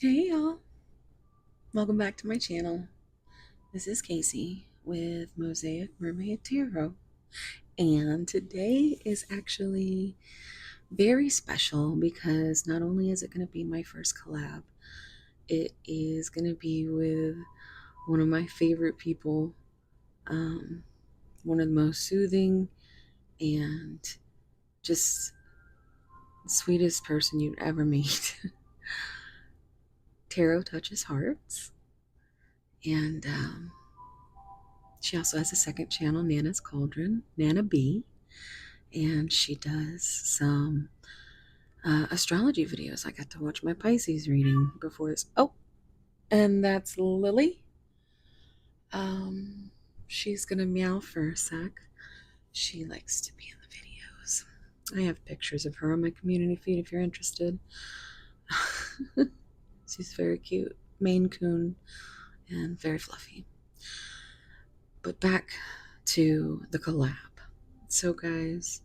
Hey y'all, welcome back to my channel. This is Casey with Mosaic Mermaid Tarot, and today is actually very special because not only is it going to be my first collab, it is going to be with one of my favorite people, um, one of the most soothing and just sweetest person you'd ever meet. Tarot touches hearts, and she also has a second channel, Nana's Cauldron, Nana B, and she does some astrology videos. I got to watch my Pisces reading before this. Oh, and that's Lily. She's gonna meow for a sec. She likes to be in the videos. I have pictures of her on my community feed if you're interested. She's very cute, Maine Coon, and very fluffy. But back to the collab. So, guys,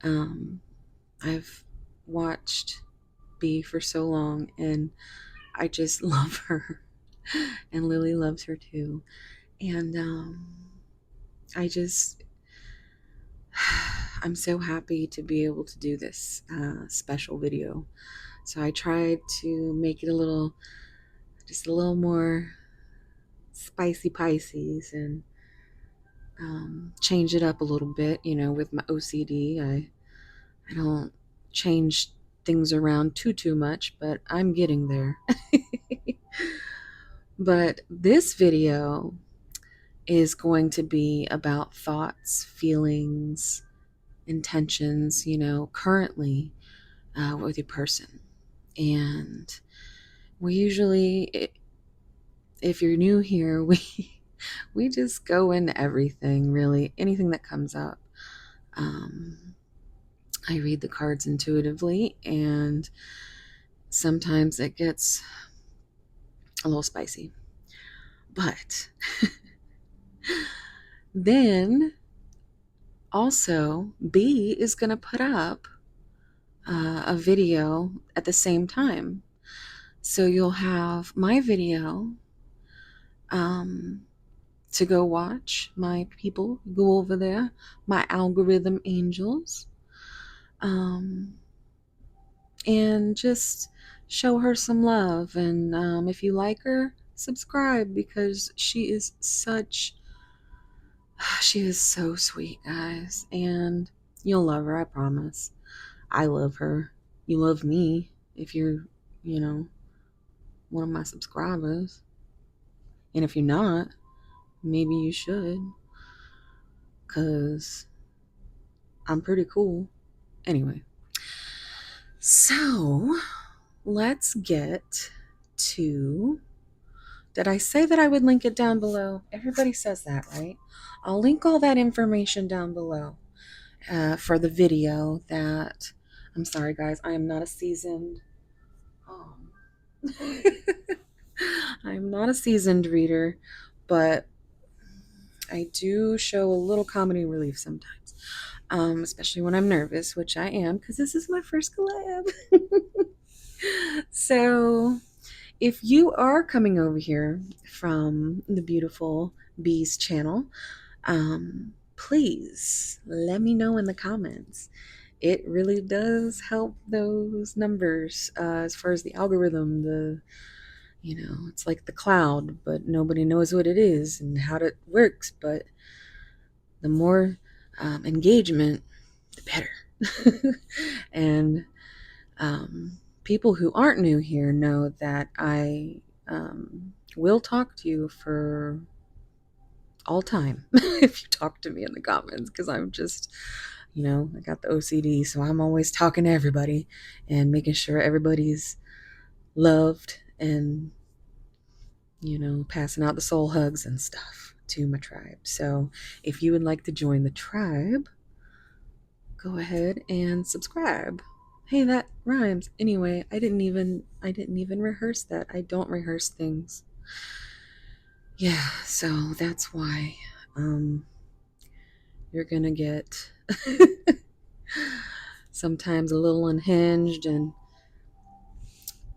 I've watched B for so long, and I just love her, and Lily loves her too. And I just, I'm so happy to be able to do this special video. So I tried to make it just a little more spicy Pisces, and change it up a little bit. You know, with my OCD, I don't change things around too much, but I'm getting there. But this video is going to be about thoughts, feelings, intentions, currently with your person. And we usually, if you're new here, we just go into everything, really, anything that comes up. I read the cards intuitively, and sometimes it gets a little spicy. But then also, B is going to put up a video at the same time. So you'll have my video to go watch. My people, go over there, my algorithm angels, and just show her some love. And if you like her, subscribe, because she is so sweet, guys. And you'll love her, I promise. I love her. You love me if you're, one of my subscribers. And if you're not, maybe you should, because I'm pretty cool. Anyway, so let's get to. Did I say that I would link it down below? Everybody says that, right? I'll link all that information down below for the video that. I'm sorry, guys. I am not a seasoned. I'm not a seasoned reader, but I do show a little comedy relief sometimes, especially when I'm nervous, which I am, because this is my first collab. So, if you are coming over here from the beautiful Bee's channel, please let me know in the comments. It really does help those numbers as far as the algorithm. It's like the cloud, but nobody knows what it is and how it works. But the more engagement, the better. And people who aren't new here know that I will talk to you for all time if you talk to me in the comments, because I'm just, I got the OCD, so I'm always talking to everybody and making sure everybody's loved, and passing out the soul hugs and stuff to my tribe. So if you would like to join the tribe, go ahead and subscribe. Hey, that rhymes. Anyway, I didn't even rehearse that. I don't rehearse things. Yeah, so that's why you're gonna get sometimes a little unhinged, and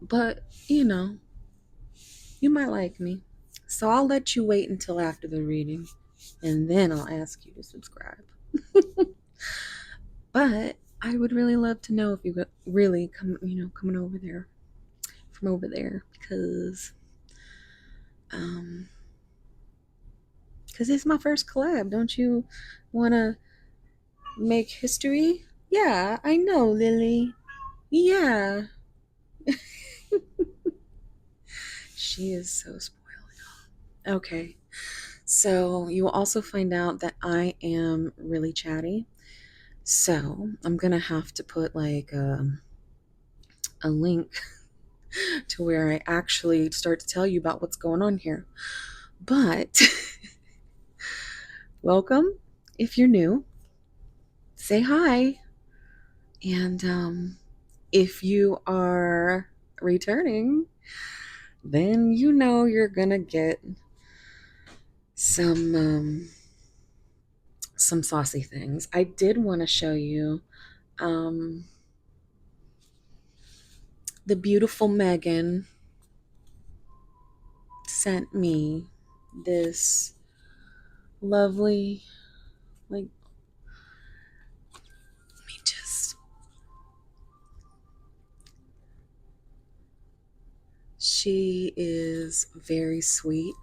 But, you know, you might like me. So I'll let you wait until after the reading, and then I'll ask you to subscribe. But I would really love to know if you really coming over there from over there, um because it's my first collab. Don't you want to make history? Yeah, I know, Lily. Yeah, she is so spoiled. Okay, so you will also find out that I am really chatty. So I'm gonna have to put like a link to where I actually start to tell you about what's going on here. But welcome. If you're new, say hi. And if you are returning, then you know you're gonna get some some saucy things. I did want to show you um, the beautiful Megan sent me this lovely, like, let me just, she is very sweet.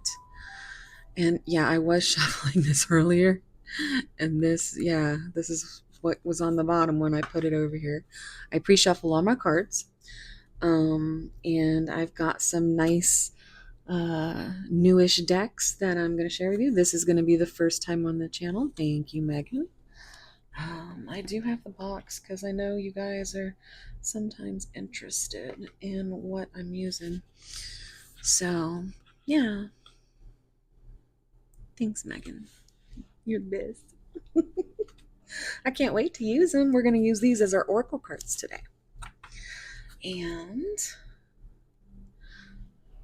And yeah, I was shuffling this earlier. And this, yeah, this is what was on the bottom when I put it over here. I pre-shuffle all my cards. And I've got some nice newish decks that I'm going to share with you. This is going to be the first time on the channel. Thank you, Megan. I do have the box because I know you guys are sometimes interested in what I'm using. So, yeah. Thanks, Megan. You're the best. I can't wait to use them. We're going to use these as our oracle cards today. And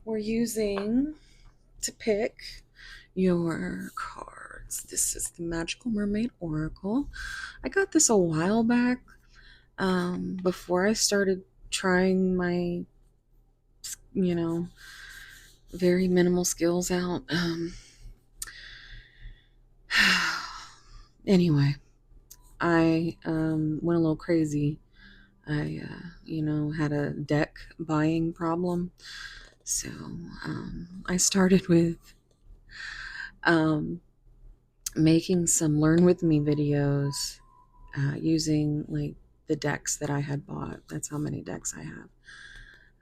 we're using to pick your cards. This is the Magical Mermaid Oracle. I got this a while back before I started trying my, very minimal skills out. Anyway, I went a little crazy. I, had a deck buying problem. So I started with making some Learn With Me videos using like the decks that I had bought. That's how many decks I have.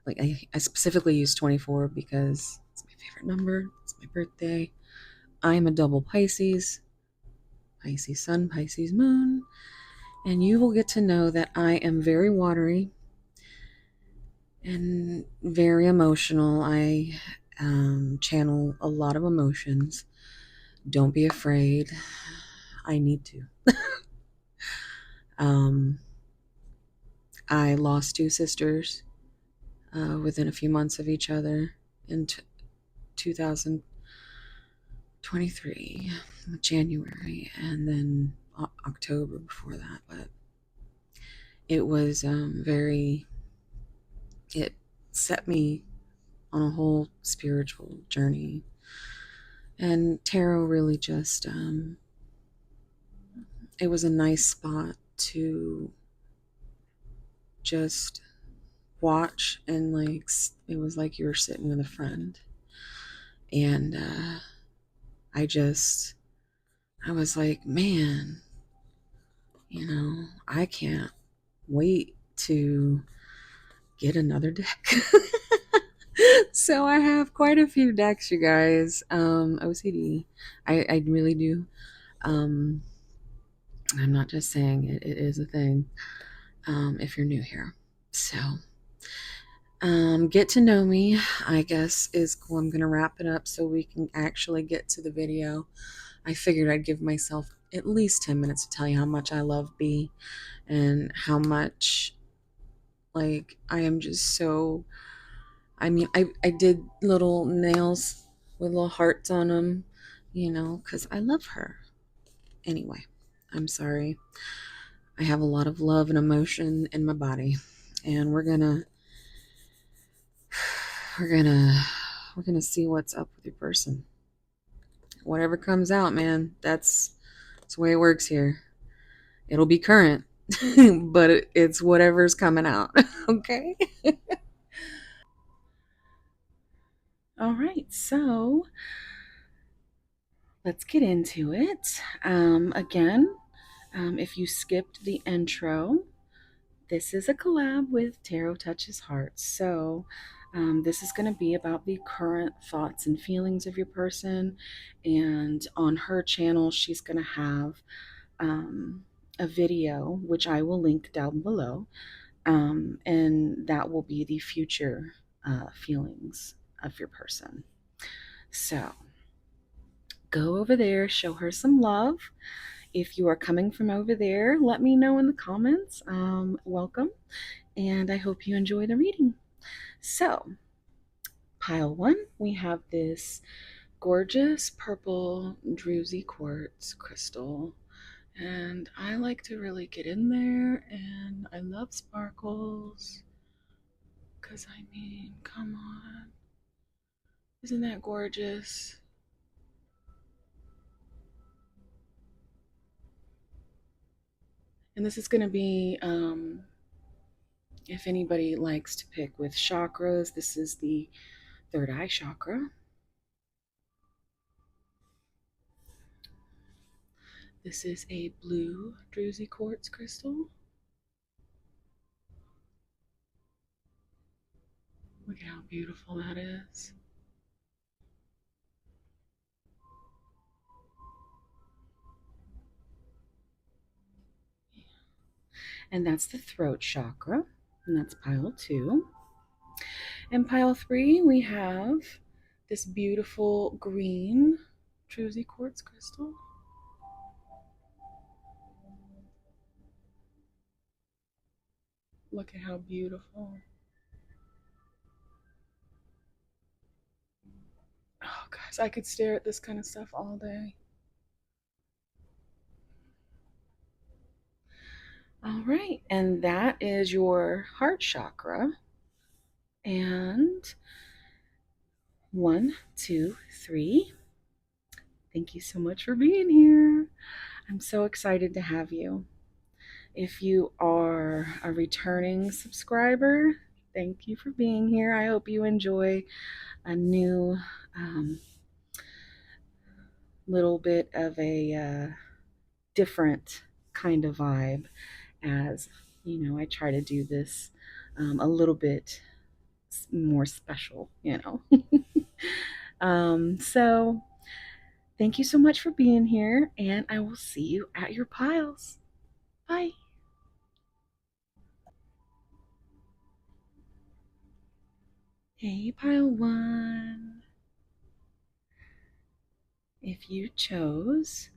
Like I specifically used 24 because it's my favorite number. It's my birthday. I'm a double Pisces. Pisces Sun, Pisces Moon. And you will get to know that I am very watery and very emotional. I channel a lot of emotions. Don't be afraid. I need to. I lost two sisters within a few months of each other in 2023, January, and then October before that. But it was it set me on a whole spiritual journey. And tarot really just, it was a nice spot to just watch, and like it was like you were sitting with a friend. And I was like, man, I can't wait to get another deck. So I have quite a few decks, you guys. OCD. I really do. I'm not just saying it, it is a thing. If you're new here. So get to know me, I guess, is cool. I'm gonna wrap it up so we can actually get to the video. I figured I'd give myself at least 10 minutes to tell you how much I love B and how much, like, I am just so, I mean, I did little nails with little hearts on them, because I love her. Anyway, I'm sorry. I have a lot of love and emotion in my body, and we're gonna we're gonna see what's up with your person. Whatever comes out, man, that's the way it works here. It'll be current, but it's whatever's coming out. Okay. All right, so let's get into it. Again, if you skipped the intro, this is a collab with Tarot Touches Hearts. So this is going to be about the current thoughts and feelings of your person. And on her channel, she's going to have a video, which I will link down below. And that will be the future feelings of your person. So go over there, show her some love. If you are coming from over there, let me know in the comments. Welcome, and I hope you enjoy the reading. So, pile one, we have this gorgeous purple druzy quartz crystal. And I like to really get in there, and I love sparkles. Because, I mean, come on. Isn't that gorgeous? And this is going to be, if anybody likes to pick with chakras, this is the third eye chakra. This is a blue druzy quartz crystal. Look at how beautiful that is. And that's the throat chakra, and that's pile two. And pile three, we have this beautiful green druzy quartz crystal. Look at how beautiful. Oh, guys, I could stare at this kind of stuff all day. All right, and that is your heart chakra. And 1, 2, 3. Thank you so much for being here. I'm so excited to have you. If you are a returning subscriber, thank you for being here. I hope you enjoy a new little bit of a different kind of vibe, as you know, I try to do this a little bit more special, you know. So thank you so much for being here, and I will see you at your piles. Bye. Hey, pile one. If you chose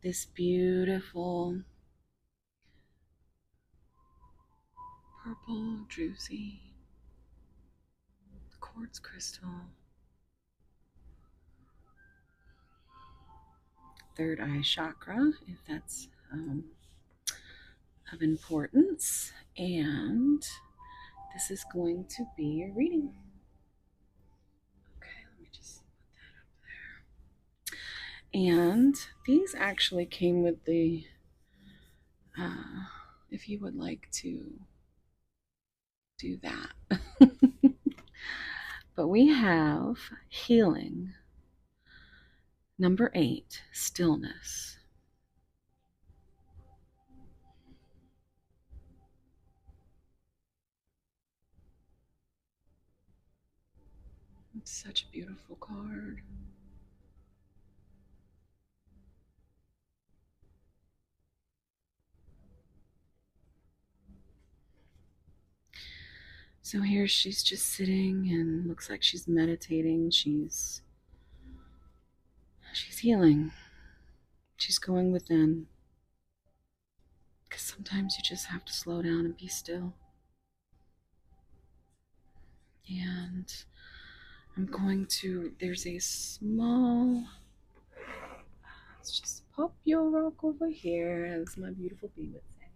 this beautiful purple druzy quartz crystal, third eye chakra, if that's of importance, and this is going to be your reading. Okay, let me just put that up there. And these actually came with the, if you would like to do that. But we have healing. Number 8, stillness. It's such a beautiful card. So here she's just sitting and looks like she's meditating. She's healing. She's going within. Because sometimes you just have to slow down and be still. And I'm going to, there's a small, let's just pop your rock over here, as my beautiful bee would say.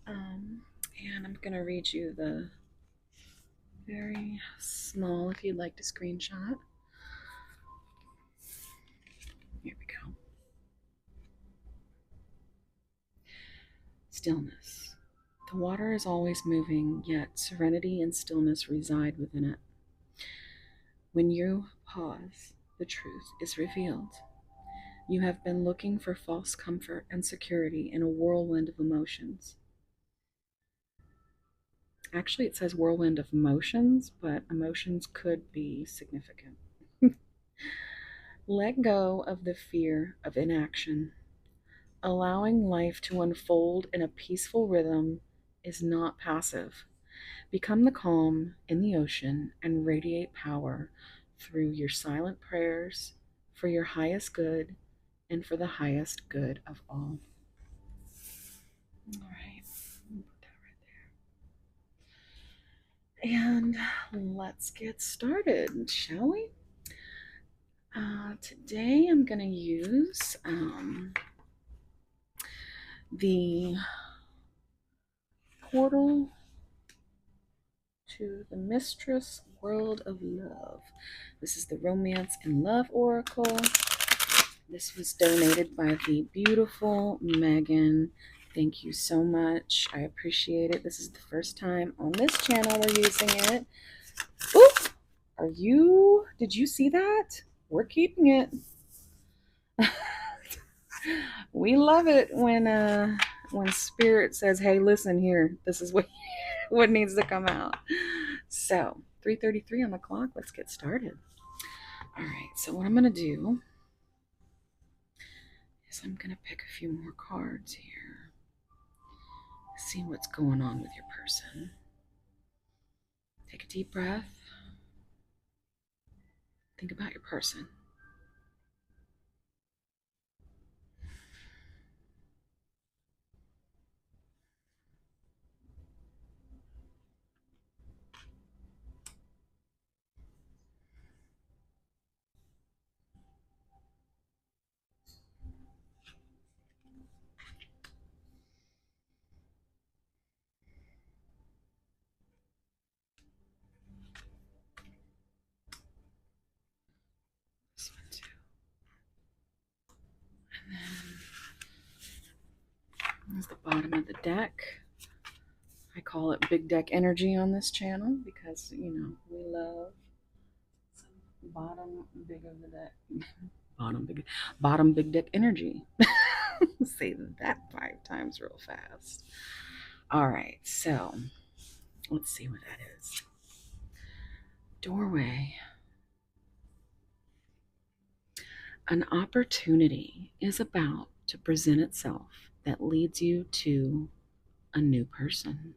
And I'm going to read you the very small if you'd like to screenshot. Here we go. Stillness. The water is always moving, yet serenity and stillness reside within it. When you pause, the truth is revealed. You have been looking for false comfort and security in a whirlwind of emotions. Actually, it says whirlwind of emotions, but emotions could be significant. Let go of the fear of inaction. Allowing life to unfold in a peaceful rhythm is not passive. Become the calm in the ocean and radiate power through your silent prayers for your highest good and for the highest good of all. All right, put that right there. And let's get started, shall we? Today I'm going to use the portal to the Mistress World of Love. This is the Romance and Love Oracle. This was donated by the beautiful Megan. Thank you so much. I appreciate it. This is the first time on this channel we're using it. Oop! Did you see that? We're keeping it. We love it when Spirit says, hey, listen here, this is what needs to come out. So 3:33 on the clock. Let's get started. All right, so what I'm going to do is I'm going to pick a few more cards here. See what's going on with your person. Take a deep breath. Think about your person. This one too. And then there's the bottom of the deck. I call it big deck energy on this channel because, you know, we love some bottom big of the deck. Bottom big deck energy. Say that 5 times real fast. All right, so let's see what that is. Doorway. An opportunity is about to present itself that leads you to a new person.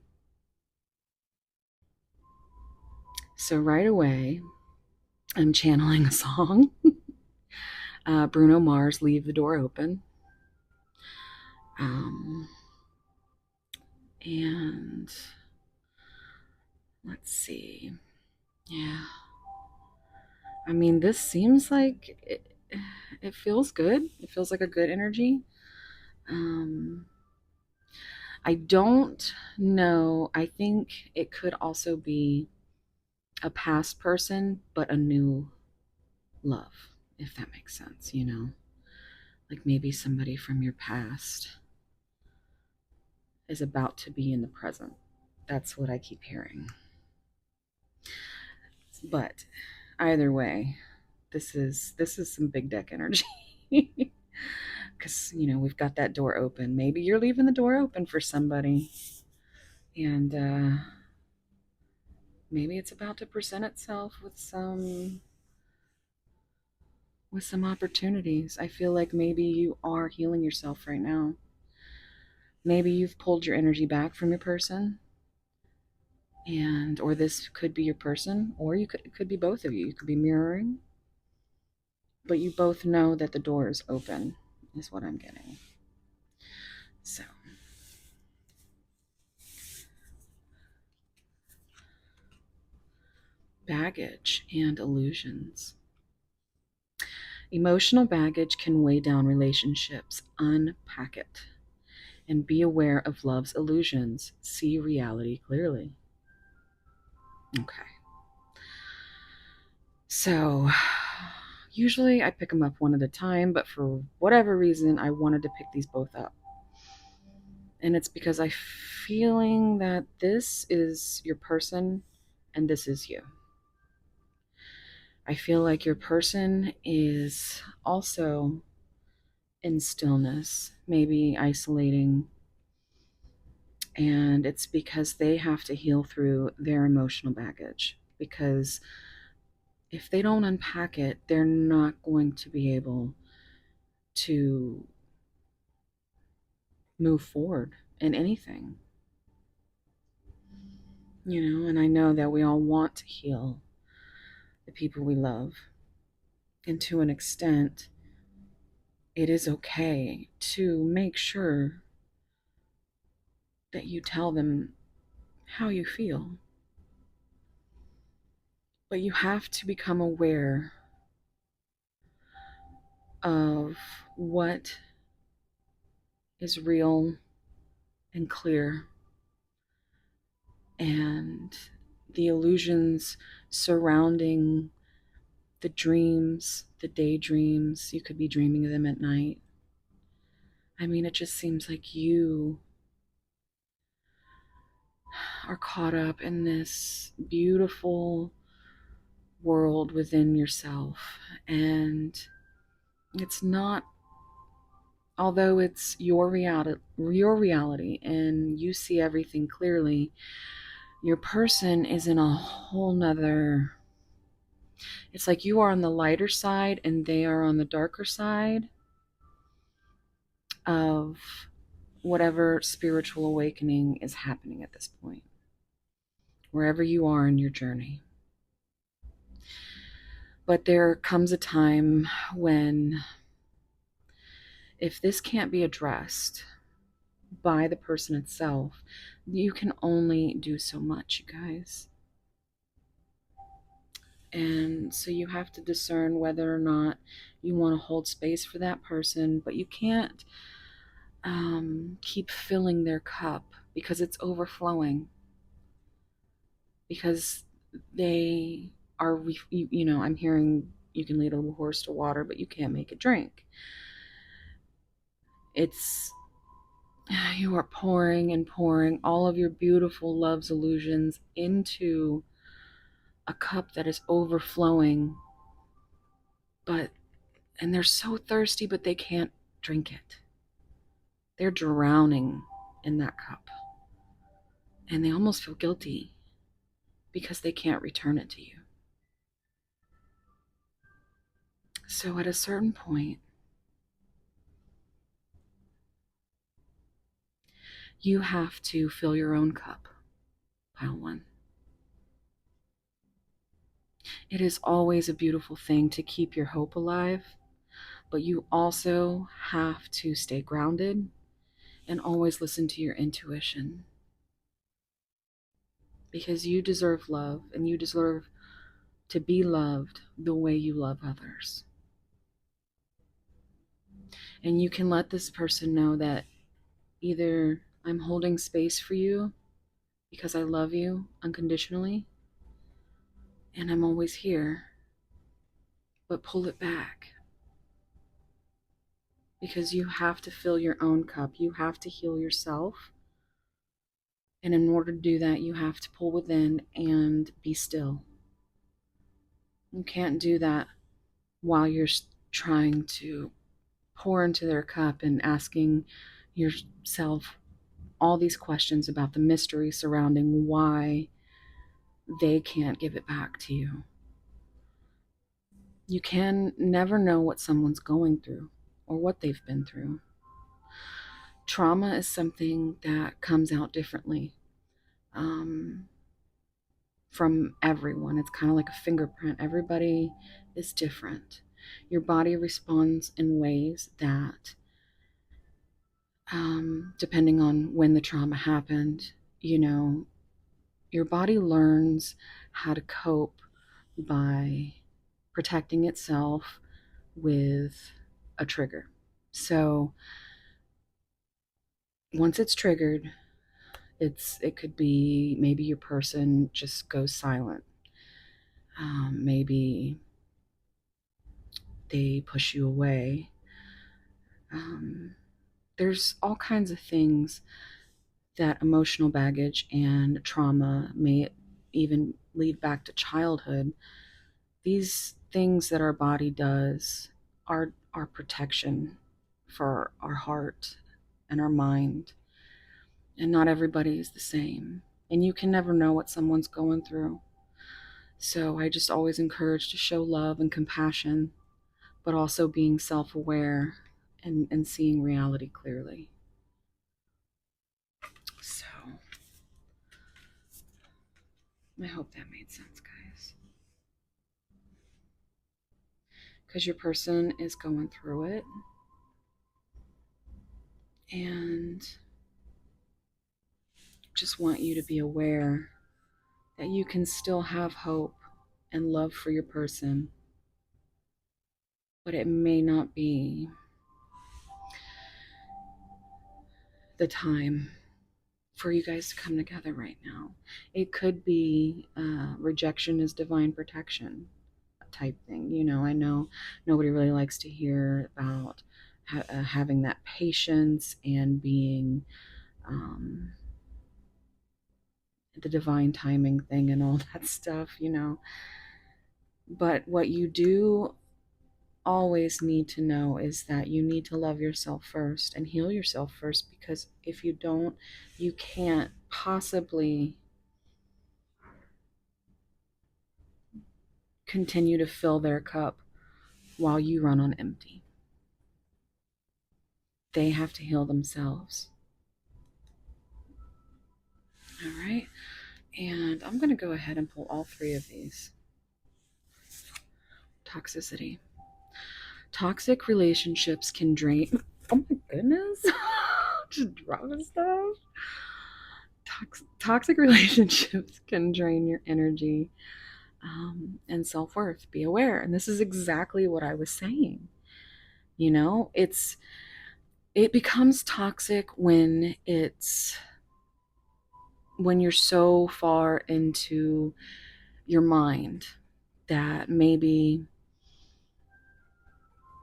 So right away, I'm channeling a song. Bruno Mars, Leave the Door Open. And let's see. Yeah. I mean, this seems like it feels good. It feels like a good energy. I don't know. I think it could also be a past person, but a new love, if that makes sense, you know? Like maybe somebody from your past is about to be in the present. That's what I keep hearing. But either way, this is some big deck energy. Because, you know, we've got that door open. Maybe you're leaving the door open for somebody. And maybe it's about to present itself with some opportunities. I feel like maybe you are healing yourself right now. Maybe you've pulled your energy back from your person, or this could be your person, or it could be both of you. You could be mirroring, but you both know that the door is open, is what I'm getting. So baggage and illusions. Emotional baggage can weigh down relationships. Unpack it and be aware of love's illusions. See reality clearly. Okay, So usually I pick them up one at a time, but for whatever reason, I wanted to pick these both up. And it's because I'm feeling that this is your person and this is you. I feel like your person is also in stillness, maybe isolating, and it's because they have to heal through their emotional baggage. Because if they don't unpack it, they're not going to be able to move forward in anything. And I know that we all want to heal the people we love. And to an extent, it is okay to make sure that you tell them how you feel. But you have to become aware of what is real and clear, and the illusions surrounding the dreams, the daydreams. You could be dreaming of them at night. I mean, it just seems like you are caught up in this beautiful world within yourself. And it's not, although it's your reality and you see everything clearly, your person is in a whole nother, it's like you are on the lighter side and they are on the darker side of whatever spiritual awakening is happening at this point, wherever you are in your journey. But there comes a time when, if this can't be addressed by the person itself, you can only do so much, you guys. And so you have to discern whether or not you want to hold space for that person, but you can't keep filling their cup because it's overflowing. Because they are, I'm hearing you can lead a horse to water, but you can't make it drink. It's, you are pouring and pouring all of your beautiful love's illusions into a cup that is overflowing, and they're so thirsty, but they can't drink it. They're drowning in that cup. And they almost feel guilty because they can't return it to you. So at a certain point, you have to fill your own cup, pile one. It is always a beautiful thing to keep your hope alive, but you also have to stay grounded and always listen to your intuition. Because you deserve love and you deserve to be loved the way you love others. And you can let this person know that either I'm holding space for you because I love you unconditionally and I'm always here, but pull it back. Because you have to fill your own cup. You have to heal yourself. And in order to do that, you have to pull within and be still. You can't do that while you're trying to pour into their cup and asking yourself all these questions about the mystery surrounding why they can't give it back to you. You can never know what someone's going through or what they've been through. Trauma is something that comes out differently from everyone. It's kind of like a fingerprint. Everybody is different. Your body responds in ways that, depending on when the trauma happened, your body learns how to cope by protecting itself with a trigger. So once it's triggered, it could be maybe your person just goes silent. Maybe they push you away. There's all kinds of things that emotional baggage and trauma may even lead back to childhood. These things that our body does are our protection for our heart and our mind. And not everybody is the same. And you can never know what someone's going through. So I just always encourage to show love and compassion, but also being self-aware and seeing reality clearly. So I hope that made sense, guys. Because your person is going through it. And just want you to be aware that you can still have hope and love for your person, but it may not be the time for you guys to come together right now. It could be rejection is divine protection type thing. You know, I know nobody really likes to hear about having that patience and being the divine timing thing and all that stuff, you know. But what you do always need to know is that you need to love yourself first and heal yourself first, because if you don't, you can't possibly continue to fill their cup while you run on empty. They have to heal themselves. All right. And I'm going to go ahead and pull all three of these. Toxicity. Toxic relationships can drain. Oh my goodness. Just dropping stuff. Toxic relationships can drain your energy and self-worth. Be aware. And this is exactly what I was saying. You know, it becomes toxic when you're so far into your mind that maybe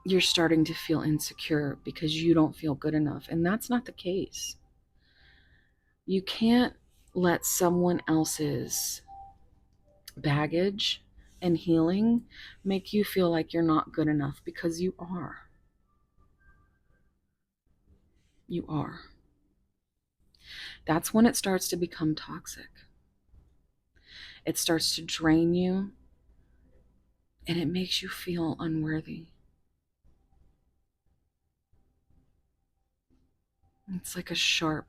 you're starting to feel insecure because you don't feel good enough. And that's not the case. You can't let someone else's baggage and healing make you feel like you're not good enough, because you are. You are. That's when it starts to become toxic. It starts to drain you and it makes you feel unworthy. It's like a sharp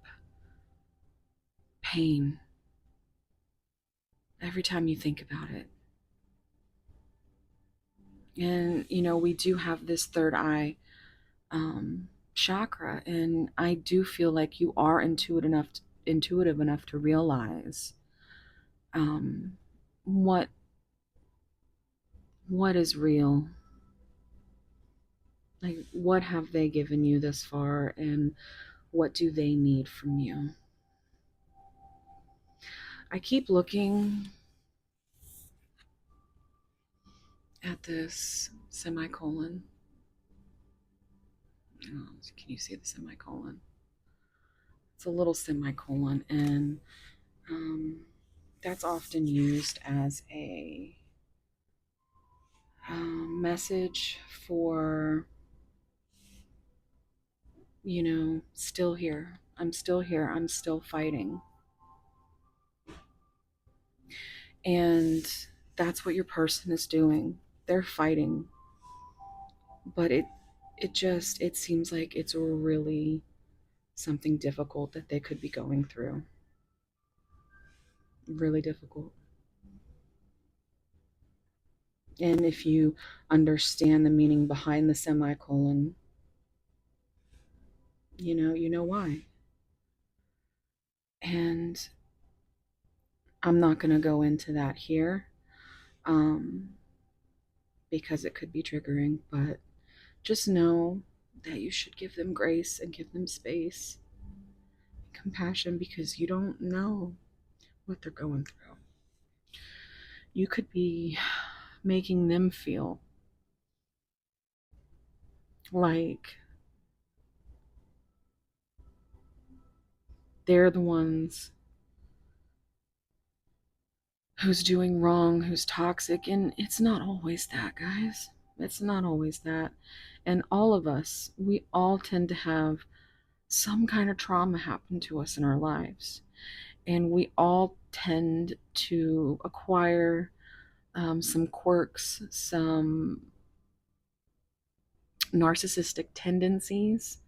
pain every time you think about it. And, you know, we do have this third eye chakra, and I do feel like you are intuitive enough to realize what is real. Like, what have they given you this far, and what do they need from you? I keep looking at this semicolon. Oh, can you see the semicolon? It's a little semicolon, and that's often used as a message for, you know, still here. I'm still here. I'm still fighting. And that's what your person is doing. They're fighting. But it seems like it's really something difficult that they could be going through. Really difficult. And if you understand the meaning behind the semicolon, you know why. And I'm not going to go into that here because it could be triggering, but just know that you should give them grace and give them space, compassion, because you don't know what they're going through. you could be making them feel like they're the ones who's doing wrong, who's toxic. And it's not always that, guys. It's not always that. And all of us, we all tend to have some kind of trauma happen to us in our lives. And we all tend to acquire some quirks, some narcissistic tendencies.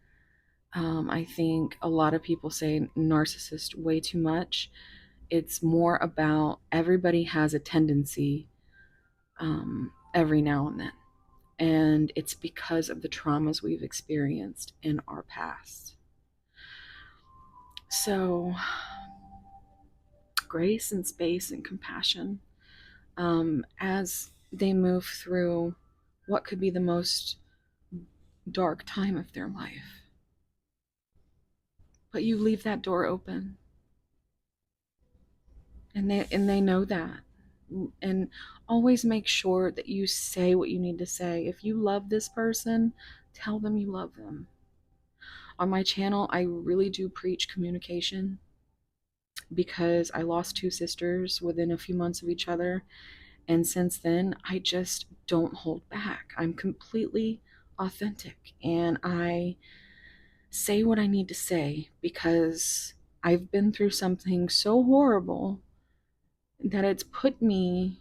I think a lot of people say narcissist way too much. It's more about everybody has a tendency every now and then. And it's because of the traumas we've experienced in our past. So, grace and space and compassion as they move through what could be the most dark time of their life. But you leave that door open. And they know that. And always make sure that you say what you need to say. If you love this person, tell them you love them. On my channel, I really do preach communication because I lost two sisters within a few months of each other. And since then, I just don't hold back. I'm completely authentic and I say what I need to say because I've been through something so horrible that it's put me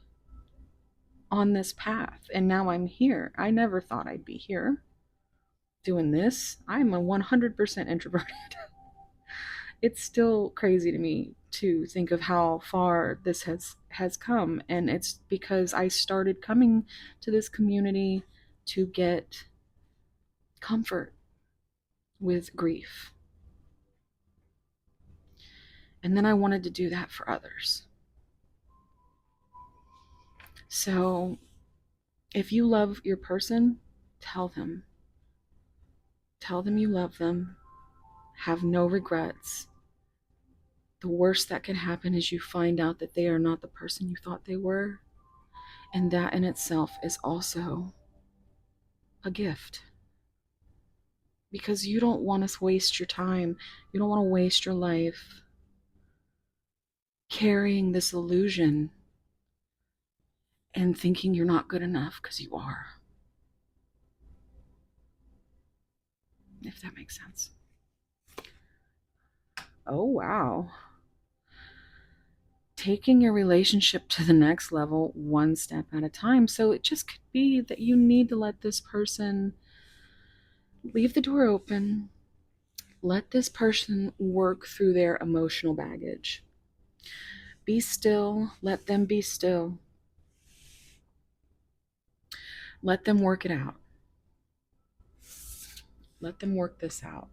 on this path. And now I'm here. I never thought I'd be here doing this. I'm a 100% introverted. It's still crazy to me to think of how far this has come, and it's because I started coming to this community to get comfort with grief. And then I wanted to do that for others. So if you love your person, tell them. Tell them you love them. Have no regrets. The worst that can happen is you find out that they are not the person you thought they were. And that in itself is also a gift. Because you don't want to waste your time. You don't want to waste your life carrying this illusion and thinking you're not good enough because you are. If that makes sense. Oh, wow. Taking your relationship to the next level one step at a time. So it just could be that you need to let this person leave the door open. Let this person work through their emotional baggage. Be still. Let them be still. Let them work it out. Let them work this out.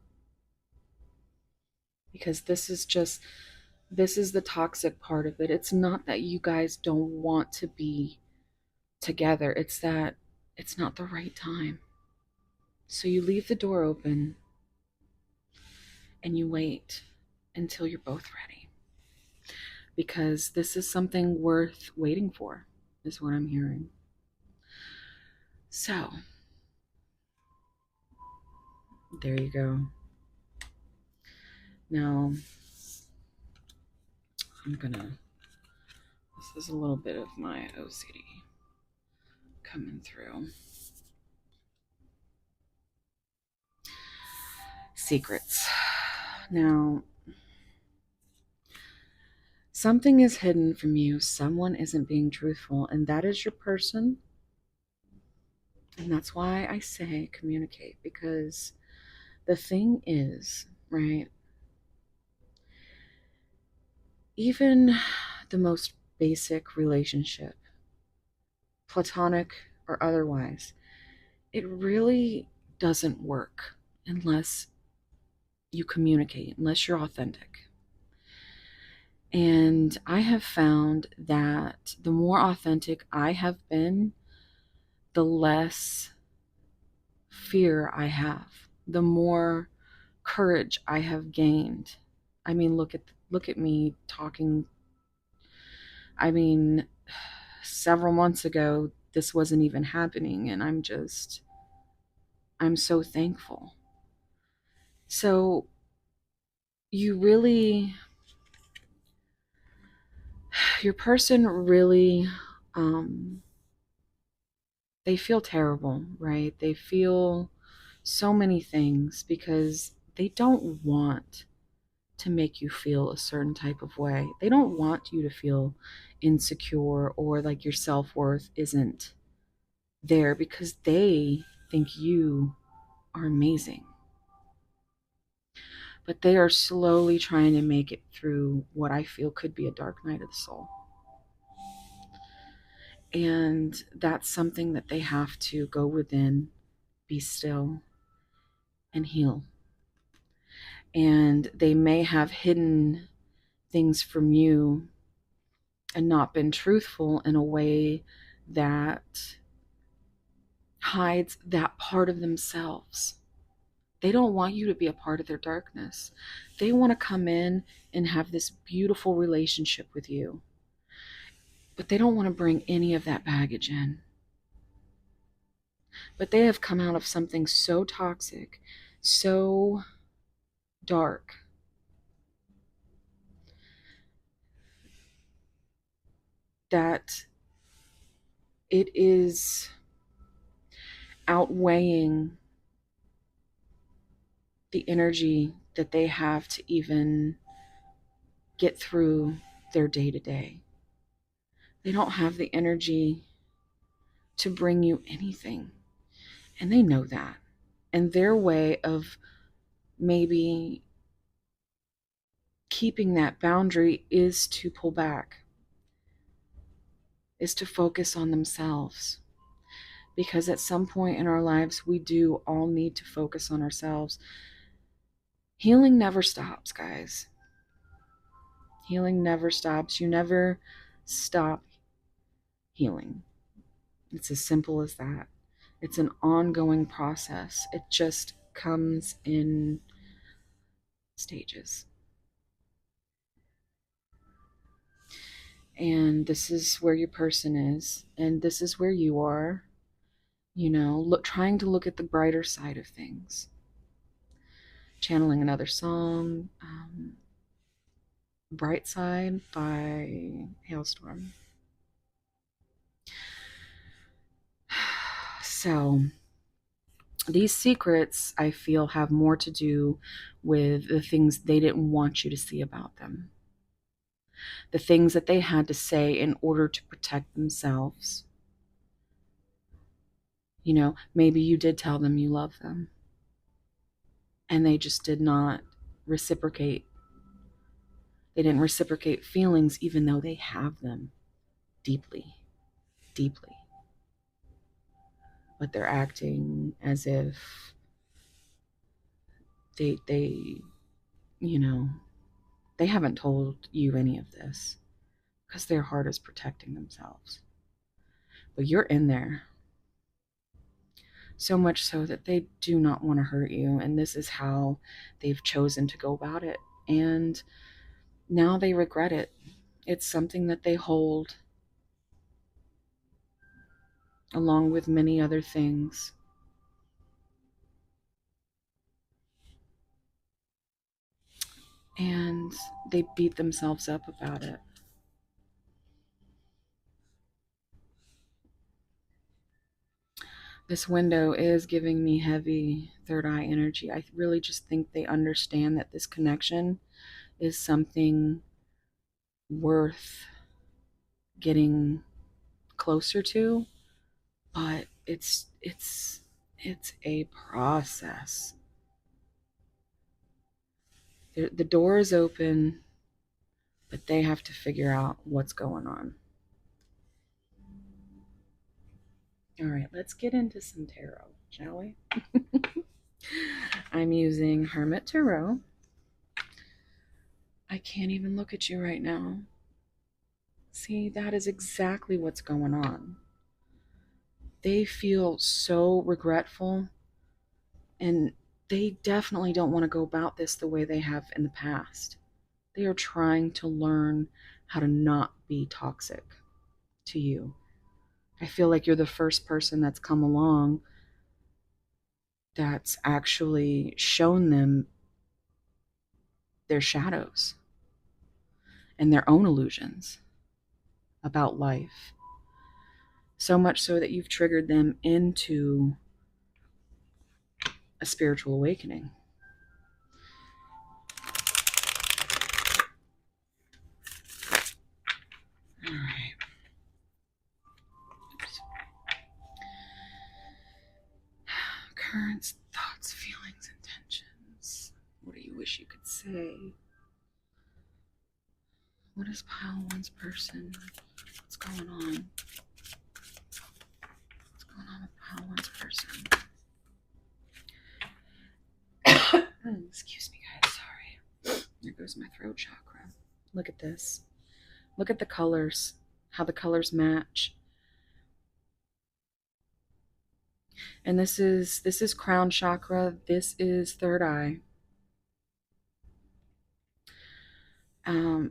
Because this is the toxic part of it. It's not that you guys don't want to be together. It's that it's not the right time. So you leave the door open and you wait until you're both ready. Because this is something worth waiting for, is what I'm hearing. So, there you go. Now, this is a little bit of my OCD coming through. Secrets. Now, something is hidden from you. Someone isn't being truthful, and that is your person. And that's why I say communicate, because the thing is, right, even the most basic relationship, platonic or otherwise, it really doesn't work unless you communicate, unless you're authentic. And I have found that the more authentic I have been, the less fear I have, the more courage I have gained. I mean, look at me talking. I mean, several months ago, this wasn't even happening. And I'm so thankful. So you really, your person really, they feel terrible, right? They feel so many things because they don't want to make you feel a certain type of way. They don't want you to feel insecure or like your self-worth isn't there because they think you are amazing. But they are slowly trying to make it through what I feel could be a dark night of the soul. And that's something that they have to go within, be still, and heal. And they may have hidden things from you and not been truthful in a way that hides that part of themselves. They don't want you to be a part of their darkness. They want to come in and have this beautiful relationship with you, but they don't want to bring any of that baggage in. But they have come out of something so toxic, so dark, that it is outweighing the energy that they have to even get through their day to day. They don't have the energy to bring you anything. And they know that. And their way of maybe keeping that boundary is to pull back, is to focus on themselves. Because at some point in our lives, we do all need to focus on ourselves. Healing never stops, guys. Healing never stops. You never stop healing. It's as simple as that. It's an ongoing process. It just comes in stages. And this is where your person is, and this is where you are, trying to look at the brighter side of things. Channeling another song, Bright Side by Hailstorm. So these secrets, I feel, have more to do with the things they didn't want you to see about them. The things that they had to say in order to protect themselves. Maybe you did tell them you love them, and they just did not reciprocate. They didn't reciprocate feelings, even though they have them deeply, deeply. But they're acting as if they they haven't told you any of this because their heart is protecting themselves. But you're in there. So much so that they do not want to hurt you. And this is how they've chosen to go about it. And now they regret it. It's something that they hold along with many other things. And they beat themselves up about it. This window is giving me heavy third eye energy. I really just think they understand that this connection is something worth getting closer to, but it's a process. The door is open, but they have to figure out what's going on. All right, let's get into some tarot, shall we? I'm using Hermit Tarot. I can't even look at you right now. See, that is exactly what's going on. They feel so regretful, and they definitely don't want to go about this the way they have in the past. They are trying to learn how to not be toxic. to you. I feel like you're the first person that's come along that's actually shown them their shadows and their own illusions about life. So much so that you've triggered them into a spiritual awakening. All right. Oops. Currents, thoughts, feelings, intentions. What do you wish you could say? What is pile one's person? What's going on? What's going on with pile one's person? Excuse me, guys. Sorry. There goes my throat chakra. Look at this. Look at the colors. How the colors match. And this is crown chakra. This is third eye.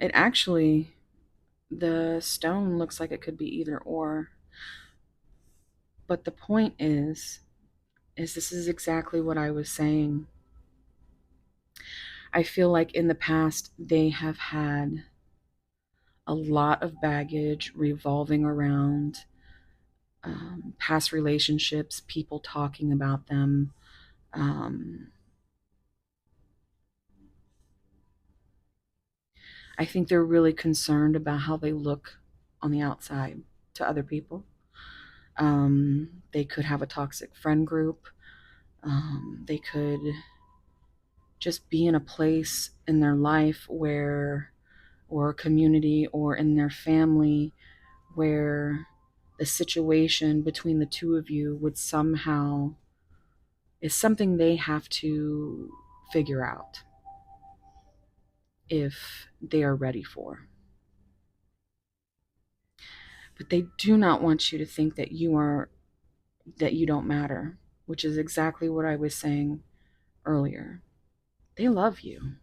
It actually, the stone looks like it could be either or. But the point is this is exactly what I was saying. I feel like in the past they have had a lot of baggage revolving around past relationships, people talking about them. I think they're really concerned about how they look on the outside to other people. They could have a toxic friend group. They could just be in a place in their life where, or a community, or in their family where the situation between the two of you would somehow is something they have to figure out if they are ready for. But they do not want you to think that you don't matter, which is exactly what I was saying earlier. They love you.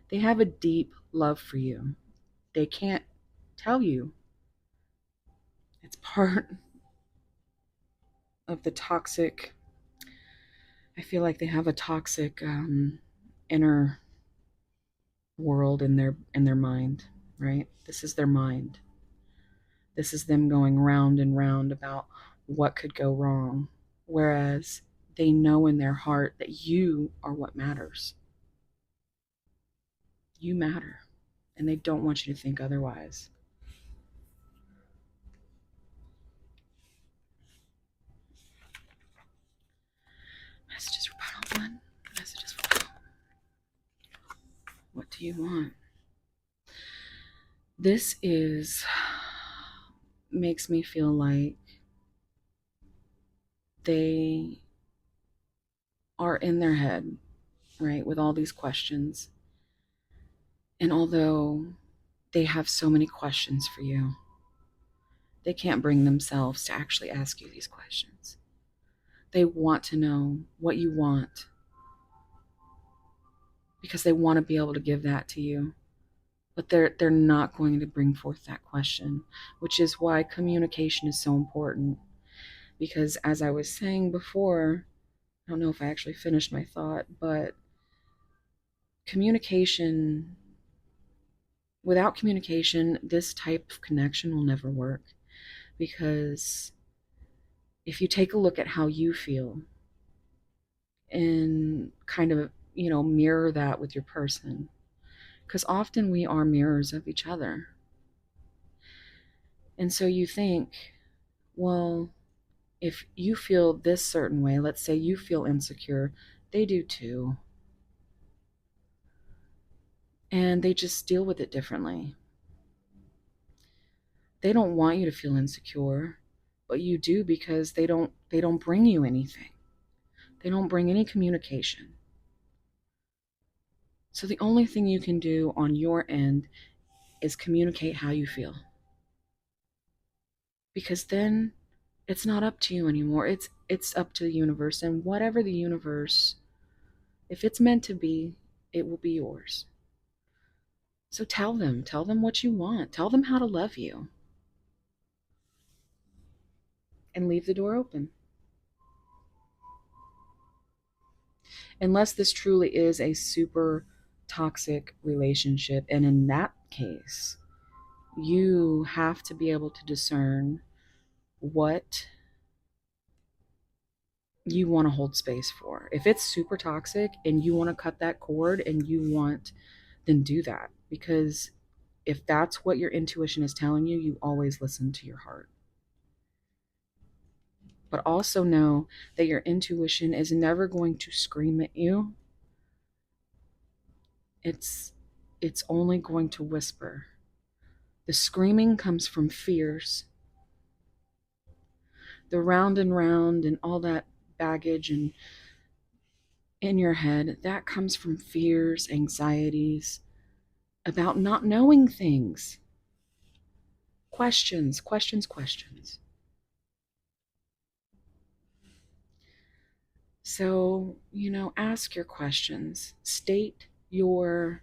They have a deep love for you. They can't tell you. It's part of the toxic. I feel like they have a toxic inner world in their mind, right? This is their mind. This is them going round and round about what could go wrong, whereas they know in their heart that you are what matters. You matter, and they don't want you to think otherwise. Messages for pile one. Messages for pile. What do you want? This makes me feel like they are in their head, right, with all these questions. And although they have so many questions for you, they can't bring themselves to actually ask you these questions. They want to know what you want because they want to be able to give that to you. But they're not going to bring forth that question, which is why communication is so important. Because as I was saying before, I don't know if I actually finished my thought, but communication, without communication, this type of connection will never work. Because if you take a look at how you feel and kind of, mirror that with your person, because often we are mirrors of each other. And so you think, well, if you feel this certain way, let's say you feel insecure, they do too. And they just deal with it differently. They don't want you to feel insecure, but you do because they don't bring you anything. They don't bring any communication. So the only thing you can do on your end is communicate how you feel. Because then it's not up to you anymore. It's up to the universe, and whatever the universe, if it's meant to be, it will be yours. So tell them what you want. Tell them how to love you. and leave the door open. Unless this truly is a super toxic relationship. And in that case, you have to be able to discern what you want to hold space for. If it's super toxic and you want to cut that cord and then do that. Because if that's what your intuition is telling you, you always listen to your heart. But also know that your intuition is never going to scream at you. It's only going to whisper. The screaming comes from fears. The round and all that baggage and in your head, that comes from fears, anxieties about not knowing things. Questions. So, ask your questions. State your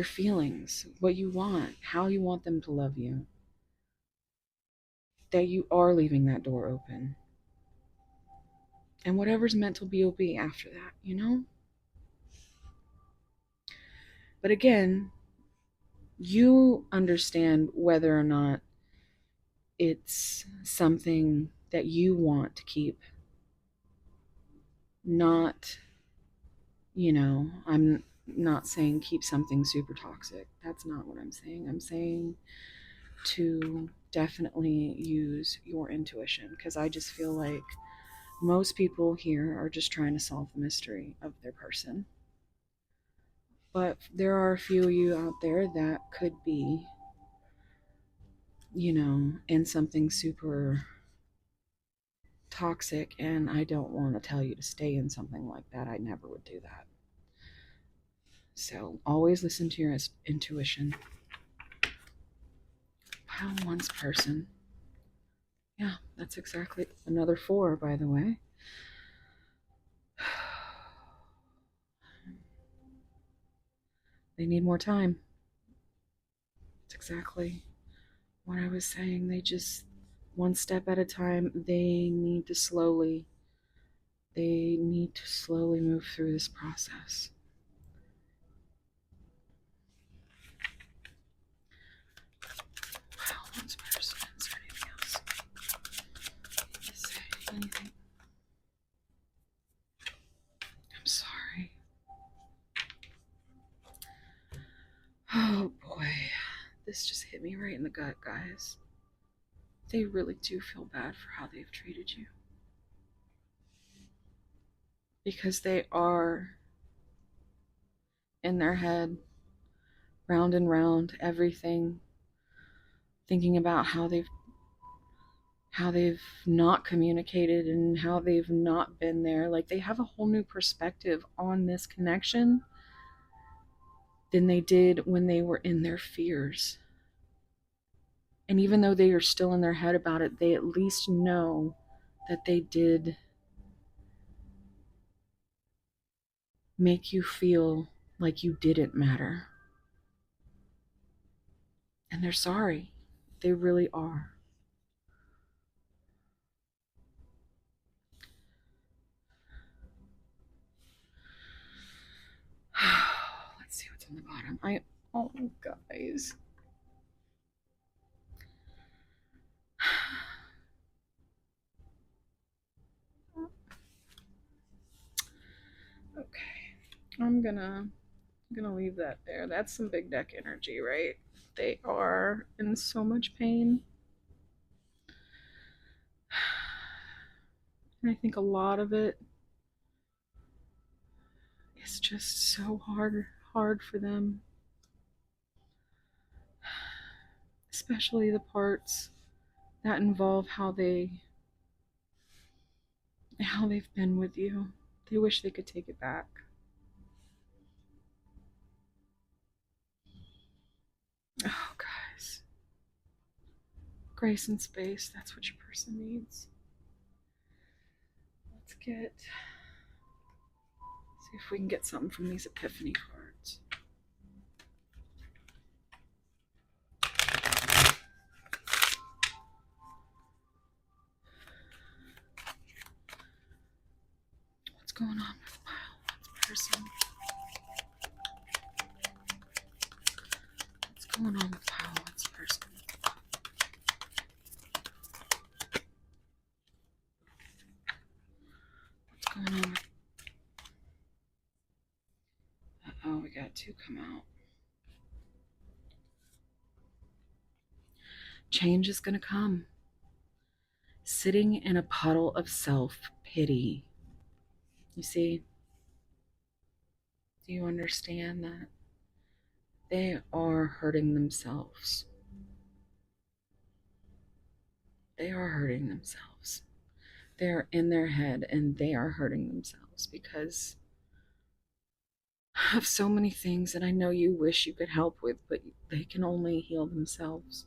feelings, what you want, how you want them to love you. That you are leaving that door open. And whatever's meant to be will be after that. But again, you understand whether or not it's something that you want to keep. Not, I'm not saying keep something super toxic. That's not what I'm saying. I'm saying to definitely use your intuition, because I just feel like most people here are just trying to solve the mystery of their person. But there are a few of you out there that could be, in something super toxic, and I don't want to tell you to stay in something like that. I never would do that. So always listen to your intuition. Pile one's person. Yeah, that's exactly another 4, by the way. They need more time. That's exactly what I was saying. They just, one step at a time, they need to slowly move through this process. Wow, one's person. Is there anything else? Say anything? I'm sorry. Oh boy, this just hit me right in the gut, guys. They really do feel bad for how they've treated you. Because they are in their head, round and round, everything, thinking about how they've not communicated and how they've not been there. Like, they have a whole new perspective on this connection than they did when they were in their fears. And even though they are still in their head about it, they at least know that they did make you feel like you didn't matter. And they're sorry. They really are. Let's see what's on the bottom. Oh, guys. Okay. I'm gonna leave that there. That's some big deck energy, right? They are in so much pain. And I think a lot of it is just so hard for them. Especially the parts that involve how they've been with you. They wish they could take it back. Oh, guys. Grace and space, that's what your person needs. Let's see if we can get something from these epiphany cards. What's going on with pile one's person? What's going on with pile one's person? What's going on with... Uh-oh, we got two come out. Change is going to come. Sitting in a puddle of self-pity. You see? Do you understand that? They are hurting themselves. They are hurting themselves. They're in their head and they are hurting themselves because of so many things that I know you wish you could help with, but they can only heal themselves.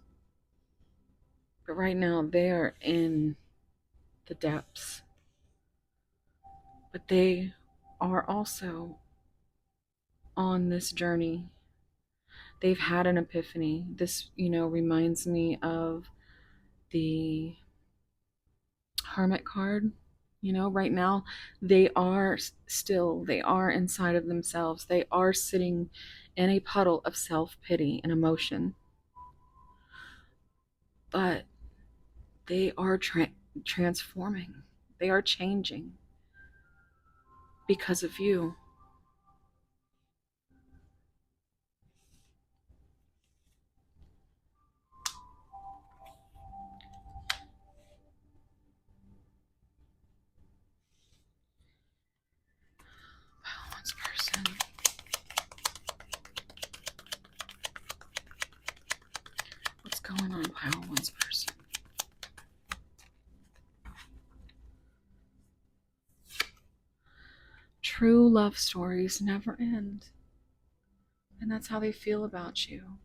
But right now, they are in the depths. But they are also on this journey. They've had an epiphany. This, reminds me of the Hermit card. Right now, they are inside of themselves. They are sitting in a puddle of self-pity and emotion. But they are transforming. They are changing because of you. Balance person. What's going on, pile one's person? True love stories never end. And that's how they feel about you.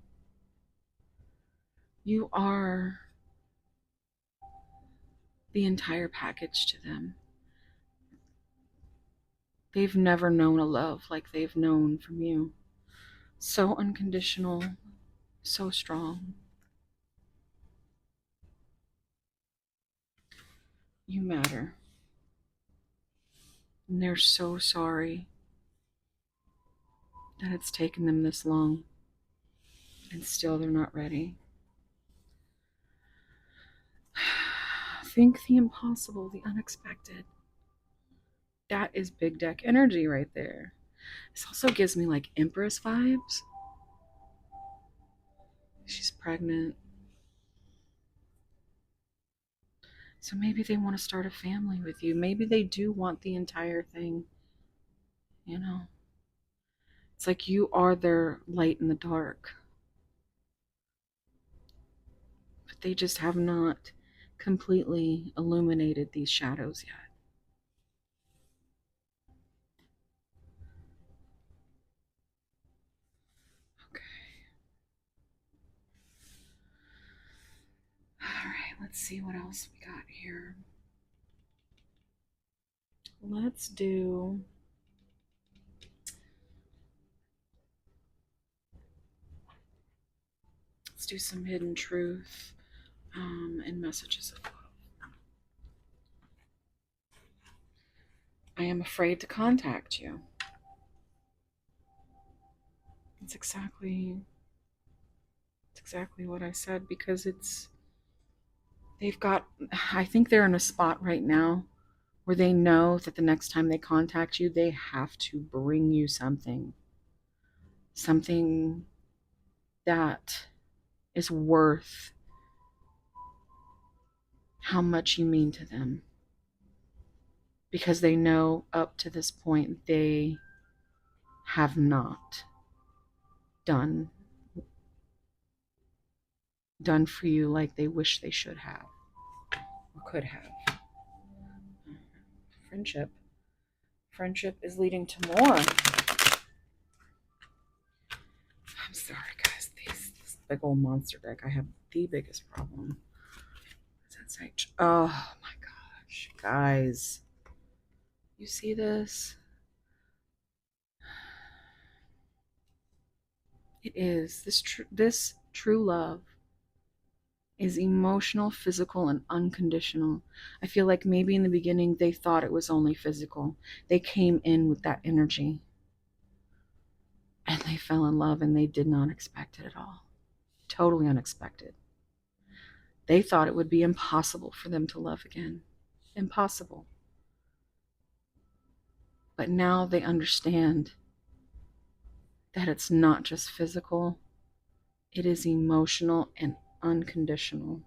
You are the entire package to them. They've never known a love like they've known from you. So unconditional, so strong. You matter. And they're so sorry that it's taken them this long. And still they're not ready. Think the impossible, the unexpected. That is big deck energy right there. This also gives me like Empress vibes. She's pregnant. So maybe they want to start a family with you. Maybe they do want the entire thing. It's like you are their light in the dark. But they just have not completely illuminated these shadows yet. Okay. All right, let's see what else we got here. Let's do some hidden truth and messages of love. I am afraid to contact you. It's exactly what I said, because I think they're in a spot right now where they know that the next time they contact you, they have to bring you something that is worth how much you mean to them. Because they know up to this point they have not done for you like they wish they should have or could have. Friendship is leading to more. I'm sorry, guys. This big old monster deck, I have the biggest problem. Oh my gosh, guys. You see this? It is this true love is emotional, physical, and unconditional. I feel like maybe in the beginning they thought it was only physical. They came in with that energy and they fell in love and they did not expect it at all. Totally unexpected. They thought it would be impossible for them to love again. Impossible. But now they understand that it's not just physical, it is emotional and unconditional.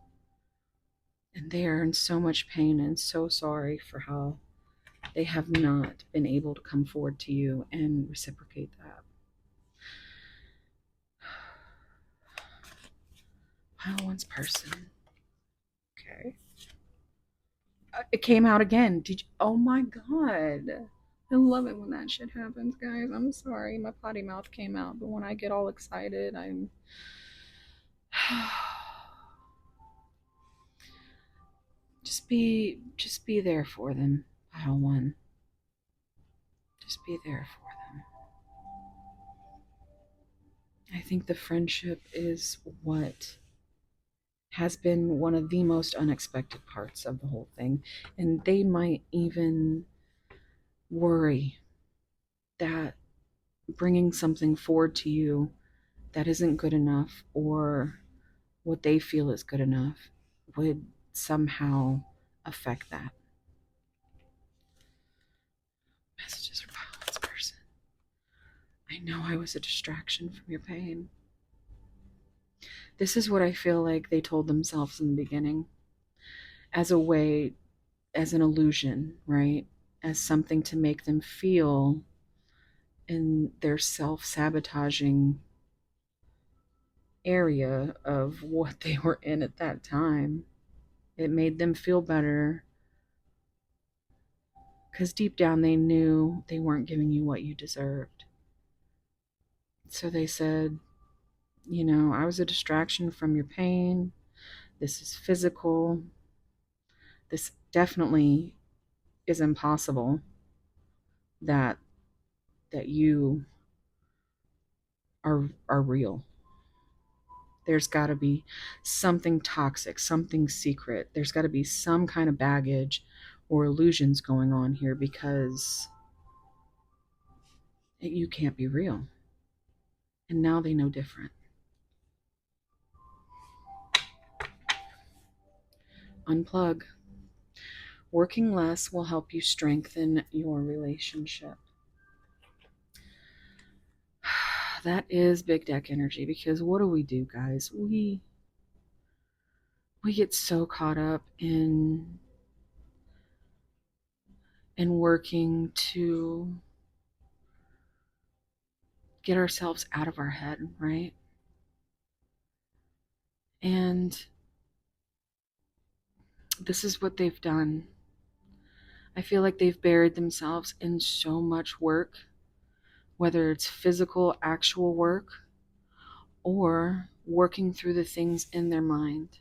And they are in so much pain and so sorry for how they have not been able to come forward to you and reciprocate that. Pile one's person. Okay. It came out again. Did you? Oh my god. I love it when that shit happens, guys. I'm sorry, my potty mouth came out, but when I get all excited, I'm just be there for them, pile one. Just be there for them. I think the friendship is what has been one of the most unexpected parts of the whole thing. And they might even worry that bringing something forward to you that isn't good enough or what they feel is good enough would somehow affect that. Messages for this person. I know I was a distraction from your pain. This is what I feel like they told themselves in the beginning as a way, as an illusion, right? As something to make them feel in their self-sabotaging area of what they were in at that time. It made them feel better because deep down they knew they weren't giving you what you deserved. So they said, you know, I was a distraction from your pain. This is physical. This definitely is impossible that you are real. There's got to be something toxic, something secret. There's got to be some kind of baggage or illusions going on here because you can't be real. And now they know different. Unplug. Working less will help you strengthen your relationship. That is big deck energy because what do, guys? We get so caught up in working to get ourselves out of our head, right? And this is what they've done. I feel like they've buried themselves in so much work, whether it's physical, actual work, or working through the things in their mind.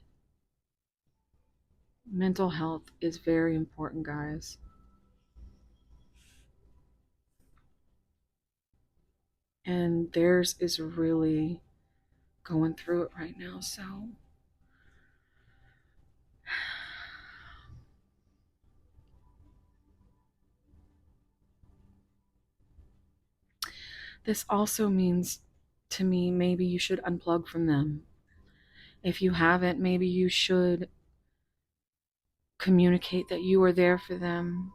Mental health is very important, guys. And theirs is really going through it right now, so this also means to me maybe you should unplug from them. If you haven't, maybe you should communicate that you are there for them,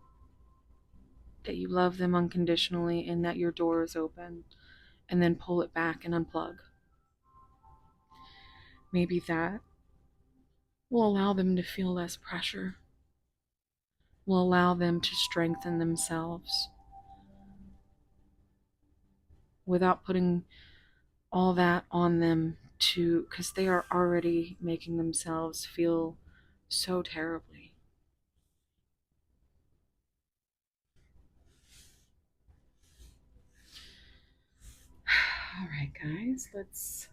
that you love them unconditionally, and that your door is open, and then pull it back and unplug. Maybe that will allow them to feel less pressure, will allow them to strengthen themselves without putting all that on them because they are already making themselves feel so terribly. All right, guys, let's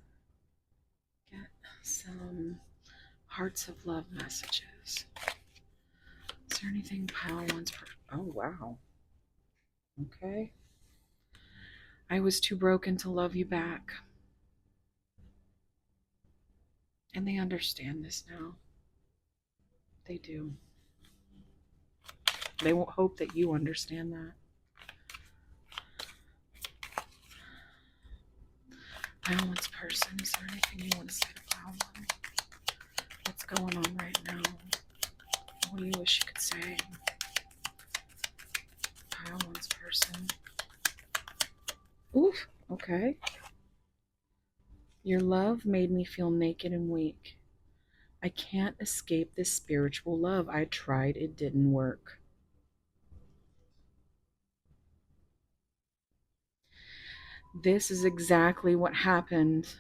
get some hearts of love messages. Is there anything pile wants for? Oh, wow. Okay. I was too broken to love you back. And they understand this now. They do. They won't hope that you understand that. Balance person, is there anything you want to say to balance? What's going on right now? What do you wish you could say? Balance person. Oof, okay. Your love made me feel naked and weak. I can't escape this spiritual love. I tried, it didn't work. This is exactly what happened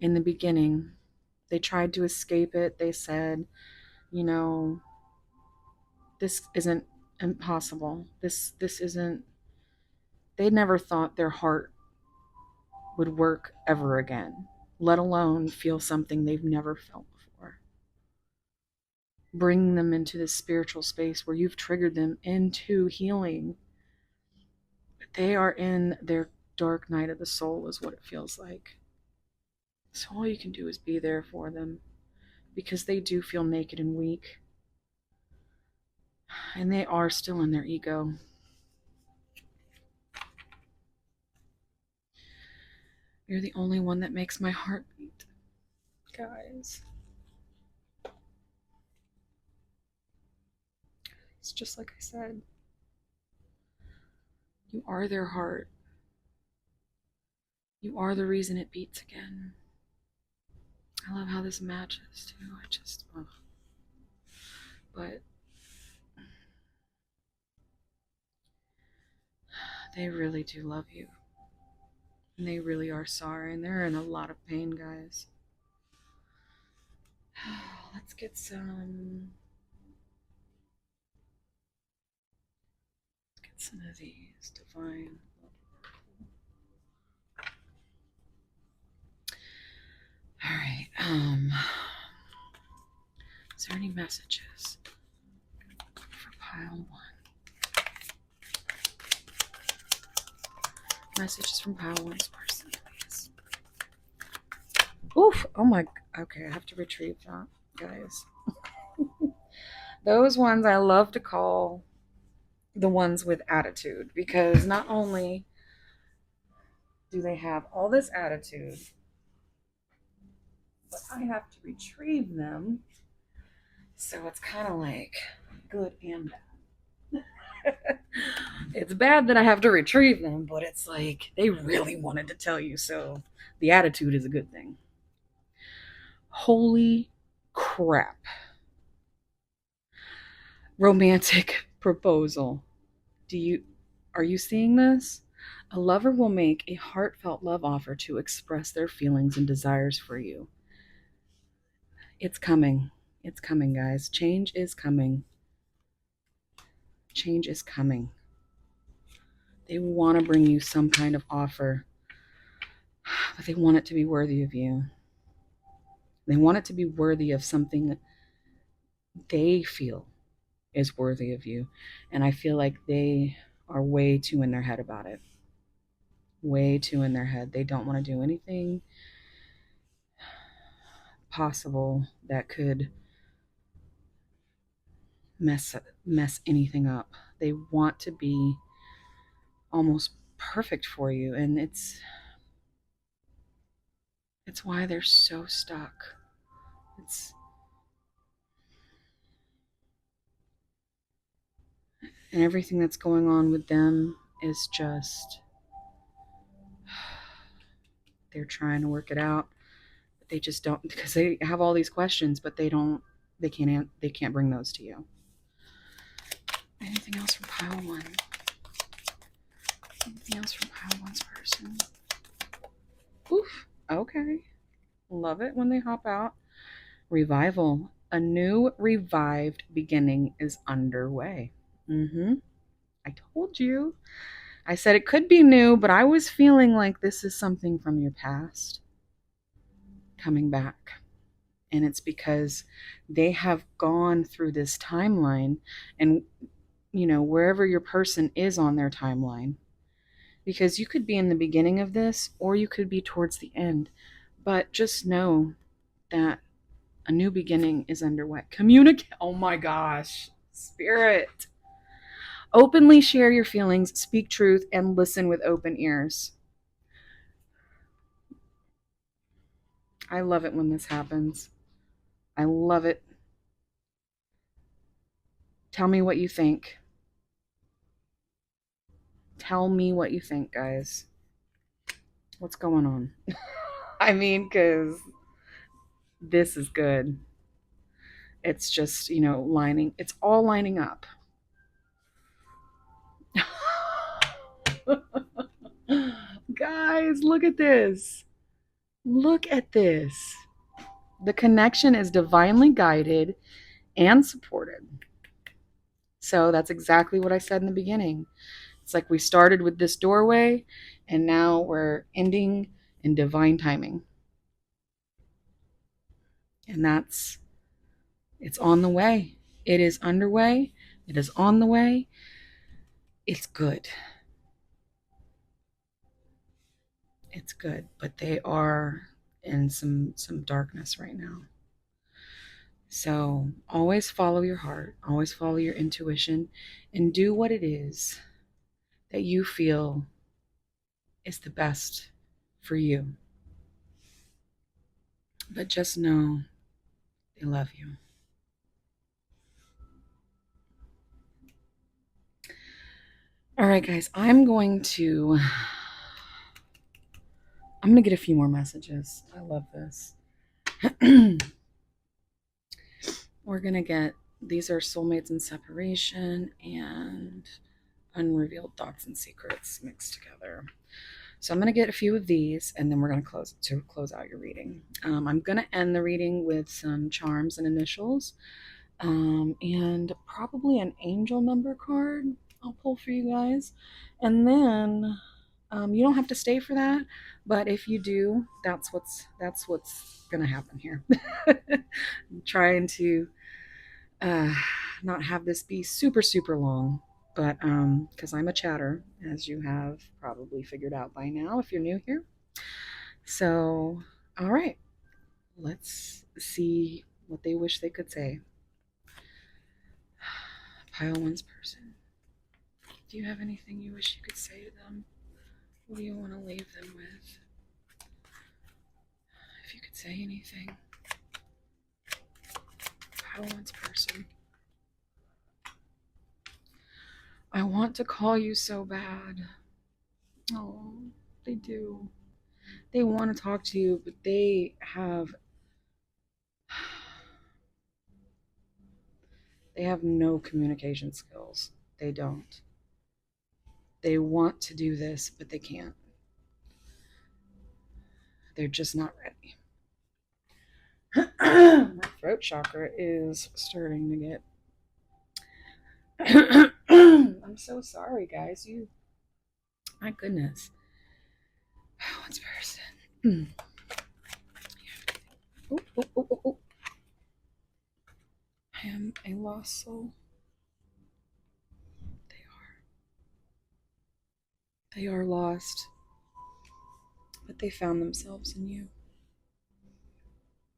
in the beginning. They tried to escape it. They said, you know, this isn't impossible. This isn't. They never thought their heart would work ever again, let alone feel something they've never felt before. Bring them into this spiritual space where you've triggered them into healing. They are in their dark night of the soul, is what it feels like. So all you can do is be there for them, because they do feel naked and weak. And they are still in their ego. You're the only one that makes my heart beat, guys. It's just like I said. You are their heart. You are the reason it beats again. I love how this matches too. I just, ugh. But they really do love you. And they really are sorry. And they're in a lot of pain, guys. Let's get some of these divine. All right. Is there any messages for pile 1? Messages from pile 1's person, please. Oof. Oh my. Okay, I have to retrieve that, guys. Those ones I love to call the ones with attitude, because not only do they have all this attitude, but I have to retrieve them. So it's kind of like good and bad. It's bad that I have to retrieve them, but it's like they really wanted to tell you, so the attitude is a good thing. Holy crap. Romantic proposal. Are you seeing this? A lover will make a heartfelt love offer to express their feelings and desires for you. It's coming. It's coming, guys. Change is coming. Change is coming. They want to bring you some kind of offer, but they want it to be worthy of you. They want it to be worthy of something that they feel is worthy of you. And I feel like they are way too in their head about it. Way too in their head. They don't want to do anything possible that could mess anything up. They want to be almost perfect for you, and it's why they're so stuck. And everything that's going on with them is just, they're trying to work it out, but they just don't, because they have all these questions, but they can't bring those to you. Anything else from pile 1? Anything else from pile 1's person? Oof. Okay. Love it when they hop out. Revival. A new revived beginning is underway. I told you. I said it could be new, but I was feeling like this is something from your past coming back. And it's because they have gone through this timeline, and, wherever your person is on their timeline, because you could be in the beginning of this or you could be towards the end, But just know that a new beginning is underway. Oh my gosh, Spirit. Openly share your feelings, speak truth, and listen with open ears. I love it when this happens. I love it. Tell me what you think. Tell me what you think, guys. What's going on? I mean, because this is good. It's just, it's all lining up. Guys, look at this. Look at this. The connection is divinely guided and supported. So that's exactly what I said in the beginning. It's like we started with this doorway and now we're ending in divine timing. And it's on the way. It is underway. It is on the way. It's good. It's good. But they are in some darkness right now. So always follow your heart, always follow your intuition, and do what it is that you feel is the best for you. But just know they love you. All right, guys, I'm going to get a few more messages. I love this. We're going to get, these are soulmates in separation and unrevealed thoughts and secrets mixed together. So I'm going to get a few of these, and then we're going to close out your reading. I'm going to end the reading with some charms and initials, and probably an angel number card I'll pull for you guys. And then you don't have to stay for that, but if you do, that's what's going to happen here. I'm trying to not have this be super long, but because I'm a chatter, as you have probably figured out by now if you're new here. So all right, let's see what they wish they could say. Pile one's person, do you have anything you wish you could say to them? What do you want to leave them with? If you could say anything. Pile one's person, I want to call you so bad. Oh, they do. They want to talk to you, but they have no communication skills. They don't. They want to do this, but they can't. They're just not ready. My throat chakra is starting to get I'm so sorry, guys. My goodness. What's person? Oh. I am a lost soul. They are lost, but they found themselves in you.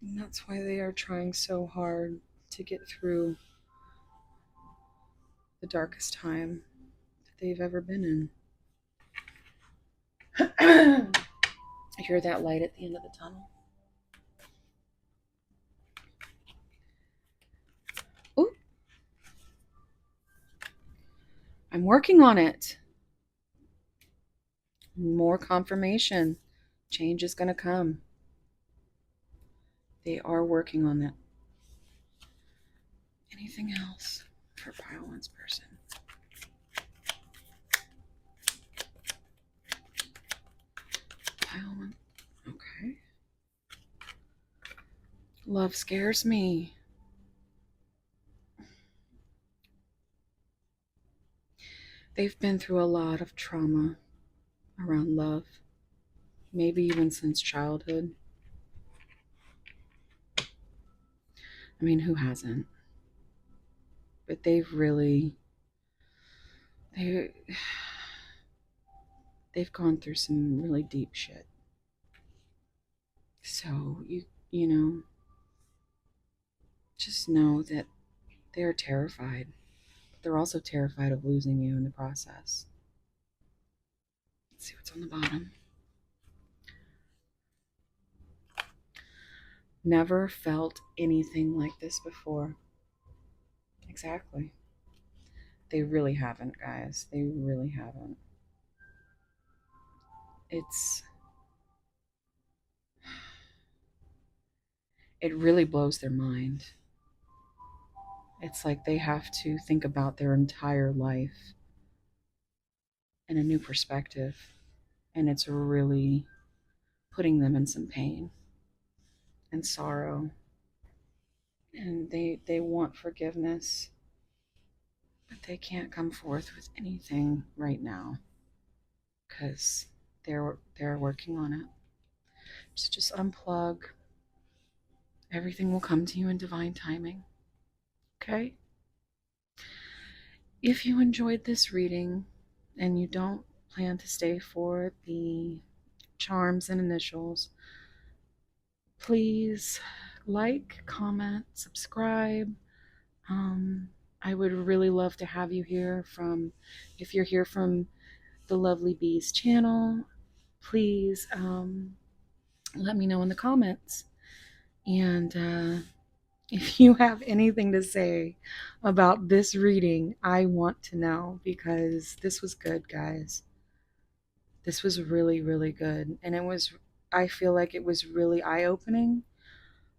And that's why they are trying so hard to get through the darkest time that they've ever been in. I hear that light at the end of the tunnel. Ooh. I'm working on it. More confirmation. Change is going to come. They are working on that. Anything else for pile one's person? Pile one. Okay. Love scares me. They've been through a lot of trauma around love, maybe even since childhood. I mean, who hasn't? But they've gone through some really deep shit. So you know, just know that they're terrified. But they're also terrified of losing you in the process. Let's see what's on the bottom. Never felt anything like this before. Exactly. They really haven't, guys. They really haven't. It's it really blows their mind. It's like they have to think about their entire life in a new perspective, and it's really putting them in some pain and sorrow. And they want forgiveness, but they can't come forth with anything right now because they're working on it. So just unplug. Everything will come to you in divine timing. Okay? If you enjoyed this reading and you don't plan to stay for the charms and initials, please like, comment, subscribe. Um, I would really love to have you here if you're here from the Lovely Bees channel, please let me know in the comments. And if you have anything to say about this reading, I want to know because this was good, guys. This was really, really good. And I feel like it was really eye-opening.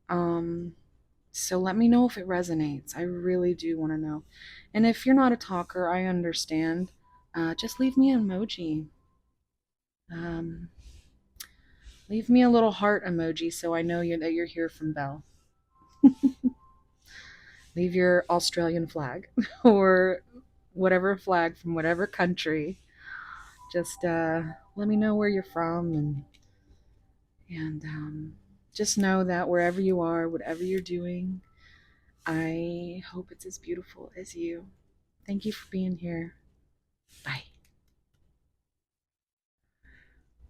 Um, so let me know if it resonates. I really do want to know. And if you're not a talker, I understand. Just leave me an emoji. Um, Leave me a little heart emoji so I know that you're here from Belle. Leave your Australian flag or whatever flag from whatever country. Just let me know where you're from, and just know that wherever you are, whatever you're doing, I hope it's as beautiful as you. Thank you for being here. Bye.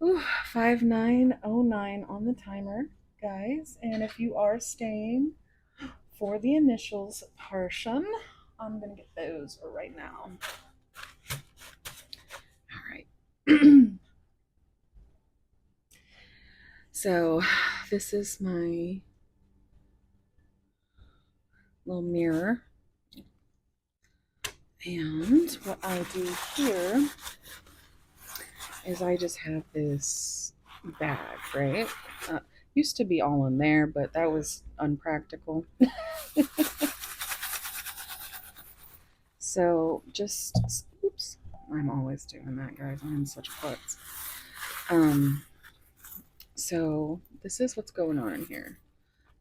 Ooh, 5909 on the timer, guys. And if you are staying for the initials portion, I'm going to get those right now. All right. So, this is my little mirror. And what I do here is I just have this bag, right? Used to be all in there, but that was unpractical. So just, oops, I'm always doing that, guys. I'm such a klutz. So this is what's going on here.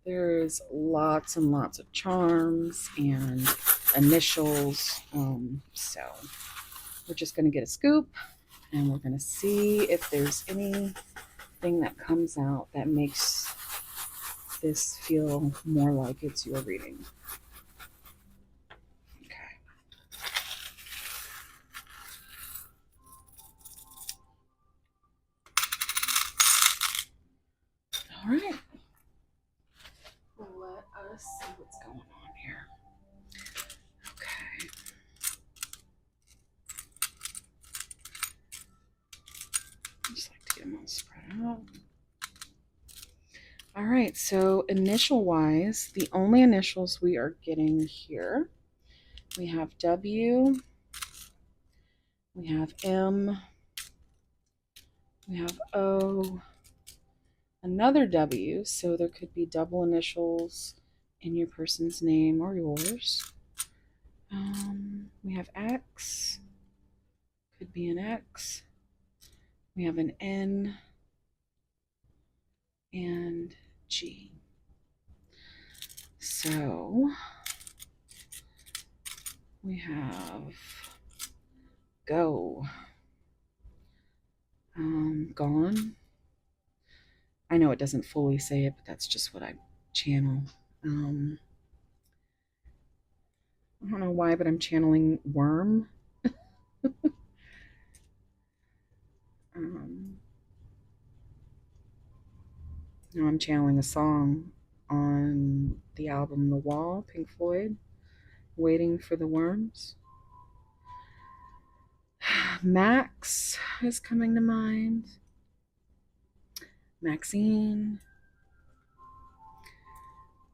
There's lots and lots of charms and initials. So we're just going to get a scoop and we're going to see if there's anything that comes out that makes this feel more like it's your reading. Okay. All right. Let us see what's going on here. Okay. I just like to get them all spread out. All right, so initial wise, the only initials we are getting here, we have W, we have M, we have O, another W, so there could be double initials in your person's name or yours. We have X, could be an X. We have an N and G. So we have go, gone. I know it doesn't fully say it, but that's just what I channel. I don't know why, but I'm channeling worm. um, Now I'm channeling a song on the album The Wall, Pink Floyd, Waiting for the Worms. Max is coming to mind. Maxine.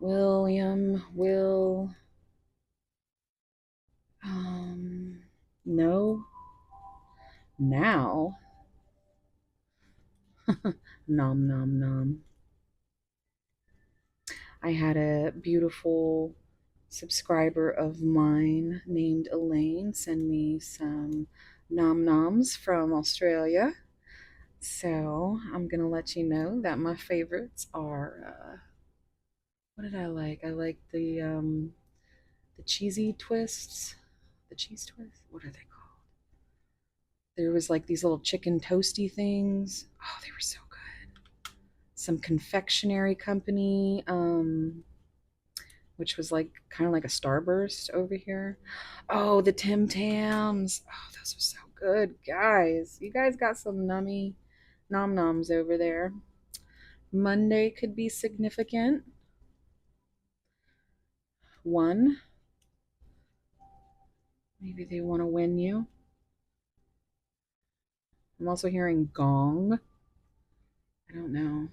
William. Will. No. Now. Nom nom nom. I had a beautiful subscriber of mine named Elaine send me some nom noms from Australia. So I'm gonna let you know that my favorites are what did I like? I like the cheesy twists. The cheese twists? What are they called? There was like these little chicken toasty things. Oh, they were so good. Some confectionery company, which was like kind of like a Starburst over here. Oh, the Tim Tams. Oh, those are so good, guys. You guys got some nummy nom noms over there. Monday could be significant. One, maybe they want to win you. I'm also hearing gong. I don't know,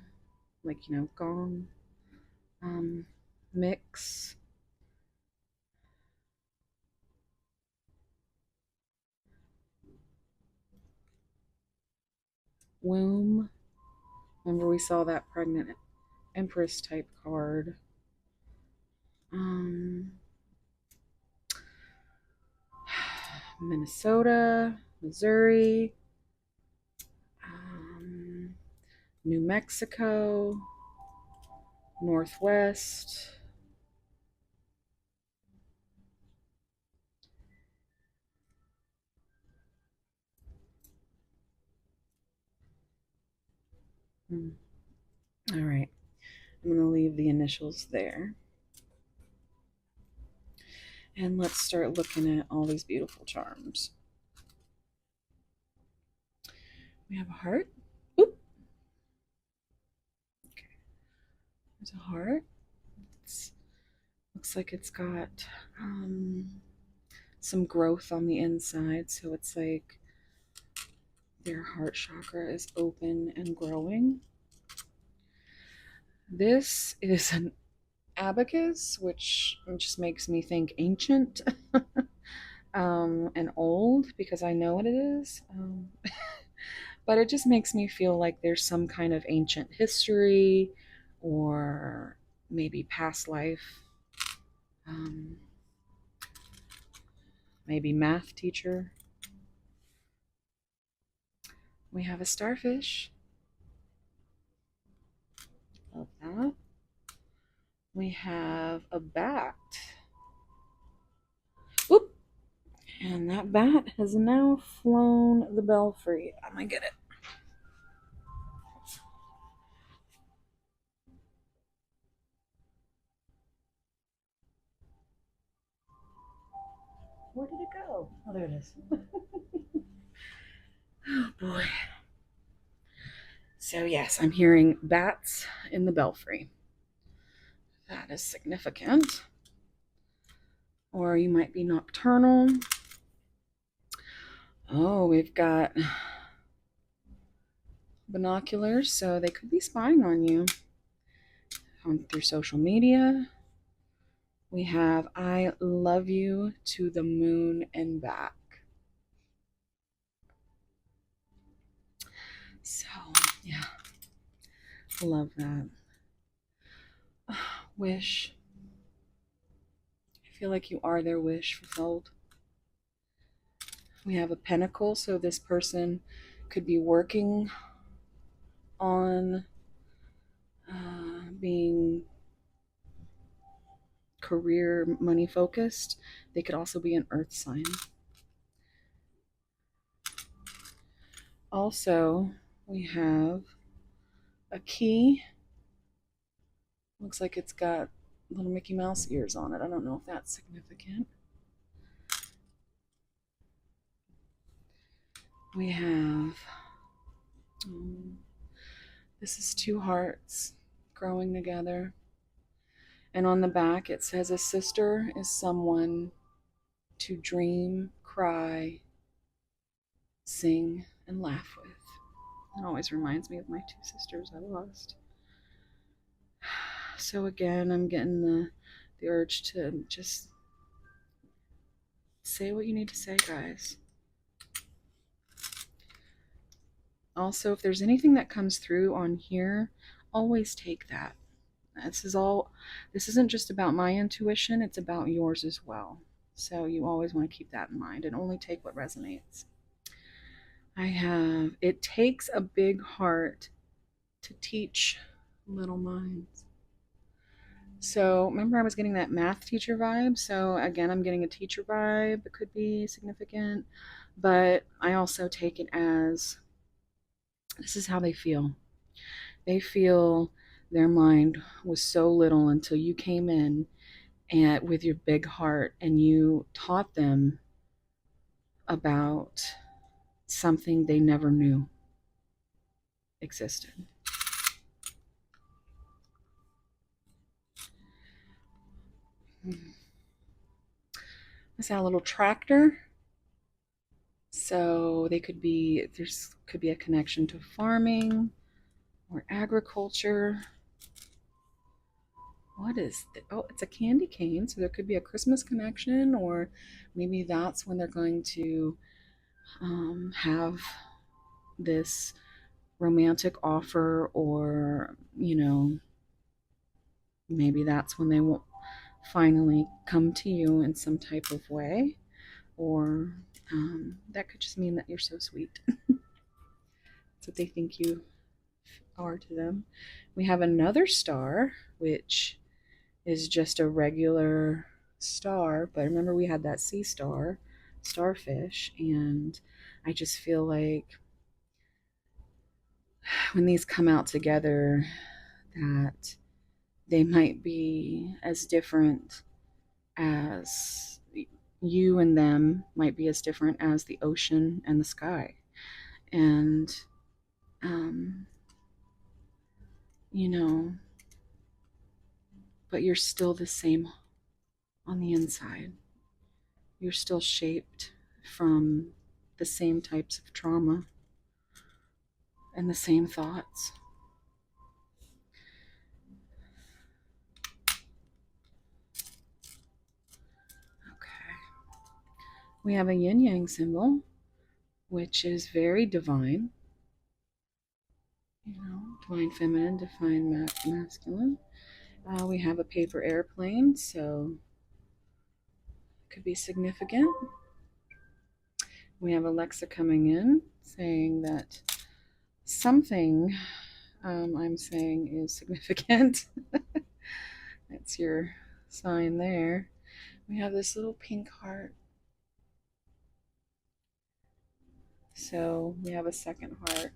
like gong. Um, Mix. Womb. Remember we saw that pregnant Empress type card. Um, Minnesota, Missouri, um, New Mexico, Northwest. Hmm. All right, I'm going to leave the initials there. And let's start looking at all these beautiful charms. We have a heart. Oop. Okay, there's a heart. Looks like it's got some growth on the inside, so it's like their heart chakra is open and growing. This is an abacus, which just makes me think ancient and old because I know what it is. But it just makes me feel like there's some kind of ancient history or maybe past life. Um, Maybe math teacher. We have a starfish. Love that. We have a bat. Oop! And that bat has now flown the belfry. I'm gonna get it. Where did it go? Oh, there it is. Oh boy. So, yes, I'm hearing bats in the belfry. That is significant. Or you might be nocturnal. Oh, we've got binoculars, so they could be spying on you through social media. We have I love you to the moon and back. So, yeah, love that. Wish. I feel like you are their wish fulfilled. We have a pentacle, so this person could be working on being career money focused. They could also be an earth sign. Also, we have a key. Looks like it's got little Mickey Mouse ears on it. I don't know if that's significant. We have this is two hearts. growing together. And on the back, it says, a sister is someone to dream, cry, sing, and laugh with. It always reminds me of my two sisters I lost. So again, I'm getting the urge to just say what you need to say, guys. Also, if there's anything that comes through on here, always take that. This isn't just about my intuition, it's about yours as well. So you always want to keep that in mind and only take what resonates. It takes a big heart to teach little minds. So remember I was getting that math teacher vibe. So again, I'm getting a teacher vibe. It could be significant, but I also take it as this is how they feel. They feel their mind was so little until you came in and with your big heart and you taught them about something they never knew existed. Is that a little tractor? So there's could be a connection to farming or agriculture. Oh, it's a candy cane. So there could be a Christmas connection, or maybe that's when they're going to have this romantic offer, or, maybe that's when they will finally come to you in some type of way, or that could just mean that you're so sweet. That's what they think you are to them. We have another star, which is just a regular star, but remember we had that sea star, starfish, and I just feel like when these come out together that they might be as different as you and them might be as different as the ocean and the sky. And, um, you know, but you're still the same on the inside. You're still shaped from the same types of trauma and the same thoughts. Okay. We have a yin yang symbol, which is very divine. Divine feminine, divine masculine. We have a paper airplane, so it could be significant. We have Alexa coming in saying that something I'm saying is significant. That's your sign there. We have this little pink heart. So we have a second heart.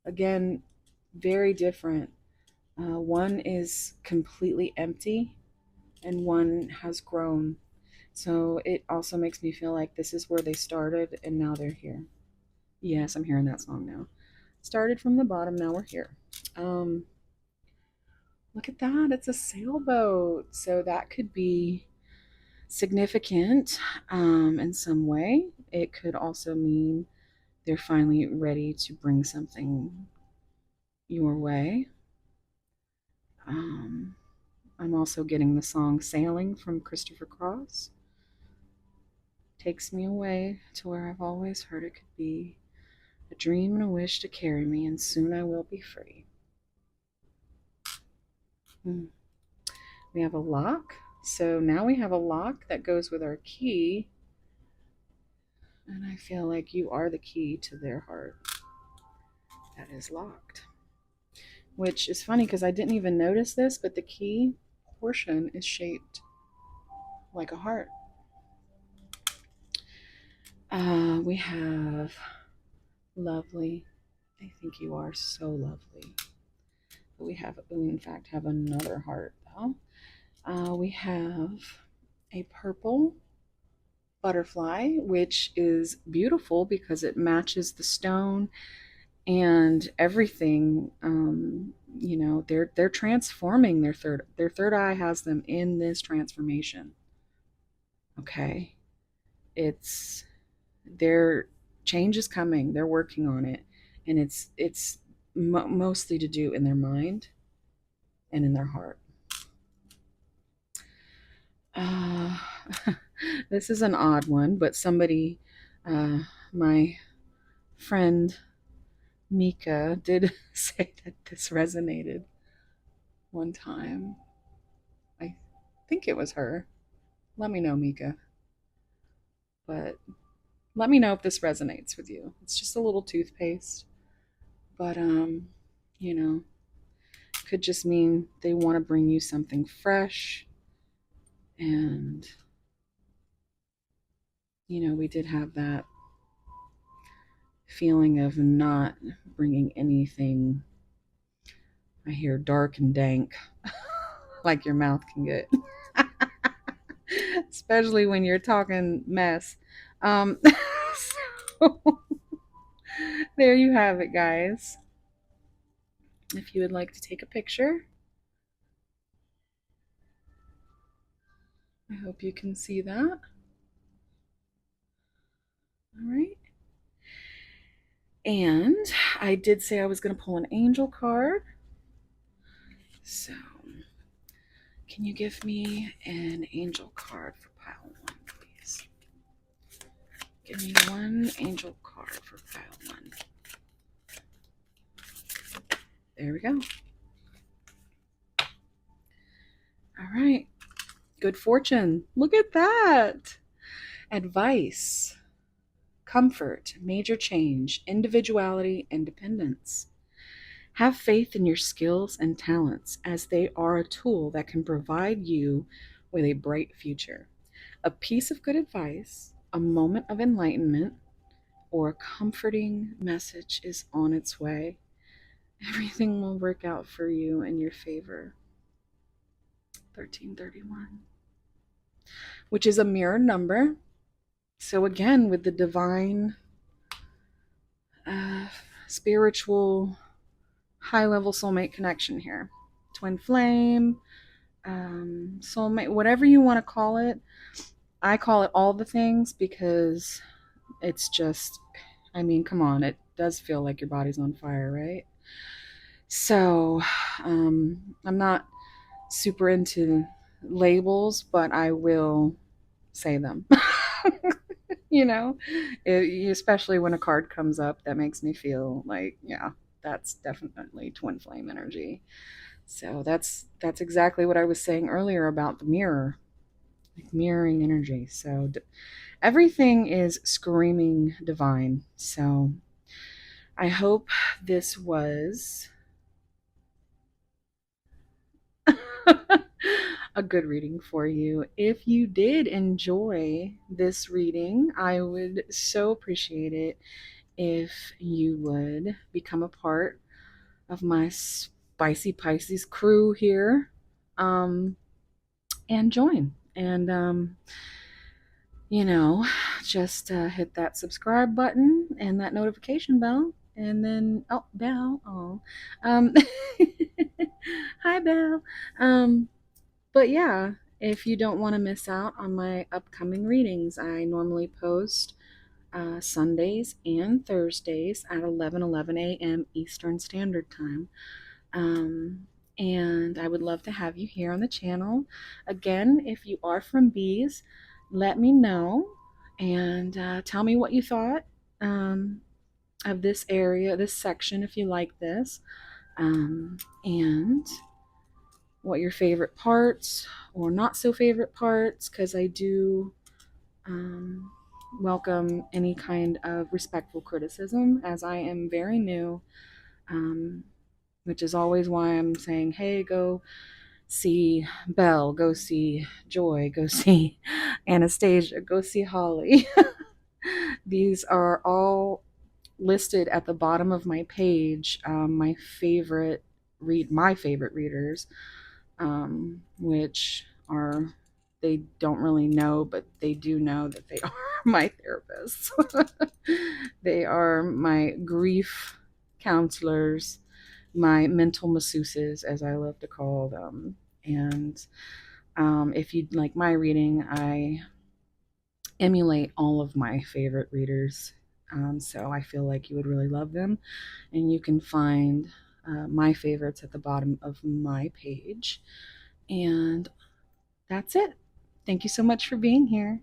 Again, very different. One is completely empty and one has grown. So it also makes me feel like this is where they started and now they're here. Yes, I'm hearing that song now. Started from the bottom, now we're here. Look at that, it's a sailboat. So that could be significant in some way. It could also mean they're finally ready to bring something your way. I'm also getting the song Sailing from Christopher Cross. Takes me away to where I've always heard it could be, a dream and a wish to carry me, and soon I will be free. We have a lock. So now we have a lock that goes with our key. And I feel like you are the key to their heart that is locked. Which is funny because I didn't even notice this, but the key portion is shaped like a heart. We have lovely. I think you are so lovely. We in fact, have another heart though. We have a purple butterfly, which is beautiful because it matches the stone and everything. They're transforming their third eye has them in this transformation. Okay, it's their change is coming. They're working on it, and it's mostly to do in their mind and in their heart. Uh, this is an odd one, but somebody, my friend Mika, did say that this resonated one time. I think it was her. Let me know, Mika. But let me know if this resonates with you. It's just a little toothpaste, but you know, could just mean they want to bring you something fresh. And we did have that feeling of not bringing anything. I hear dark and dank, like your mouth can get, especially when you're talking mess. Um, so there you have it, guys. If you would like to take a picture, I hope you can see that. All right. And I did say I was going to pull an angel card. So, can you give me an angel card for pile 1, please? Give me one angel card for pile 1. There we go. All right. Good fortune. Look at that. Advice, comfort, major change, individuality, independence. Have faith in your skills and talents, as they are a tool that can provide you with a bright future. A piece of good advice, a moment of enlightenment, or a comforting message is on its way. Everything will work out for you in your favor. 1331, which is a mirror number. So, again, with the divine, uh, spiritual, high level soulmate connection here. Twin flame, soulmate, whatever you want to call it. I call it all the things because it's just, I mean, come on, it does feel like your body's on fire, right? So, I'm not super into labels, but I will say them. you know, especially when a card comes up that makes me feel like, yeah, that's definitely twin flame energy. So that's exactly what I was saying earlier about the mirror, like mirroring energy. So everything is screaming divine. So I hope this was a good reading for you. If you did enjoy this reading, I would so appreciate it if you would become a part of my spicy Pisces crew here, and join. And, just hit that subscribe button and that notification bell. And then, oh, Belle. Oh, um, hi, Belle. But yeah, if you don't want to miss out on my upcoming readings, I normally post Sundays and Thursdays at 11 a.m. Eastern Standard Time. Um, and I would love to have you here on the channel. Again, if you are from Bees, let me know and tell me what you thought um, of this area, this section, if you like this, and what your favorite parts or not so favorite parts, because I do um, welcome any kind of respectful criticism, as I am very new, um, which is always why I'm saying, hey, go see Belle, go see Joy, go see Anastasia, go see Holly. These are all listed at the bottom of my page. My favorite readers, which are, they don't really know, but they do know that they are my therapists. They are my grief counselors, my mental masseuses, as I love to call them. And if you'd like my reading, I emulate all of my favorite readers. So I feel like you would really love them. And you can find my favorites at the bottom of my page. And that's it. Thank you so much for being here.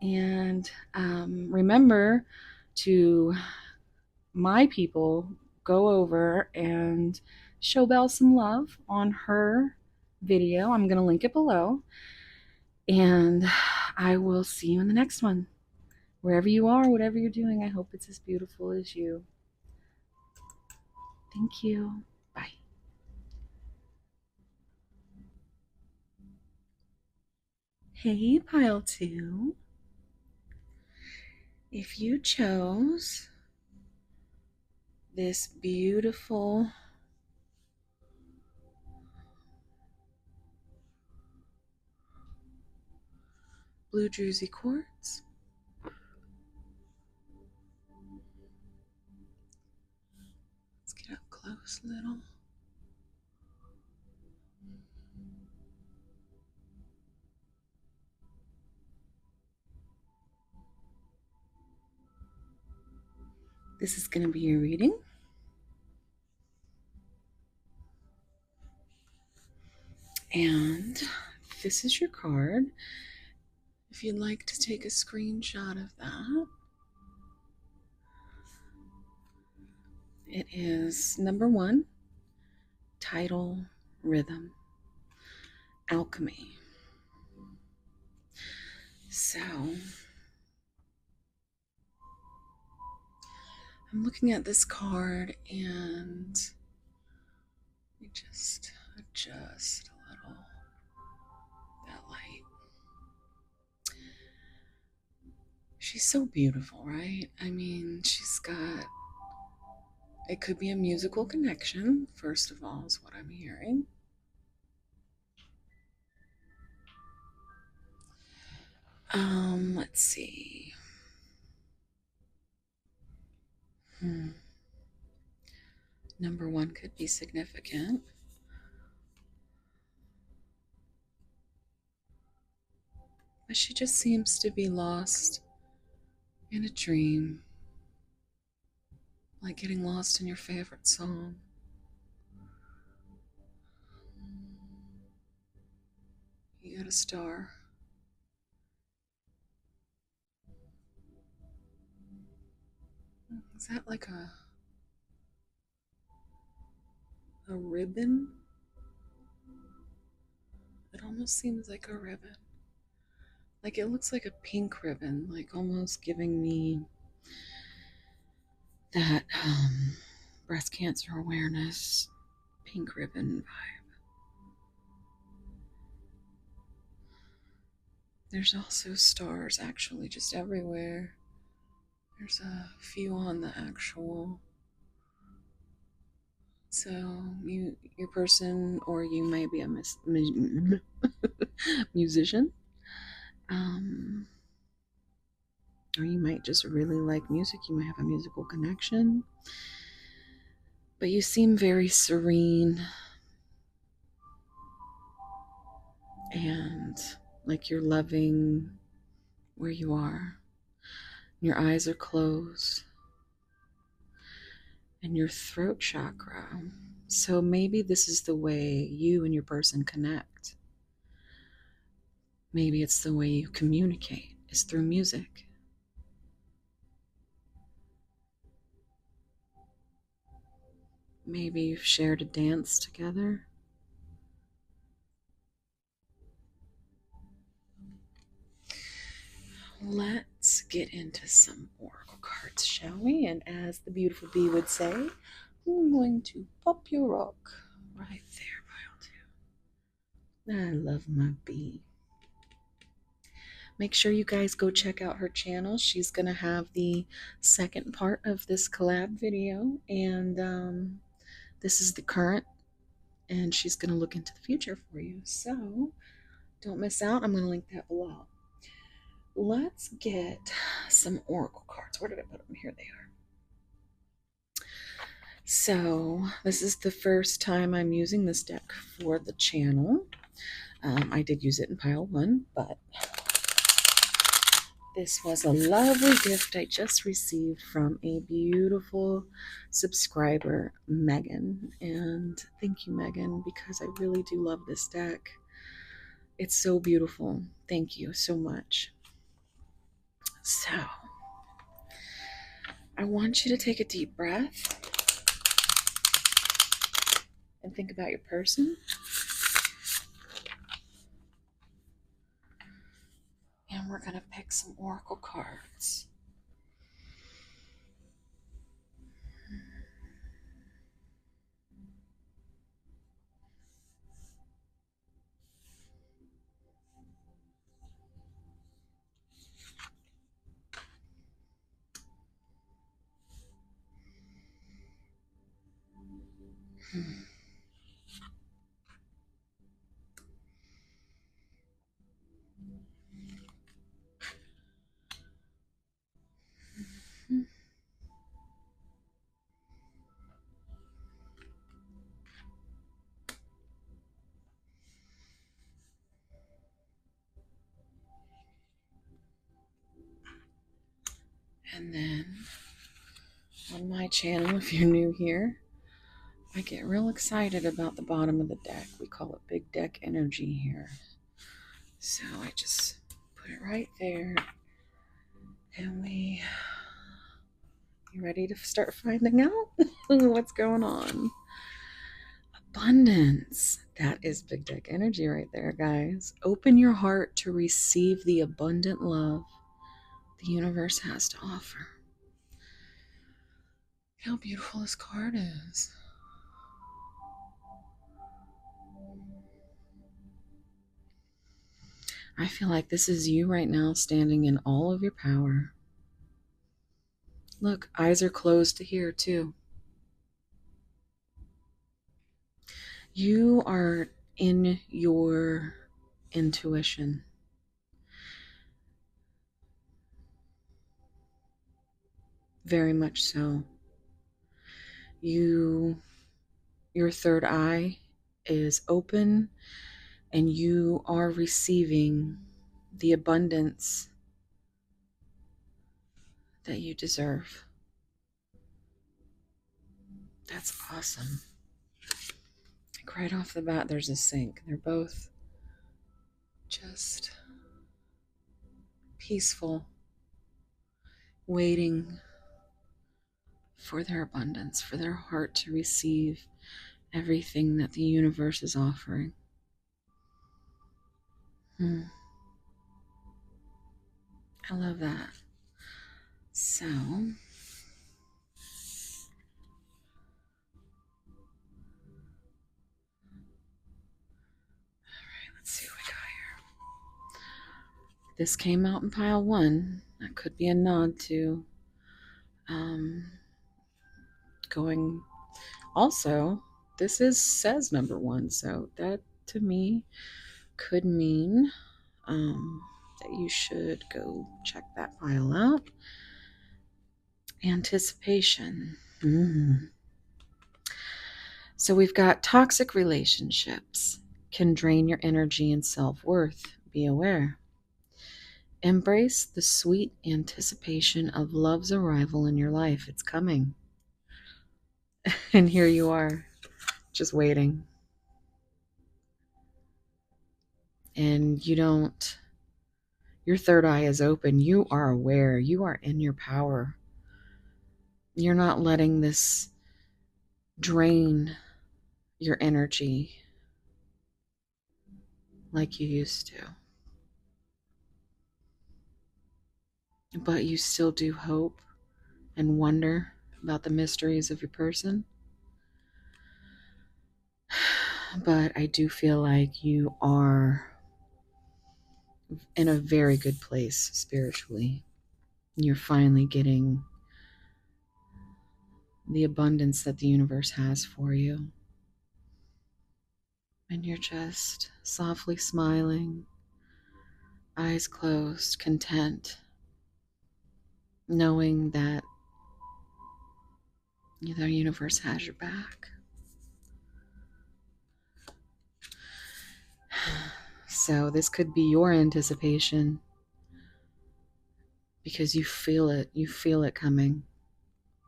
And remember to, my people, go over and show Belle some love on her video. I'm going to link it below. And I will see you in the next one. Wherever you are, whatever you're doing, I hope it's as beautiful as you. Thank you. Bye. Hey, pile two. If you chose this beautiful blue druzy quartz, let's get up close a little. This is going to be your reading. And this is your card. If you'd like to take a screenshot of that, it is number 1, title, rhythm, alchemy. So I'm looking at this card and we just adjust a little that light. She's so beautiful, right? I mean, she's got, it could be a musical connection, first of all, is what I'm hearing. Let's see. Number 1 could be significant. But she just seems to be lost in a dream, like getting lost in your favorite song. You got a star. Is that like a ribbon? It almost seems like a ribbon. Like it looks like a pink ribbon, like almost giving me that breast cancer awareness pink ribbon vibe. There's also stars actually just everywhere. There's a few on the actual. So your person, or you may be a musician, or you might just really like music. You might have a musical connection, but you seem very serene and like you're loving where you are. Your eyes are closed and your throat chakra. So maybe this is the way you and your person connect. Maybe it's the way you communicate, is through music. Maybe you've shared a dance together. Let's get into some oracle cards, shall we? And as the beautiful bee would say, I'm going to pop your rock right there, Pile 2. I love my bee. Make sure you guys go check out her channel. She's going to have the second part of this collab video. And this is the current. And she's going to look into the future for you. So don't miss out. I'm going to link that below. Let's get some oracle cards. Where did I put them? Here they are. So this is the first time I'm using this deck for the channel. I did use it in pile 1, but this was a lovely gift I just received from a beautiful subscriber, Megan. And thank you, Megan, because I really do love this deck. It's so beautiful. Thank you so much. So, I want you to take a deep breath and think about your person. And we're going to pick some oracle cards. And then on my channel, if you're new here, I get real excited about the bottom of the deck. We call it big deck energy here. So I just put it right there. And you ready to start finding out what's going on? Abundance. That is big deck energy right there, guys. Open your heart to receive the abundant love the universe has to offer. How beautiful this card is. I feel like this is you right now standing in all of your power. Look, eyes are closed to hear too. You are in your intuition. Very much so. Your third eye is open and you are receiving the abundance that you deserve. That's awesome. Like right off the bat, there's a sync. They're both just peaceful, waiting for their abundance, for their heart to receive everything that the universe is offering. I love that. So, all right, let's see what we got here. This came out in pile 1. That could be a nod to going. Also, this says number 1, so that to me could mean that you should go check that pile out. Anticipation. So we've got toxic relationships can drain your energy and self-worth. Be aware. Embrace the sweet anticipation of love's arrival in your life. It's coming. And here you are, just waiting. And your third eye is open. You are aware. You are in your power. You're not letting this drain your energy like you used to. But you still do hope and wonder about the mysteries of your person. But I do feel like you are in a very good place spiritually. You're finally getting the abundance that the universe has for you. And you're just softly smiling, eyes closed, content, knowing that The universe has your back. So this could be your anticipation because you feel it. You feel it coming.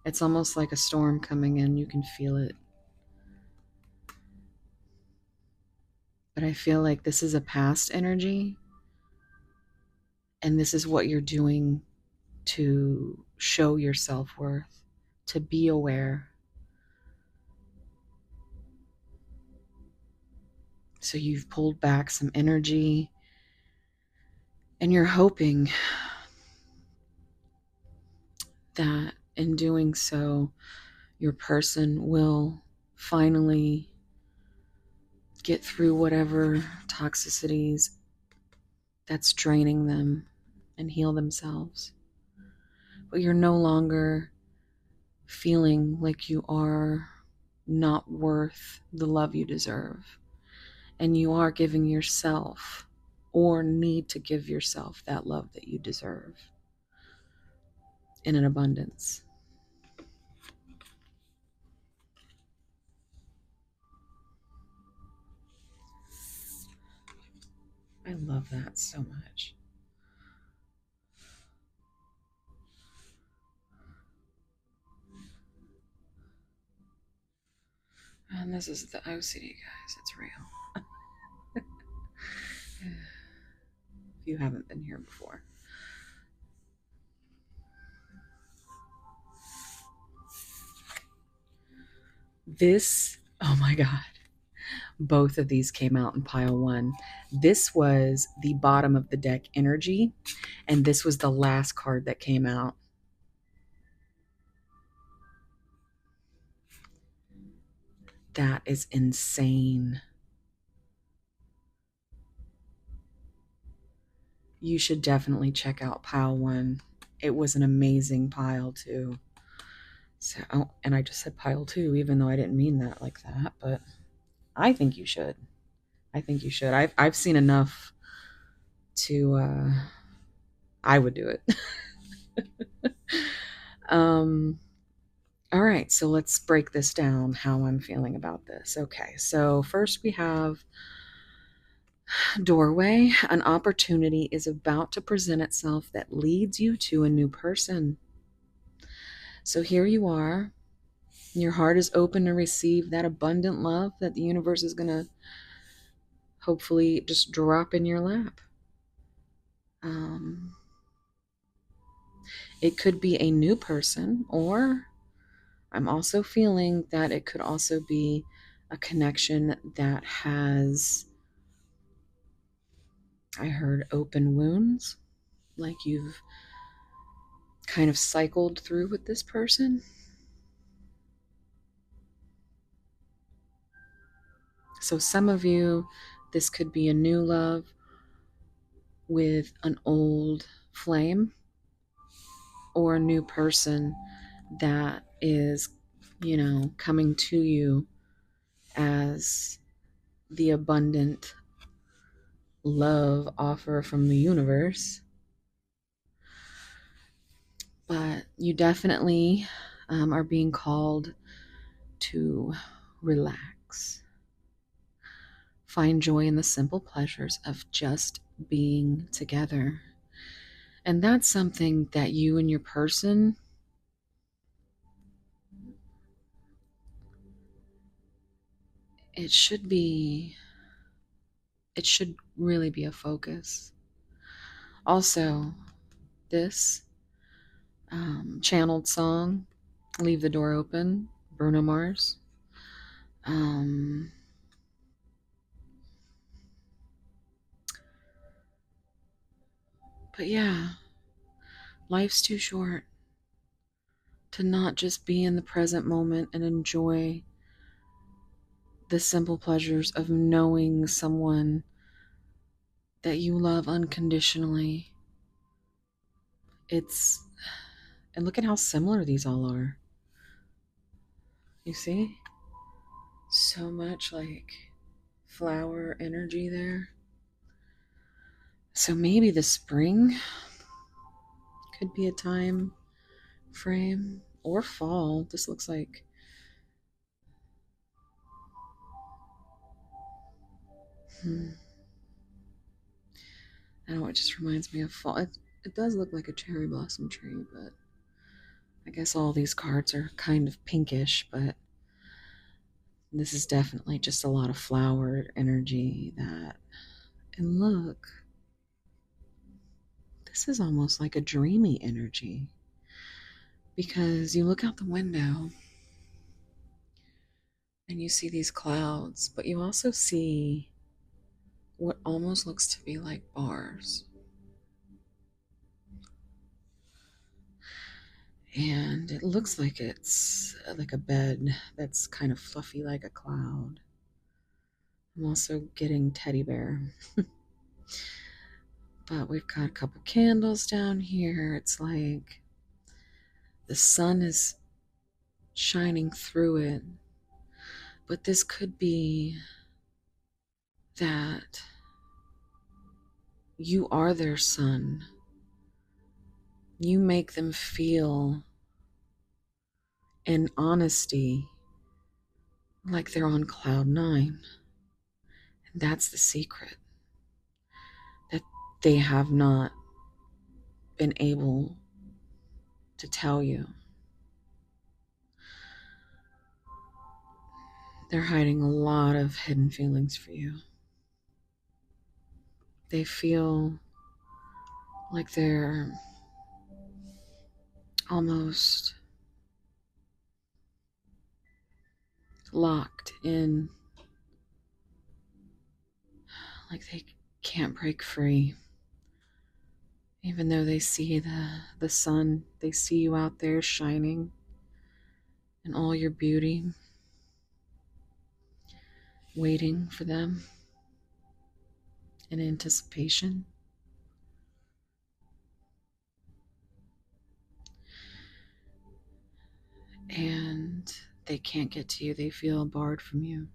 It's almost like a storm coming in. You can feel it. But I feel like this is a past energy, and this is what you're doing to show your self-worth, to be aware. So you've pulled back some energy, and you're hoping that in doing so, your person will finally get through whatever toxicities that's draining them and heal themselves. But you're no longer feeling like you are not worth the love you deserve. And you are giving yourself, or need to give yourself, that love that you deserve in an abundance. I love that so much. And this is the OCD, guys. It's real. If you haven't been here before. This, oh my God. Both of these came out in pile one. This was the bottom of the deck energy, and this was the last card that came out. That is insane. You should definitely check out pile one. It was an amazing pile too. So, oh, and I just said pile two, even though I didn't mean that like that, but I think you should. I think you should. I've seen enough to I would do it. um all right, so let's break this down, how I'm feeling about this. Okay, so first we have doorway. An opportunity is about to present itself that leads you to a new person. So here you are. Your heart is open to receive that abundant love that the universe is going to hopefully just drop in your lap. Um, it could be a new person, or I'm also feeling that it could also be a connection that has, I heard, open wounds, like you've kind of cycled through with this person. So some of you, this could be a new love with an old flame, or a new person that is, coming to you as the abundant love offer from the universe. But you definitely are being called to relax. Find joy in the simple pleasures of just being together. And that's something that you and your person, it should really be a focus. Also, this channeled song, Leave the Door Open, Bruno Mars. Um, but yeah, life's too short to not just be in the present moment and enjoy the simple pleasures of knowing someone that you love unconditionally. And look at how similar these all are. You see? So much like flower energy there. So maybe the spring could be a time frame or fall. This looks like I don't know, it just reminds me of fall. It does look like a cherry blossom tree, but I guess all these cards are kind of pinkish, but this is definitely just a lot of flowered energy that, and look, this is almost like a dreamy energy because you look out the window and you see these clouds, but you also see what almost looks to be like bars. And it looks like it's like a bed that's kind of fluffy like a cloud. I'm also getting teddy bear. But we've got a couple candles down here. It's like the sun is shining through it. But this could be that you are their sun. You make them feel in honesty like they're on cloud nine. And that's the secret that they have not been able to tell you. They're hiding a lot of hidden feelings for you. They feel like they're almost locked in, like they can't break free. Even though they see the sun, they see you out there shining in all your beauty, waiting for them in anticipation. And they can't get to you. They feel barred from you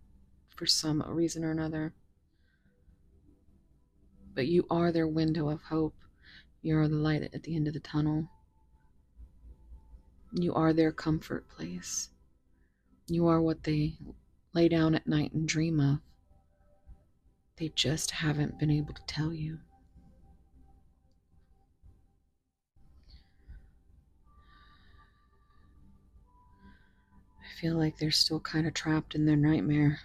for some reason or another. But you are their window of hope. You are the light at the end of the tunnel. You are their comfort place. You are what they lay down at night and dream of. They just haven't been able to tell you. I feel like they're still kind of trapped in their nightmare.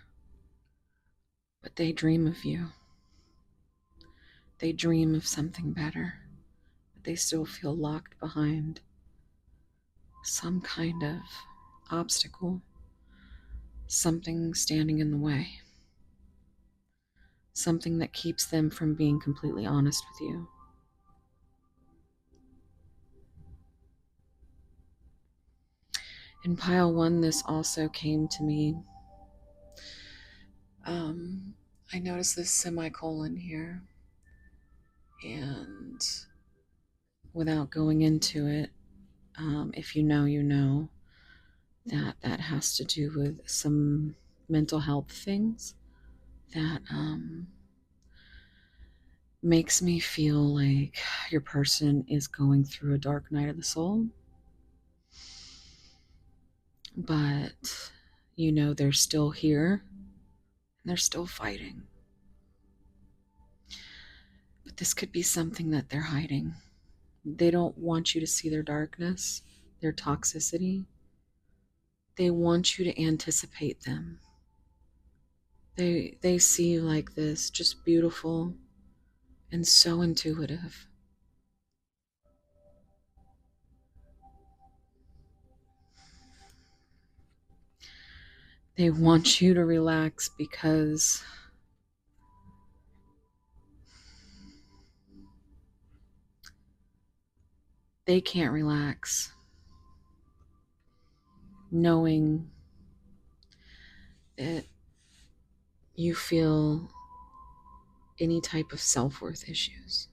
But they dream of you. They dream of something better. But they still feel locked behind some kind of obstacle, something standing in the way, something that keeps them from being completely honest with you. In pile one, this also came to me. I noticed this semicolon here, and without going into it, if you know, you know that has to do with some mental health things that makes me feel like your person is going through a dark night of the soul, but you know they're still here and they're still fighting. But this could be something that they're hiding. They don't want you to see their darkness, their toxicity. They want you to anticipate them. They see you like this, just beautiful and so intuitive. They want you to relax because they can't relax knowing that you feel any type of self-worth issues.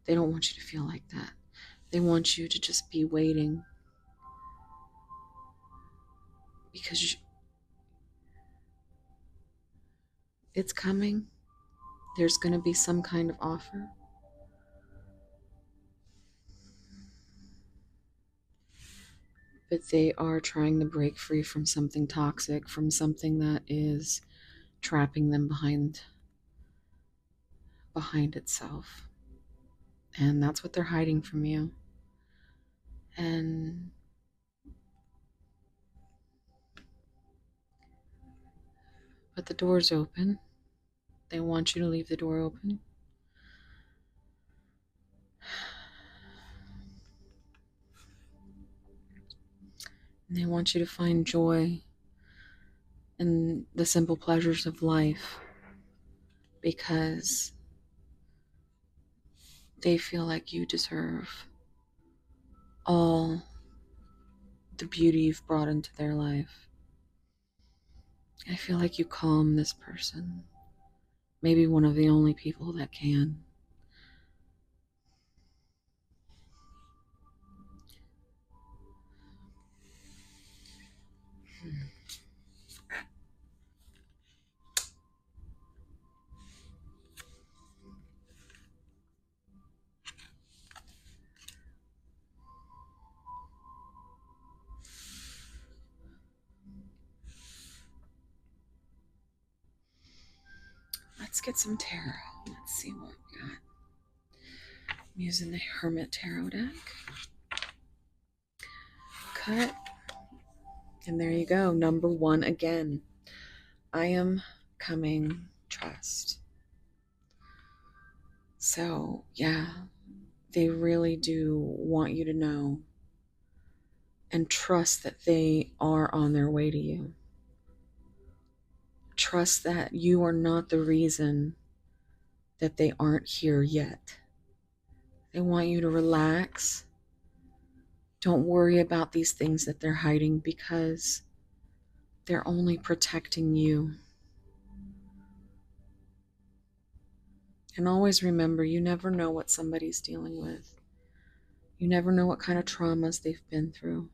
They don't want you to feel like that. They want you to just be waiting because it's coming. There's going to be some kind of offer. but they are trying to break free from something toxic, from something that is trapping them behind itself. And that's what they're hiding from you. And but the door's open. They want you to leave the door open. And they want you to find joy in the simple pleasures of life because they feel like you deserve all the beauty you've brought into their life. I feel like you calm this person. Maybe one of the only people that can. Let's get some tarot. Let's see what we got. I'm using the Hermit Tarot deck. Cut. And there you go. Number 1 again. I am coming, trust. So, yeah, they really do want you to know and trust that they are on their way to you. Trust that you are not the reason that they aren't here yet. They want you to relax. Don't worry about these things that they're hiding because they're only protecting you. And always remember, you never know what somebody's dealing with. You never know what kind of traumas they've been through.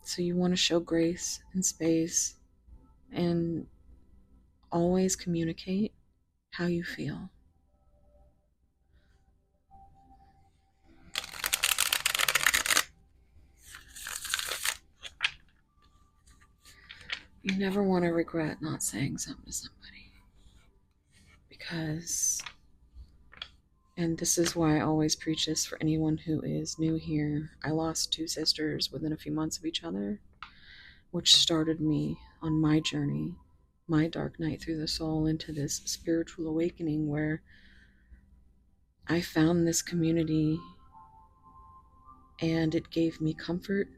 So you want to show grace and space and always communicate how you feel. You never want to regret not saying something to somebody. Because, and this is why I always preach this for anyone who is new here, I lost 2 sisters within a few months of each other, which started me on my journey, my dark night through the soul, into this spiritual awakening where I found this community and it gave me comfort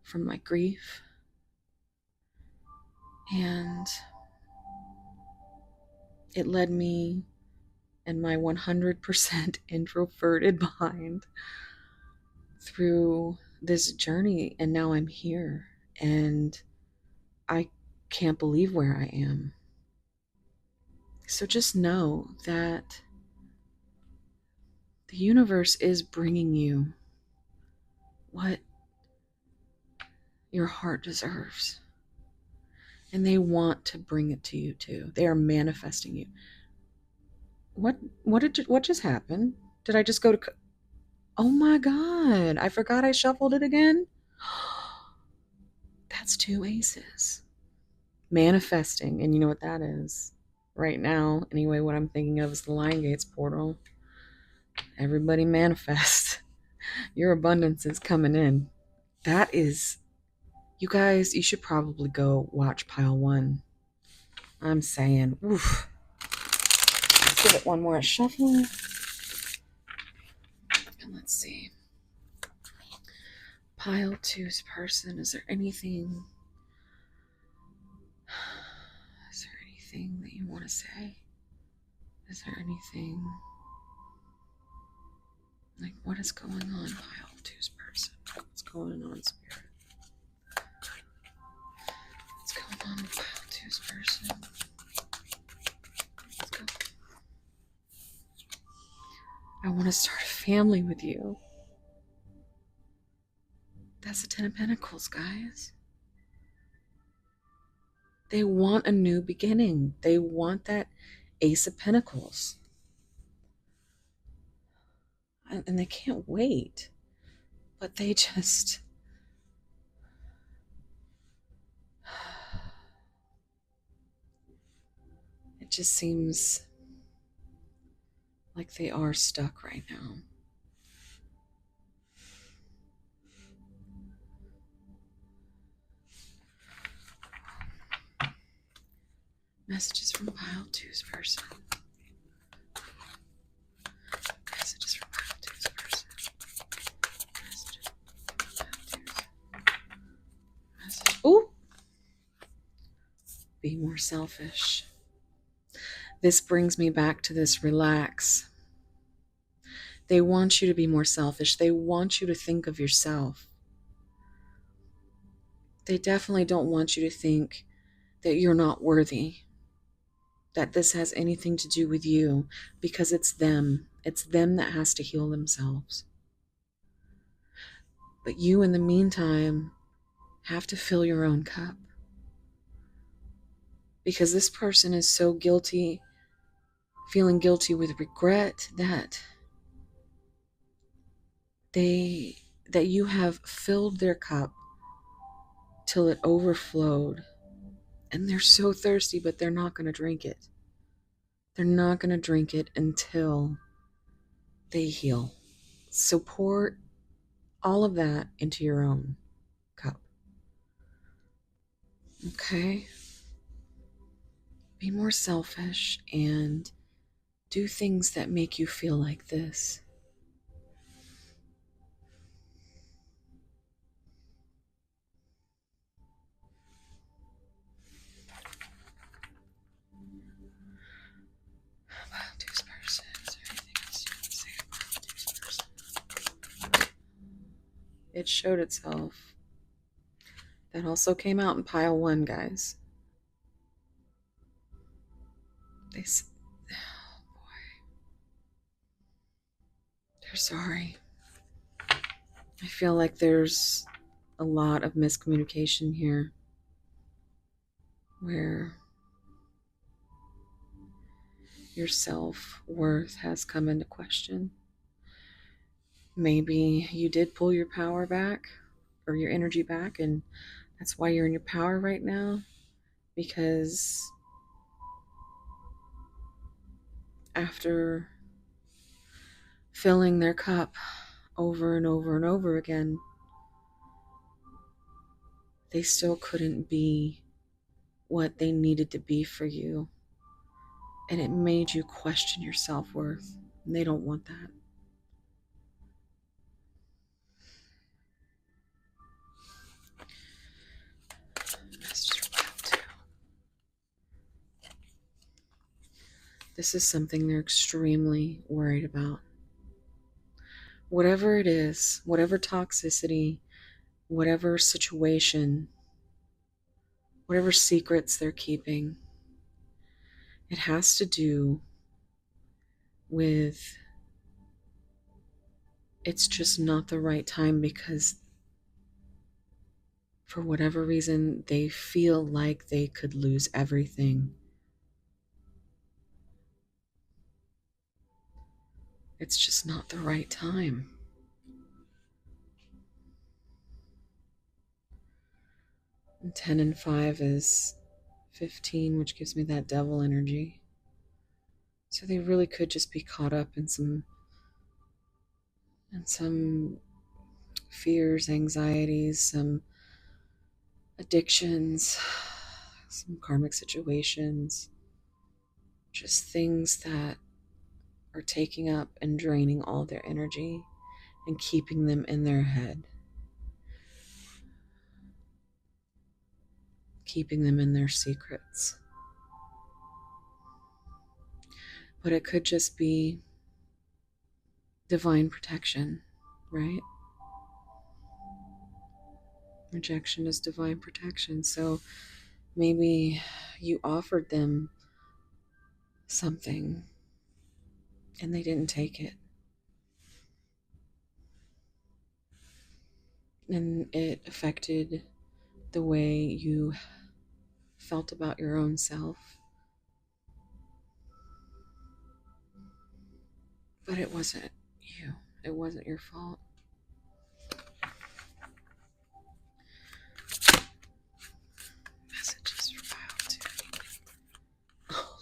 from my grief. And it led me and my 100% introverted mind through this journey. And now I'm here and I can't believe where I am. So just know that the universe is bringing you what your heart deserves. And they want to bring it to you too. They are manifesting you. What just happened? Did I just go to Oh my god, I forgot I shuffled it again. That's 2 aces. Manifesting, and you know what that is. Right now, anyway, what I'm thinking of is the Lion Gates portal. Everybody manifest. Your abundance is coming in. That is, you guys, you should probably go watch pile 1. I'm saying, oof. Let's give it one more shuffle. And let's see. Pile 2's person, is there anything that you want to say? Is there anything like what is going on, pile 2's person? What's going on, spirit? What's going on with pile 2's person? Let's go. I want to start a family with you. That's the 10 of Pentacles, guys. They want a new beginning. They want that Ace of Pentacles. And they can't wait. But they just, it just seems like they are stuck right now. Messages from pile two's person. Messages from pile two's person. Messages from pile two's. Ooh! Be more selfish. This brings me back to this relax. They want you to be more selfish. They want you to think of yourself. They definitely don't want you to think that you're not worthy, that this has anything to do with you, because it's them. It's them that has to heal themselves. But you, in the meantime, have to fill your own cup. Because this person is so guilty, feeling guilty with regret that you have filled their cup till it overflowed. And they're so thirsty, but they're not going to drink it. They're not going to drink it until they heal. So pour all of that into your own cup. Okay? Be more selfish and do things that make you feel like this. About this person. Is there anything else you can say about this person? It showed itself. That also came out in pile one, guys. They said, oh boy, they're sorry. I feel like there's a lot of miscommunication here where your self-worth has come into question. Maybe you did pull your power back or your energy back, and that's why you're in your power right now, because after filling their cup over and over and over again, they still couldn't be what they needed to be for you. And it made you question your self-worth. And they don't want that. This is something they're extremely worried about. Whatever it is, whatever toxicity, whatever situation, whatever secrets they're keeping, it has to do with it's just not the right time, because for whatever reason they feel like they could lose everything. It's just not the right time. And 10 and 5 is 15, which gives me that devil energy. So they really could just be caught up in some fears, anxieties, some addictions, some karmic situations, just things that are taking up and draining all their energy and keeping them in their head, keeping them in their secrets. But it could just be divine protection, right? Rejection is divine protection. So maybe you offered them something and they didn't take it. And it affected the way you felt about your own self. But it wasn't you. It wasn't your fault.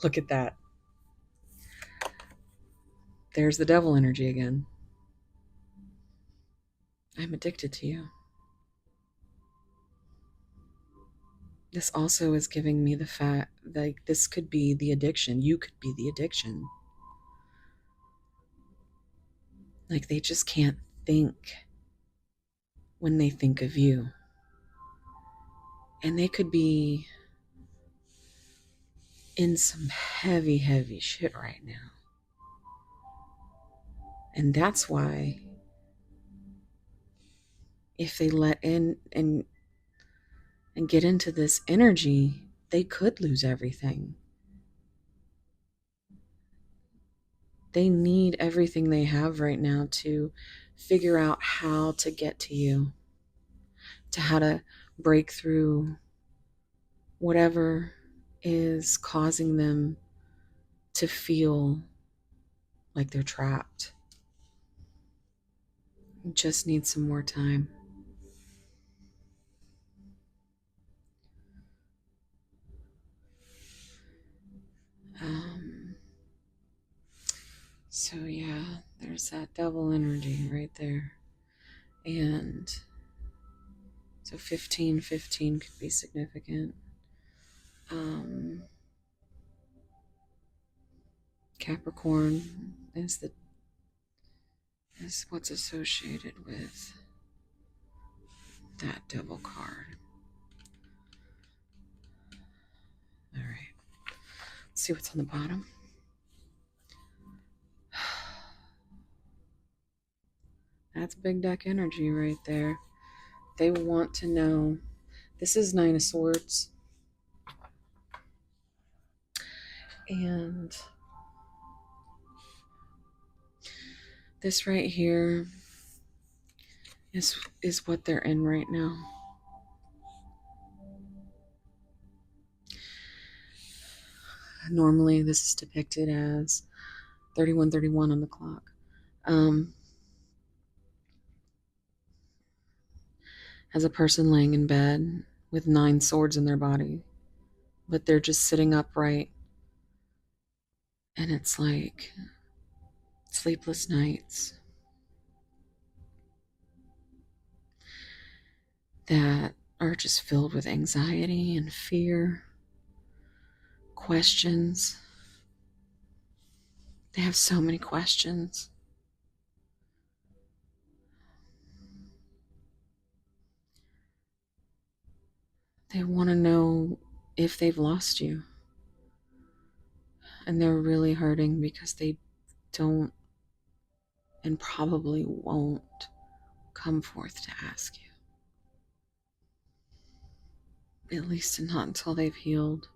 Look at that. There's the devil energy again. I'm addicted to you. This also is giving me the fact that this could be the addiction. You could be the addiction. Like they just can't think when they think of you. And they could be in some heavy, heavy shit right now. And that's why if they let in and get into this energy, they could lose everything. They need everything they have right now to figure out how to get to you, to how to break through whatever is causing them to feel like they're trapped. You just need some more time. So yeah, there's that devil energy right there. And so 15 could be significant. Capricorn is what's associated with that devil card. All right. Let's see what's on the bottom. That's big deck energy right there. They want to know. This is Nine of Swords. And this right here is what they're in right now. Normally this is depicted as 31:31 on the clock. As a person laying in bed with 9 swords in their body, but they're just sitting upright. And it's like sleepless nights that are just filled with anxiety and fear, questions. They have so many questions. They want to know if they've lost you. And they're really hurting because they don't and probably won't come forth to ask you. At least not until they've healed.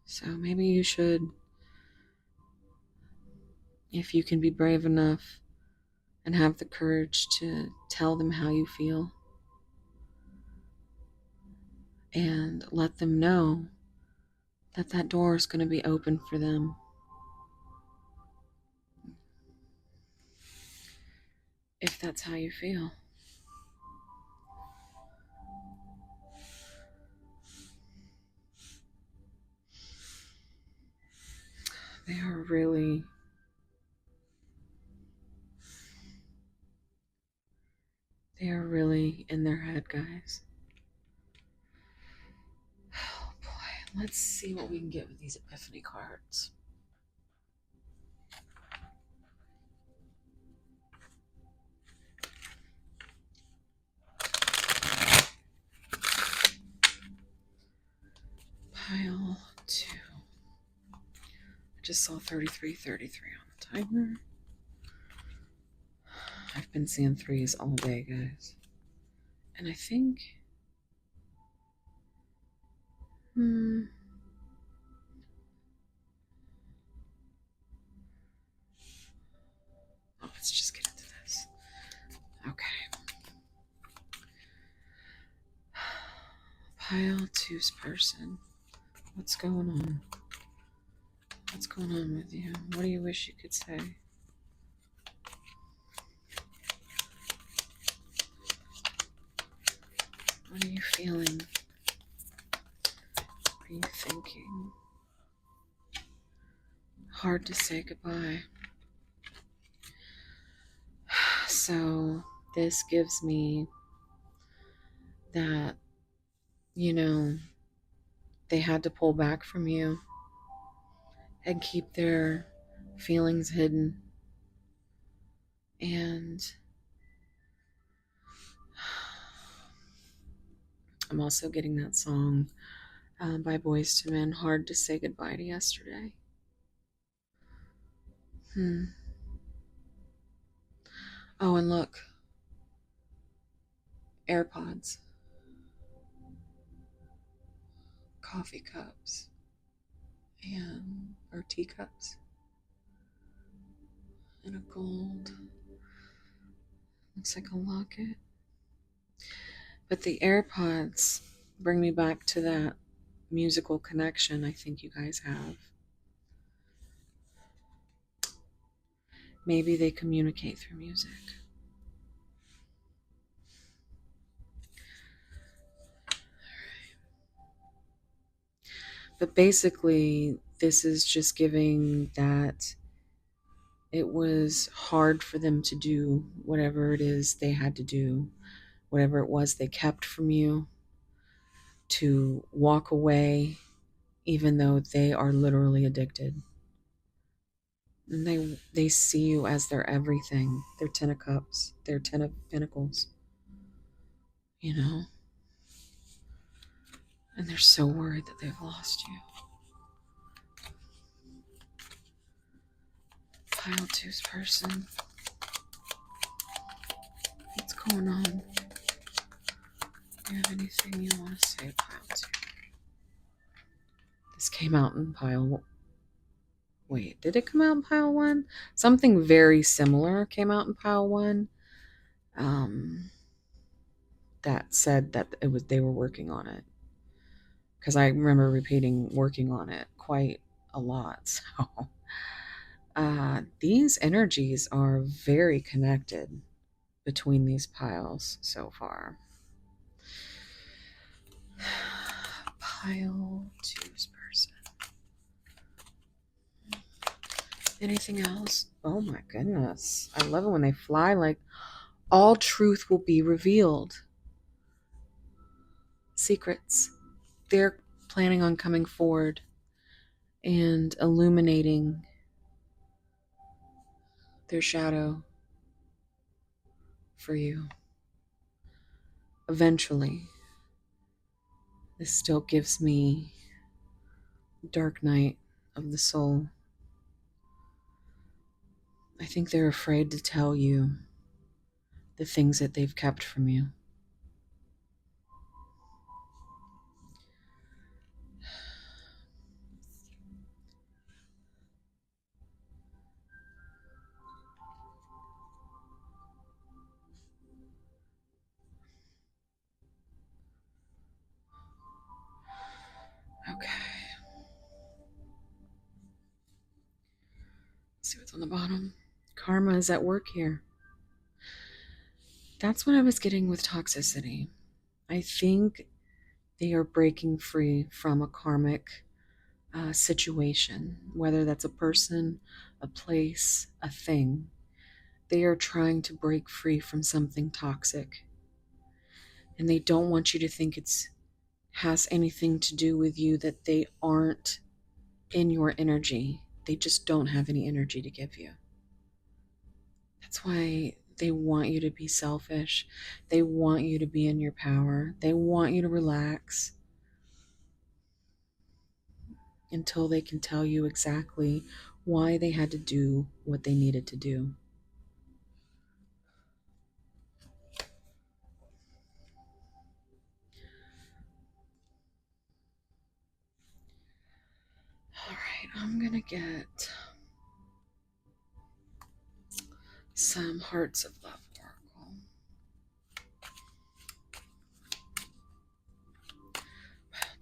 So maybe you should, if you can be brave enough and have the courage to tell them how you feel and let them know that that door is going to be open for them. If that's how you feel. They are really in their head, guys. Oh boy, let's see what we can get with these epiphany cards. Pile 2. I just saw 33 on the timer. I've been seeing 3s all day, guys. And I think let's just get into this. Okay. Pile 2's person. What's going on? What's going on with you? What do you wish you could say? you feeling? What are you thinking? Hard to say goodbye. So this gives me that, you know, they had to pull back from you and keep their feelings hidden. And I'm also getting that song by Boyz II Men, Hard to Say Goodbye to Yesterday. Oh, and look, AirPods, coffee cups, or teacups, and a gold, looks like a locket. But the AirPods bring me back to that musical connection I think you guys have. Maybe they communicate through music. But basically, this is just giving that it was hard for them to do whatever it is they had to do, whatever it was they kept from you, to walk away, even though they are literally addicted. And they see you as their everything, their 10 of cups, their 10 of pentacles, you know? And they're so worried that they've lost you. Pile two's person. What's going on? Do you have anything you want to say, pile two? This came out in pile. Wait, did it come out in pile one? Something very similar came out in pile one. That said that they were working on it. Because I remember repeating working on it quite a lot. So these energies are very connected between these piles so far. Pile two's person. Anything else? Oh my goodness. I love it when they fly like all truth will be revealed. Secrets. They're planning on coming forward and illuminating their shadow for you. Eventually. This still gives me dark night of the soul. I think they're afraid to tell you the things that they've kept from you. Okay. Let's see what's on the bottom. Karma is at work here. That's what I was getting with toxicity. I think they are breaking free from a karmic situation, whether that's a person, a place, a thing. They are trying to break free from something toxic. And they don't want you to think it's has anything to do with you, that they aren't in your energy. They just don't have any energy to give you. That's why they want you to be selfish. They want you to be in your power. They want you to relax until they can tell you exactly why they had to do what they needed to do. All right, I'm gonna get some Hearts of Love Oracle.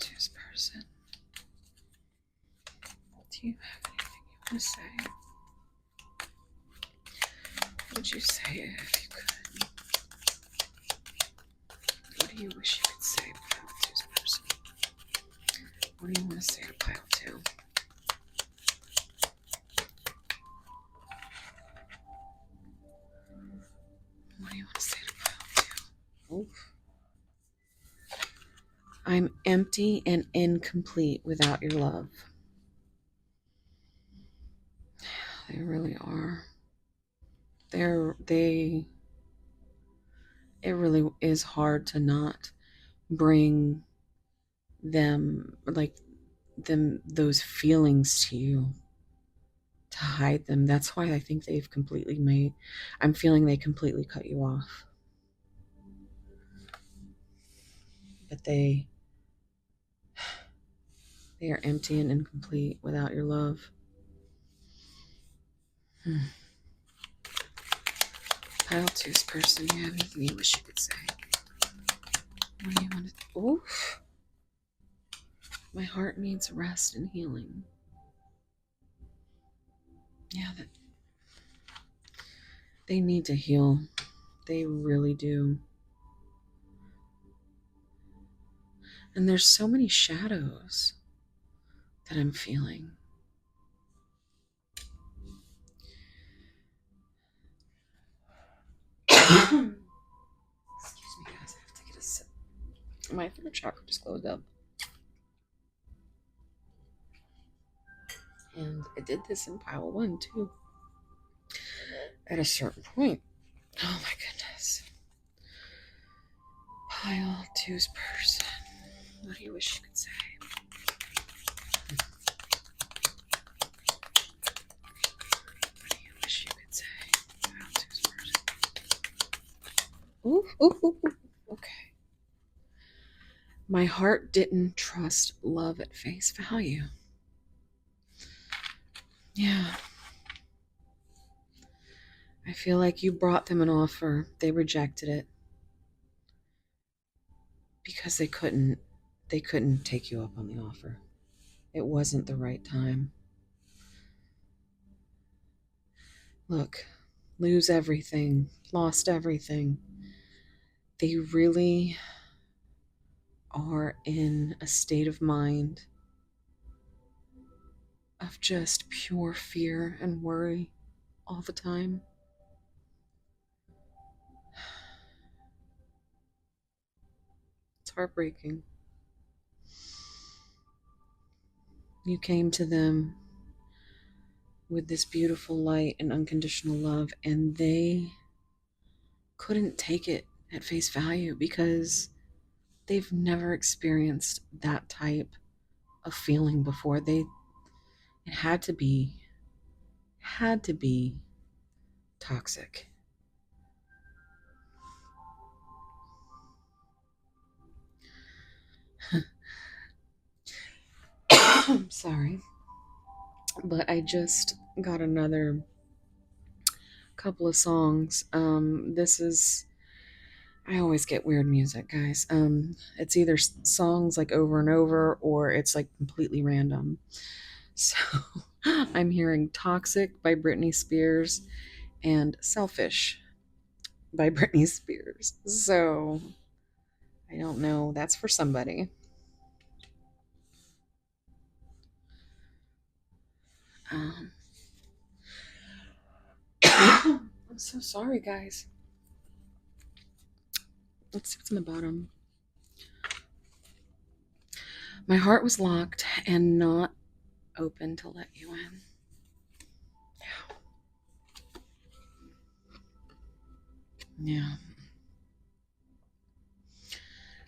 Two's person. Do you have anything you want to say? What would you say if you could? What do you wish you could say, What do you want to say to pile 2? What do you want to say to pile 2? Oof. I'm empty and incomplete without your love. They really are. It really is hard to not bring those feelings to you, to hide them. That's why I think I'm feeling they completely cut you off. But they are empty and incomplete without your love. Pile 2's person, you have anything you wish you could say? What do you want to... Oof. My heart needs rest and healing. Yeah, they need to heal. They really do. And there's so many shadows that I'm feeling. Excuse me, guys. I have to get a sip. My throat chakra just closed up. And I did this in pile 1 too. At a certain point. Oh my goodness. Pile 2's person. What do you wish you could say? What do you wish you could say? Pile 2's person. Ooh. Okay. My heart didn't trust love at face value. Yeah. I feel like you brought them an offer. They rejected it. Because they couldn't take you up on the offer. It wasn't the right time. Look, lose everything, lost everything. They really are in a state of mind of just pure fear and worry all the time. It's heartbreaking. You came to them with this beautiful light and unconditional love, and they couldn't take it at face value because they've never experienced that type of feeling before. It had to be toxic. I'm sorry, but I just got another couple of songs. I always get weird music, guys. It's either songs like over and over, or it's like completely random. So I'm hearing Toxic by Britney Spears and Selfish by Britney Spears. So I don't know. That's for somebody. Um, I'm so sorry, guys. Let's see what's in the bottom. My heart was locked and not open to let you in. Yeah.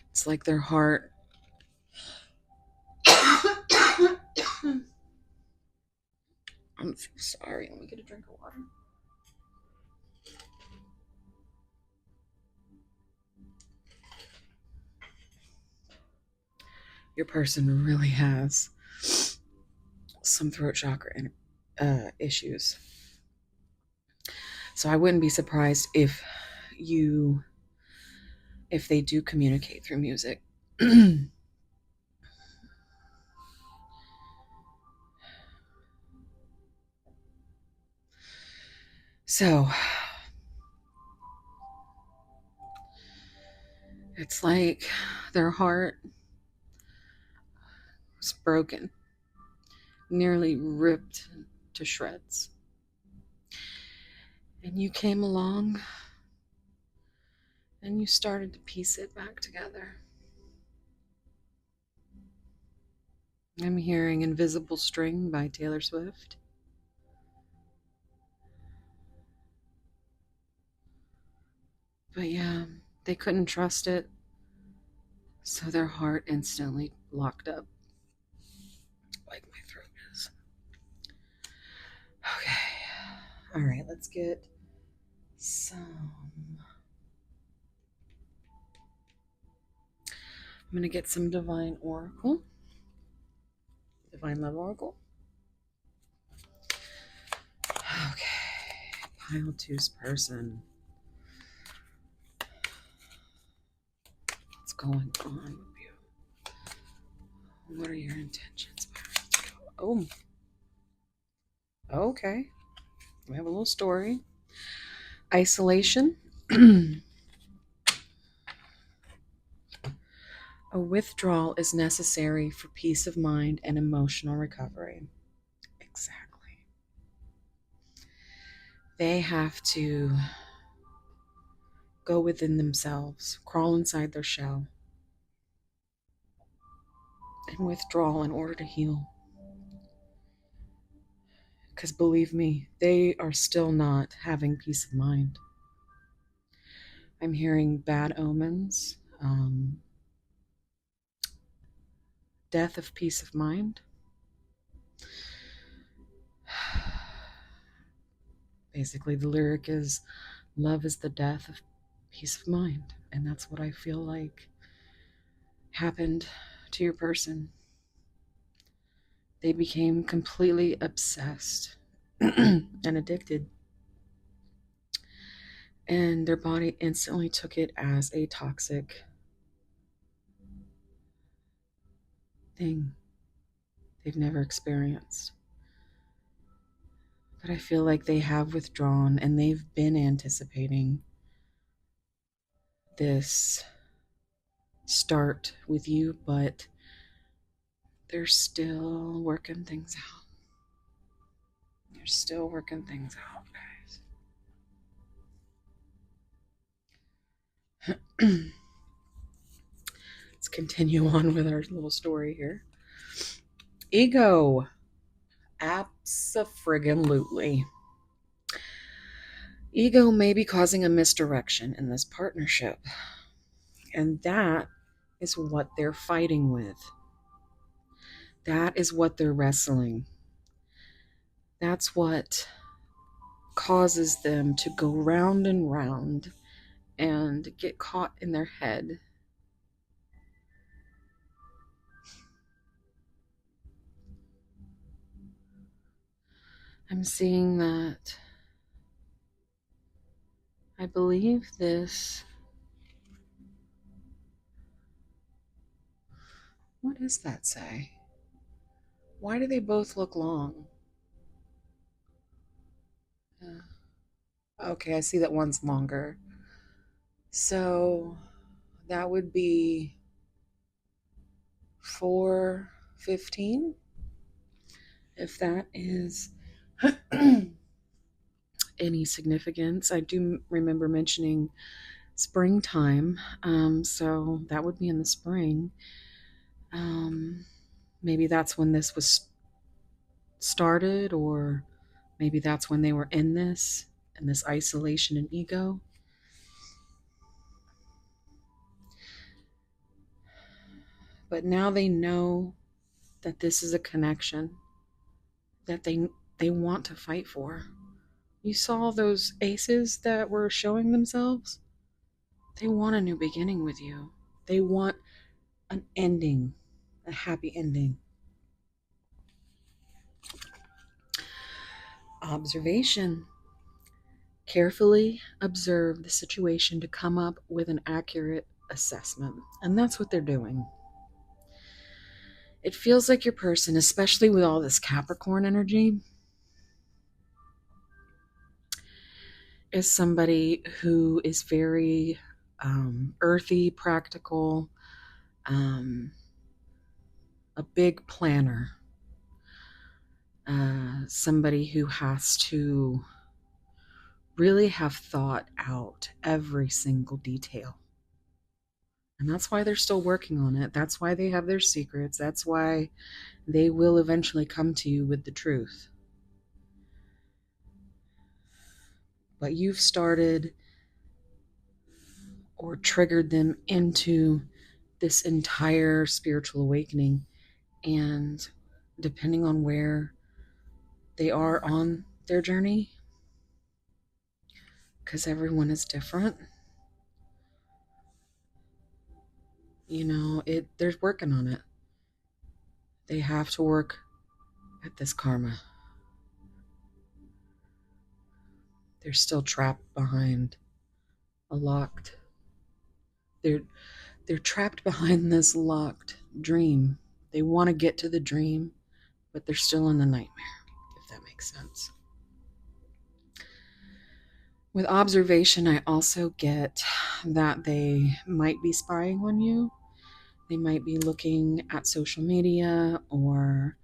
It's like their heart. I'm so sorry. Let me get a drink of water. Your person really has some throat chakra issues. So I wouldn't be surprised if they do communicate through music. So it's like their heart It's broken, nearly ripped to shreds. And you came along and you started to piece it back together. I'm hearing Invisible String by Taylor Swift. But yeah, they couldn't trust it, so their heart instantly locked up, like my throat is. Okay. All right, let's get some. I'm going to get some Divine Oracle. Divine Love Oracle. Okay. Pile two's person. What's going on with you? What are your intentions? Oh. Okay. We have a little story. Isolation. A withdrawal is necessary for peace of mind and emotional recovery. Exactly. They have to go within themselves, crawl inside their shell, and withdraw in order to heal. Because believe me, they are still not having peace of mind. I'm hearing bad omens, death of peace of mind. Basically, the lyric is, love is the death of peace of mind. And that's what I feel like happened to your person. They became completely obsessed and addicted. And their body instantly took it as a toxic thing they've never experienced. But I feel like they have withdrawn and they've been anticipating this start with you, but they're still working things out. They're still working things out, guys. Let's continue on with our little story here. Ego. Abso-friggin-lutely. Ego may be causing a misdirection in this partnership. And that is what they're fighting with. That is what they're wrestling. That's what causes them to go round and round and get caught in their head. I'm seeing that I believe this. What does that say? Why do they both look long? Okay, I see that one's longer. So that would be 4:15, if that is any significance. I do remember mentioning springtime, so that would be in the spring. Maybe that's when this was started, or maybe that's when they were in this isolation and ego. But now they know that this is a connection that they want to fight for. You saw those aces that were showing themselves? They want a new beginning with you. They want an ending, a happy ending. Observation. Carefully observe the situation to come up with an accurate assessment. And that's what they're doing. It feels like your person, especially with all this Capricorn energy, is somebody who is very earthy, practical, a big planner, somebody who has to really have thought out every single detail. And that's why they're still working on it. That's why they have their secrets. That's why they will eventually come to you with the truth. But you've started or triggered them into this entire spiritual awakening. And depending on where they are on their journey, because everyone is different, they're working on it. They have to work at this karma. They're still trapped behind a locked. They're trapped behind this locked dream. They want to get to the dream, but they're still in the nightmare, if that makes sense. With observation, I also get that they might be spying on you. They might be looking at social media, or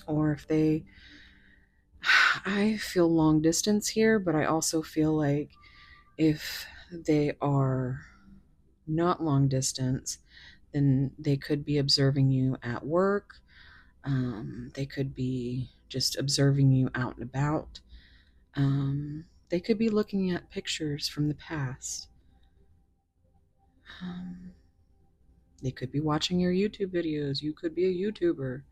if they, I feel long distance here, but I also feel like if they are not long distance, then they could be observing you at work. They could be just observing you out and about. They could be looking at pictures from the past. They could be watching your YouTube videos. You could be a YouTuber.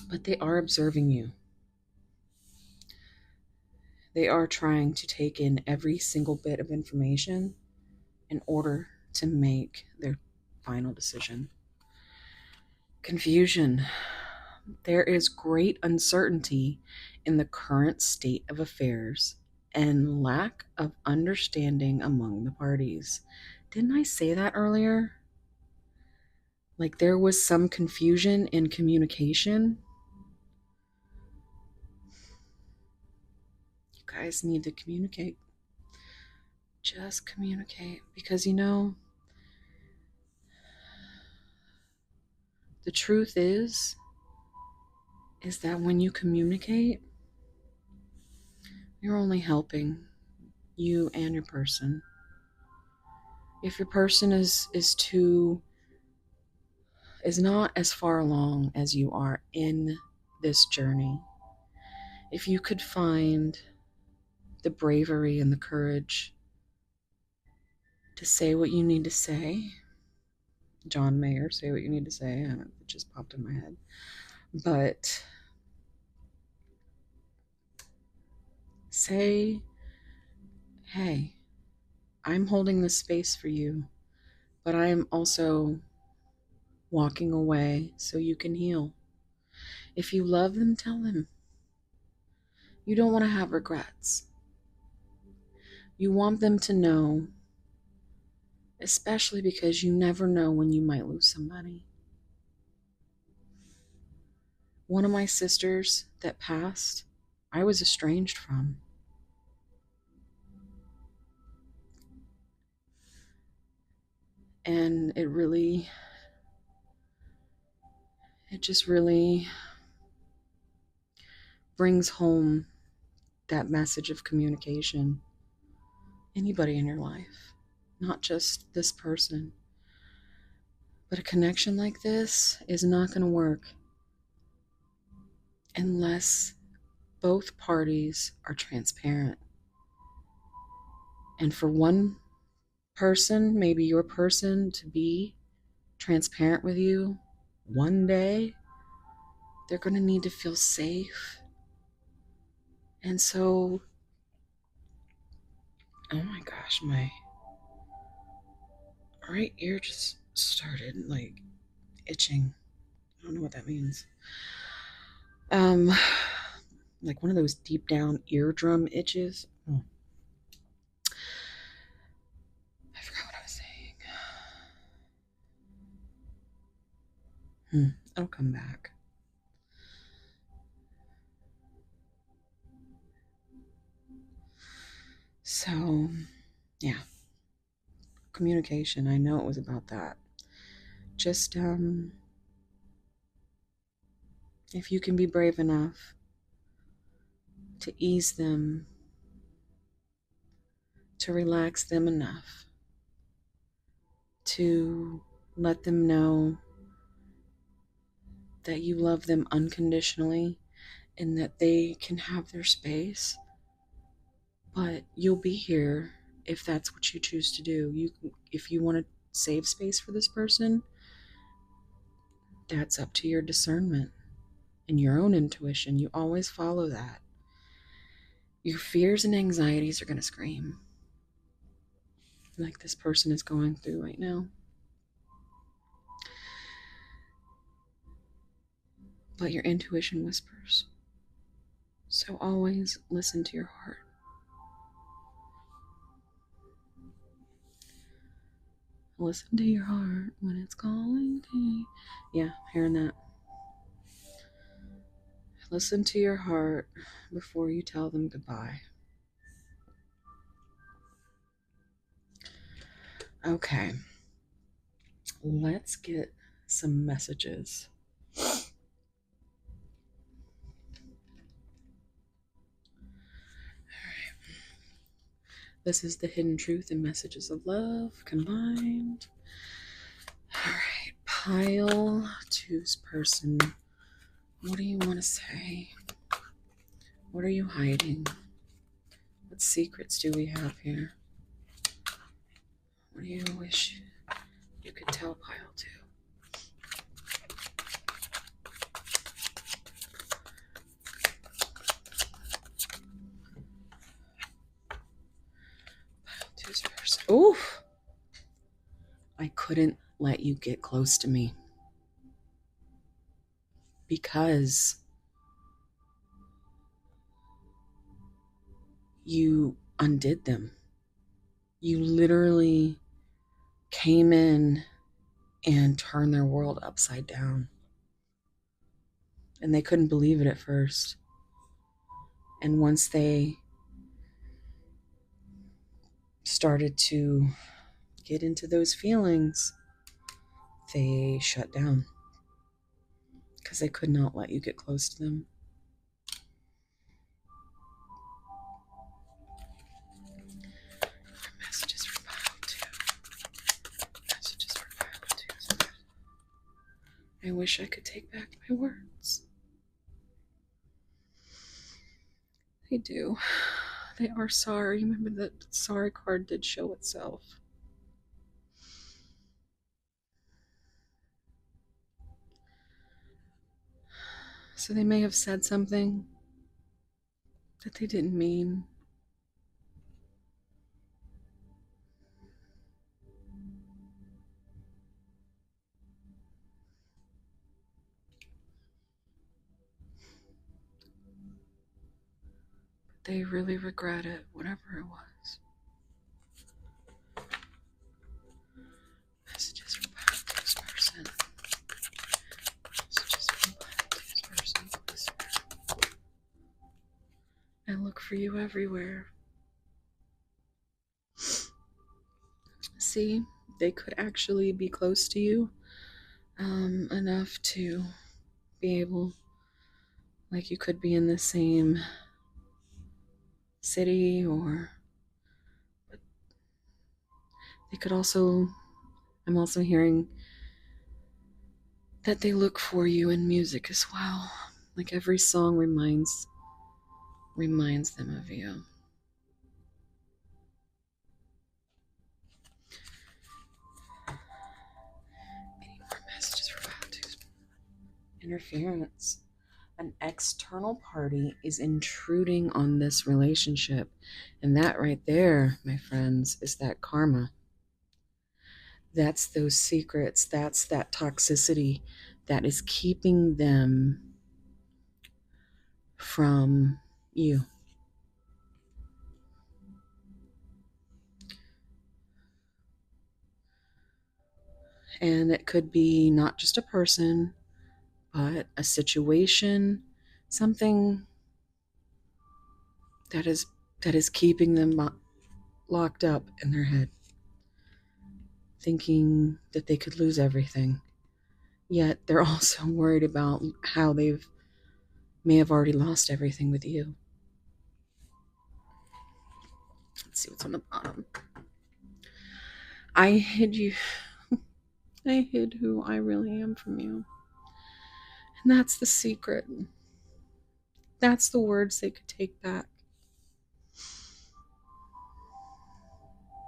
But they are observing you. They are trying to take in every single bit of information in order to make their final decision. Confusion. There is great uncertainty in the current state of affairs and lack of understanding among the parties. Didn't I say that earlier? Like there was some confusion in communication. You guys need to communicate. Just communicate. Because the truth is that when you communicate, you're only helping you and your person. If your person is not as far along as you are in this journey, if you could find the bravery and the courage to say what you need to say, John Mayer, say what you need to say, it just popped in my head, but say, hey, I'm holding this space for you, but I am also walking away so you can heal. If you love them, tell them. You don't want to have regrets. You want them to know, especially because you never know when you might lose somebody. One of my sisters that passed, I was estranged from. And it just really brings home that message of communication. Anybody in your life, not just this person. But a connection like this is not going to work unless both parties are transparent. And for one person, maybe your person, to be transparent with you, one day they're going to need to feel safe. And so, oh my gosh, my right ear just started like itching. I don't know what that means. Like one of those deep down eardrum itches. Oh. I forgot what I was saying. It'll come back. So communication. I know it was about that. Just if you can be brave enough to ease them, to relax them enough, to let them know that you love them unconditionally and that they can have their space, but you'll be here if that's what you choose to do. If you want to save space for this person, that's up to your discernment and your own intuition. You always follow that. Your fears and anxieties are going to scream, like this person is going through right now. But your intuition whispers. So always listen to your heart. Listen to your heart when it's calling to you. Yeah, hearing that. Listen to your heart before you tell them goodbye. Okay, let's get some messages. This is the hidden truth and messages of love combined. All right, pile two's person. What do you want to say? What are you hiding? What secrets do we have here? What do you wish you could tell pile two? Pile two's person. Oof! I couldn't let you get close to me because you undid them. You literally came in and turned their world upside down. And they couldn't believe it at first. And once they started to get into those feelings, they shut down because they could not let you get close to them. Messages for pile two. Messages for pile two. I wish I could take back my words. They do. They are sorry. Remember that sorry card did show itself. So they may have said something that they didn't mean. But they really regret it, whatever it was. Messages from Pisces person. Messages from Pisces person, please. I look for you everywhere. See, they could actually be close to you enough to be able, like you could be in the same city, or but they could also, I'm also hearing that they look for you in music as well. Like every song reminds them of you. Any more messages for Values? Interference. An external party is intruding on this relationship. And that right there, my friends, is that karma. That's those secrets. That's that toxicity that is keeping them from you. And it could be not just a person, but a situation, something that is keeping them locked up in their head. thinking that they could lose everything. Yet they're also worried about how they may have already lost everything with you. Let's see what's on the bottom. I hid you. I hid who I really am from you. And that's the secret. That's the words they could take back.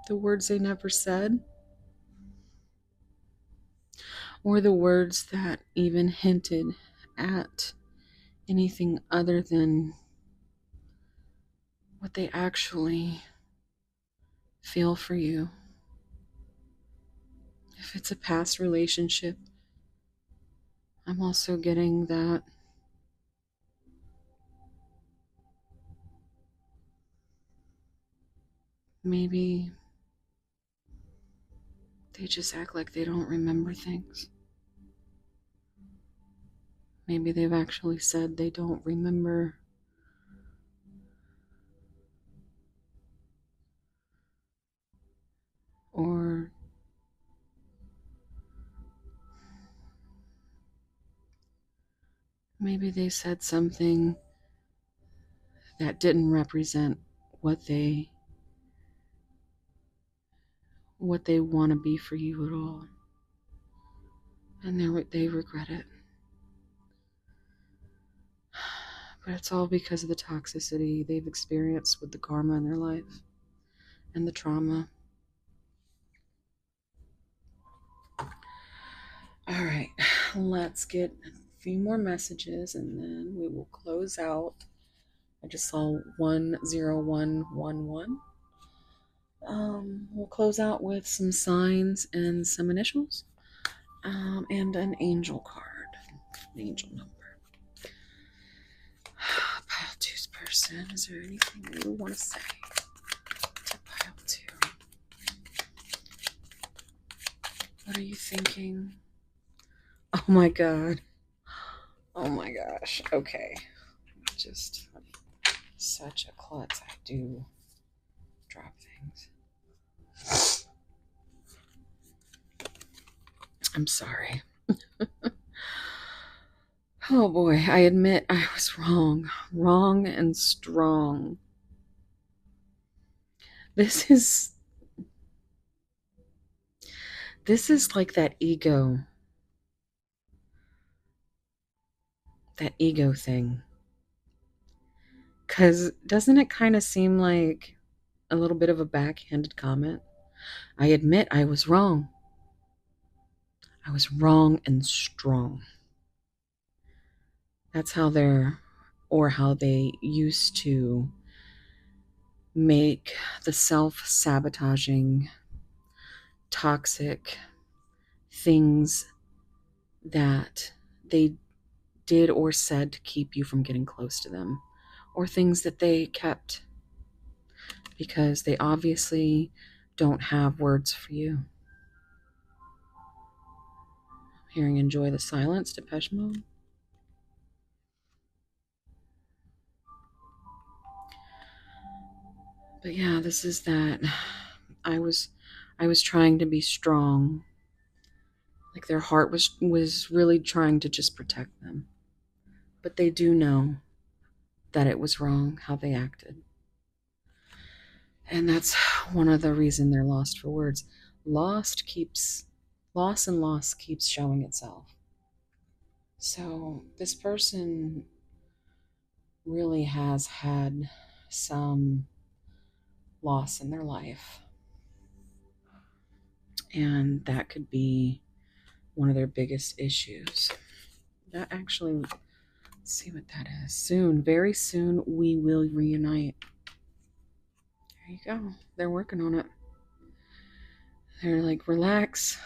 The words they never said. Or the words that even hinted at anything other than what they actually feel for you. If it's a past relationship, I'm also getting that maybe they just act like they don't remember things. Maybe they've actually said they don't remember. Or maybe they said something that didn't represent what they want to be for you at all. And they regret it. But it's all because of the toxicity they've experienced with the karma in their life and the trauma. All right, let's get a few more messages and then we will close out. I just saw 10111. We'll close out with some signs and some initials, and an angel card, an angel number. Pile two's person, is there anything you want to say to pile two? What are you thinking? Oh my god. Oh my gosh. Okay. Just such a klutz. I do drop things. I'm sorry. Oh boy, I admit I was wrong. Wrong and strong. This is like that ego thing. Because doesn't it kind of seem like a little bit of a backhanded comment? I admit I was wrong. I was wrong and strong. That's how they used to make the self-sabotaging, toxic things that they did or said to keep you from getting close to them, or things that they kept because they obviously don't have words for you. I'm hearing Enjoy the Silence, Depeche Mode. But yeah, this is that I was trying to be strong. Like their heart was really trying to just protect them. But they do know that it was wrong how they acted. And that's one of the reason they're lost for words. Loss and loss keeps showing itself. So this person really has had some loss in their life. And that could be one of their biggest issues. That actually, let's see what that is. Soon, very soon, we will reunite. There you go. They're working on it. They're like, relax.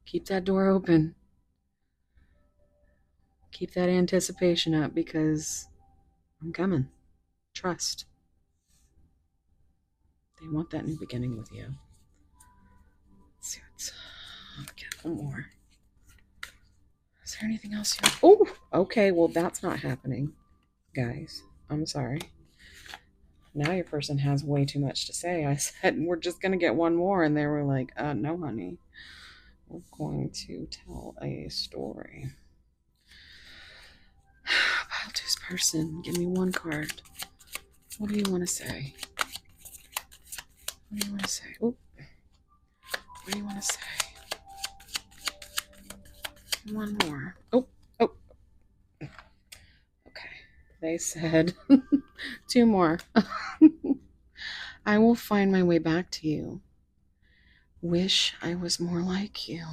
Keep that door open. Keep that anticipation up because I'm coming. Trust. They want that new beginning with you. Let's see what's... I'll get one more. Is there anything else you... Oh, okay. Well, that's not happening, guys. I'm sorry. Now your person has way too much to say. I said, we're just going to get one more. And they were like, no, honey. We're going to tell a story. Pile two's person, give me one card. What do you want to say? What do you want to say? Oop. What do you want to say? One more. Oh. Okay. They said 2 more. I will find my way back to you. Wish I was more like you.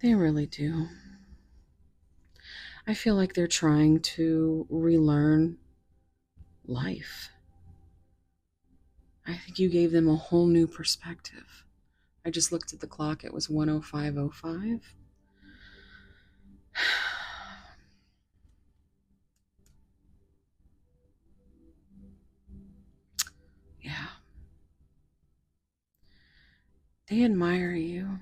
They really do. I feel like they're trying to relearn life. I think you gave them a whole new perspective. I just looked at the clock. It was 1:05:05. Yeah. They admire you.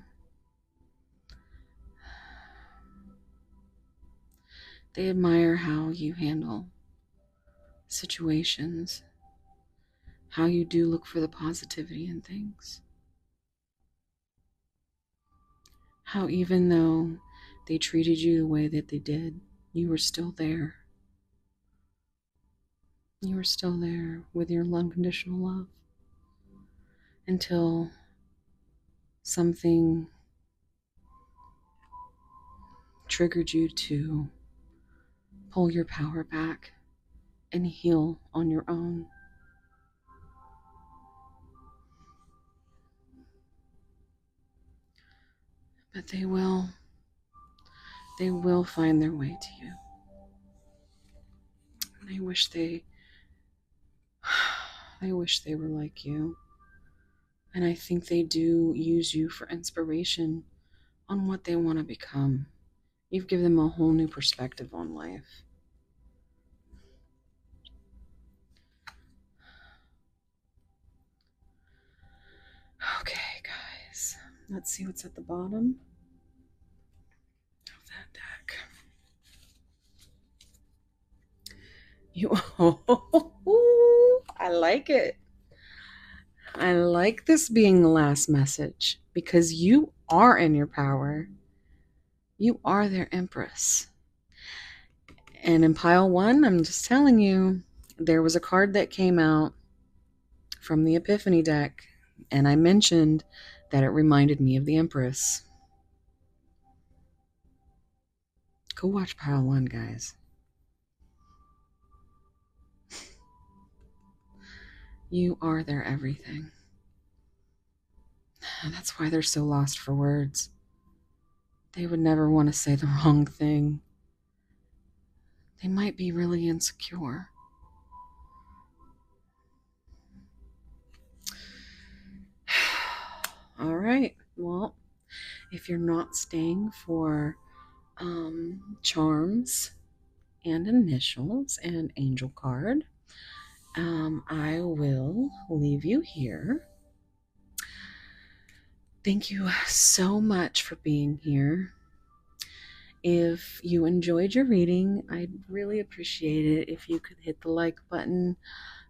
They admire how you handle situations, how you do look for the positivity in things. How even though they treated you the way that they did, you were still there. You were still there with your unconditional love until something triggered you to pull your power back and heal on your own. But they will find their way to you. I wish they were like you. And I think they do use you for inspiration on what they want to become. You've given them a whole new perspective on life. Okay, guys. Let's see what's at the bottom of that deck. I like it. I like this being the last message because you are in your power. You are their empress. And in pile 1, I'm just telling you, there was a card that came out from the Epiphany deck, and I mentioned that it reminded me of the Empress. Go watch pile 1, guys. You are their everything. And that's why they're so lost for words. They would never want to say the wrong thing. They might be really insecure. All right. Well, if you're not staying for charms and initials and angel card, I will leave you here. Thank you so much for being here. If you enjoyed your reading, I'd really appreciate it if you could hit the like button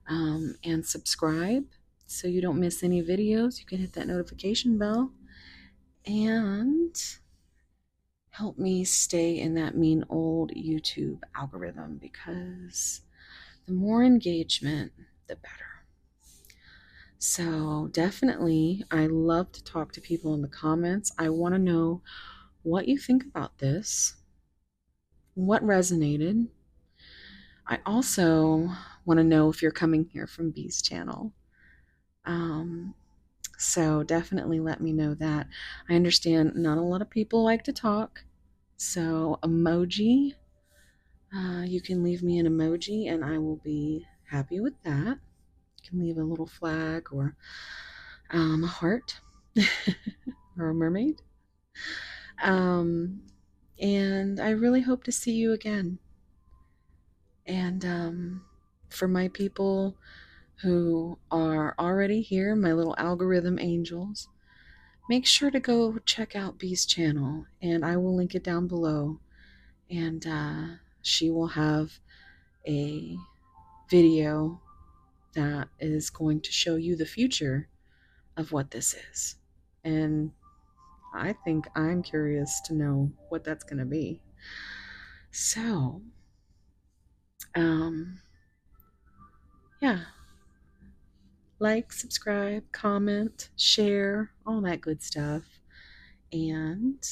and subscribe so you don't miss any videos. You can hit that notification bell and help me stay in that mean old YouTube algorithm, because the more engagement, the better. So definitely, I love to talk to people in the comments. I want to know what you think about this, what resonated. I also want to know if you're coming here from B's channel. So definitely let me know that. I understand not a lot of people like to talk. So emoji, you can leave me an emoji and I will be happy with that. You can leave a little flag or a heart or a mermaid. And I really hope to see you again. And for my people who are already here, my little algorithm angels, make sure to go check out B's channel, and I will link it down below. And she will have a video that is going to show you the future of what this is. And I think I'm curious to know what that's going to be. So, um, yeah, like, subscribe, comment, share, all that good stuff. And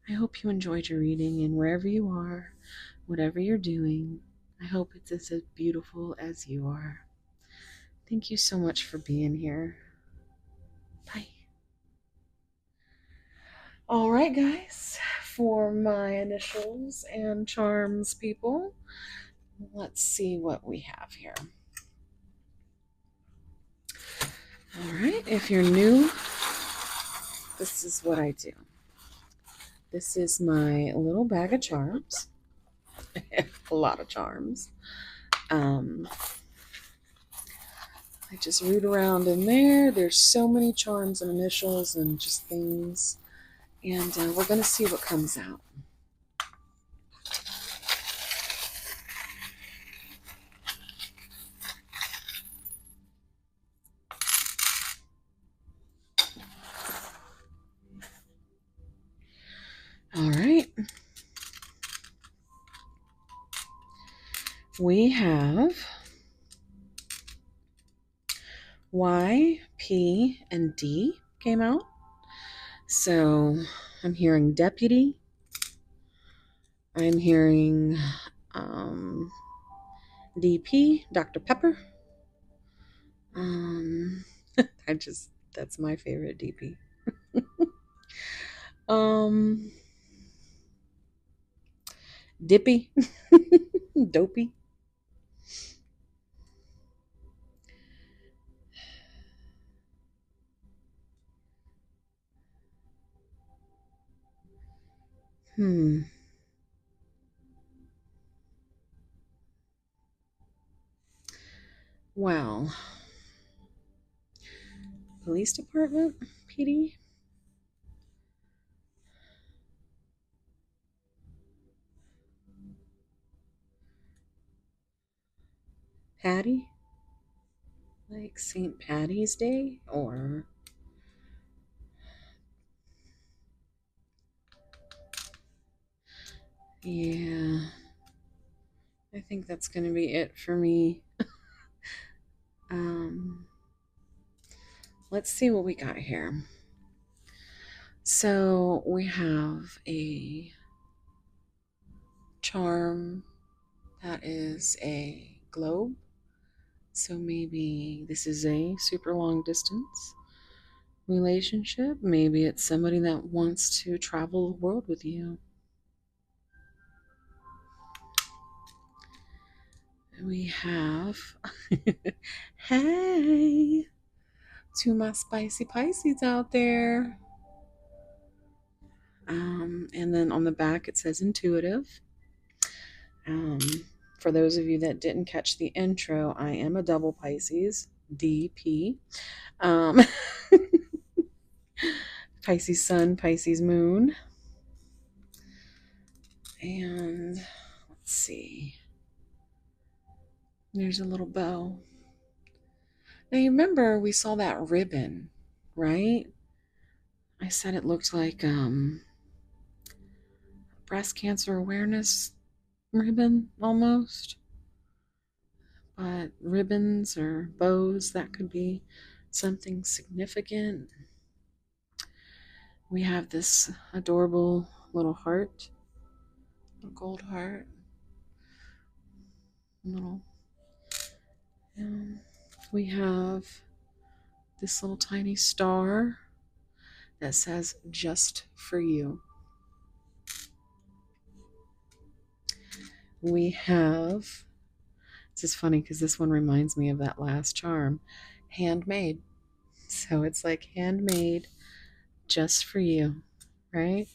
I hope you enjoyed your reading, and wherever you are, whatever you're doing, I hope it's as beautiful as you are. Thank you so much for being here. Bye. All right, guys, for my initials and charms people, let's see what we have here. All right, if you're new, this is what I do. This is my little bag of charms. A lot of charms. I just root around in there. There's so many charms and initials and just things. And we're going to see what comes out. All right. We have Y, P, and D came out. So I'm hearing deputy. I'm hearing DP, Dr. Pepper. That's my favorite DP. Dippy, Dopey. Well, police department, PD. Patty, like St. Patty's Day, or yeah, I think that's gonna be it for me. Let's see what we got here. So we have a charm that is a globe. So maybe this is a super long distance relationship. Maybe it's somebody that wants to travel the world with you. We have, hey, to my spicy Pisces out there. And then on the back it says intuitive. For those of you that didn't catch the intro, I am a double Pisces, DP. Pisces sun, Pisces moon. And let's see. There's a little bow. Now you remember we saw that ribbon, right? I said it looked like breast cancer awareness ribbon almost. But ribbons or bows, that could be something significant. We have this adorable little heart, a gold heart, little. We have this little tiny star that says just for you. We have, this is funny because this one reminds me of that last charm, handmade. So it's like handmade just for you, right?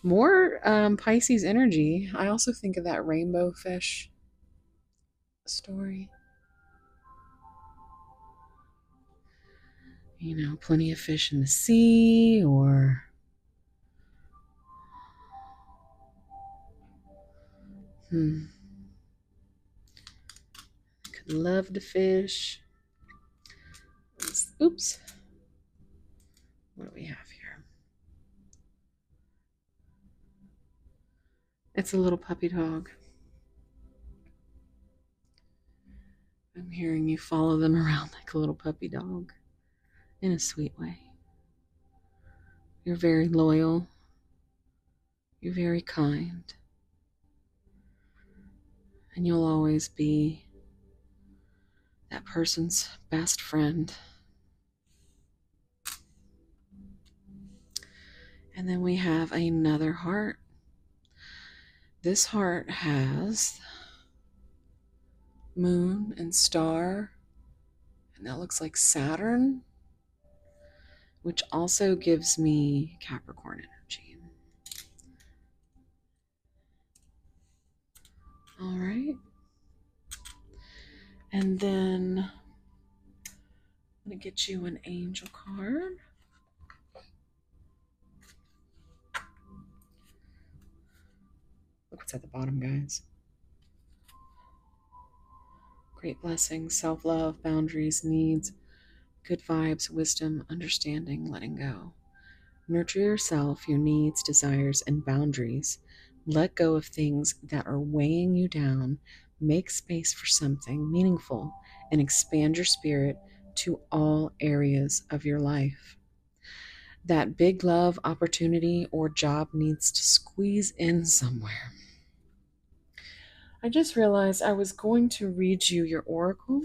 More Pisces energy. I also think of that rainbow fish story. You know, plenty of fish in the sea, or Love to fish. Oops. What do we have here? It's a little puppy dog. I'm hearing you follow them around like a little puppy dog in a sweet way. You're very loyal. You're very kind. And you'll always be that person's best friend. And then we have another heart. This heart has moon and star, and that looks like Saturn, which also gives me Capricorn energy. All right. And then I'm going to get you an angel card. Look what's at the bottom, guys. Great blessings, self-love, boundaries, needs, good vibes, wisdom, understanding, letting go. Nurture yourself, your needs, desires, and boundaries. Let go of things that are weighing you down. Make space for something meaningful and expand your spirit to all areas of your life. That big love, opportunity, or job needs to squeeze in somewhere. I just realized I was going to read you your oracle,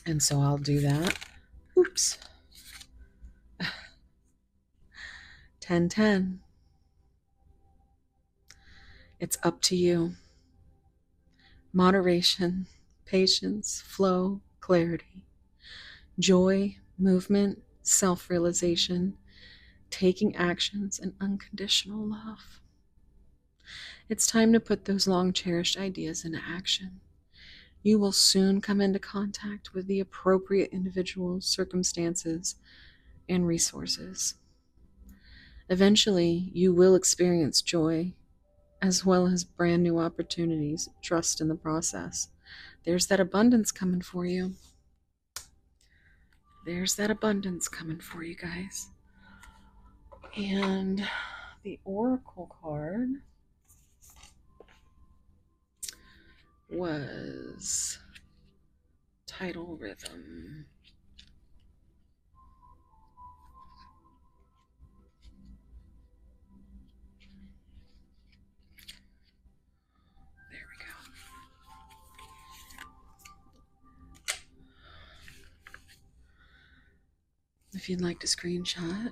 and so I'll do that. Oops. 10-10. It's up to you. Moderation, patience, flow, clarity, joy, movement, self-realization, taking actions, and unconditional love. It's time to put those long-cherished ideas into action. You will soon come into contact with the appropriate individuals, circumstances, and resources. Eventually, you will experience joy, as well as brand new opportunities. Trust in the process. There's that abundance coming for you. There's that abundance coming for you guys. And the oracle card was Tidal Rhythm. There we go. If you'd like to screenshot.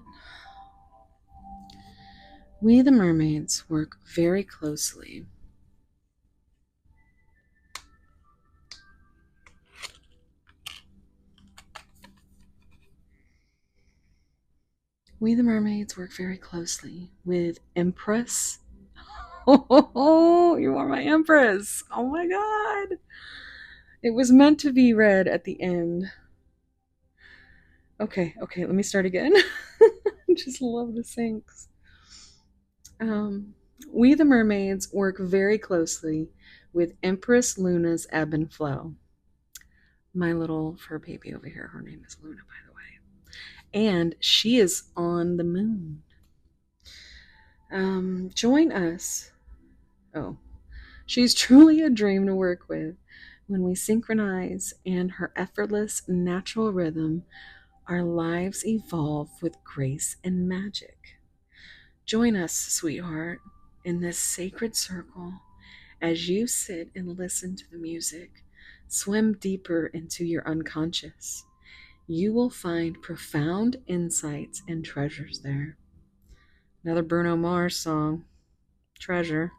We, the mermaids, work very closely We, the mermaids, work very closely with Empress. Oh, you are my Empress. Oh my God. It was meant to be read at the end. Okay, let me start again. I just love the syncs. We, the mermaids, work very closely with Empress Luna's ebb and flow. My little fur baby over here, her name is Luna, by the way. And she is on the moon. Join us. Oh, she's truly a dream to work with. When we synchronize and her effortless, natural rhythm, our lives evolve with grace and magic. Join us, sweetheart, in this sacred circle as you sit and listen to the music. Swim deeper into your unconscious. You will find profound insights and treasures there. Another Bruno Mars song, Treasure.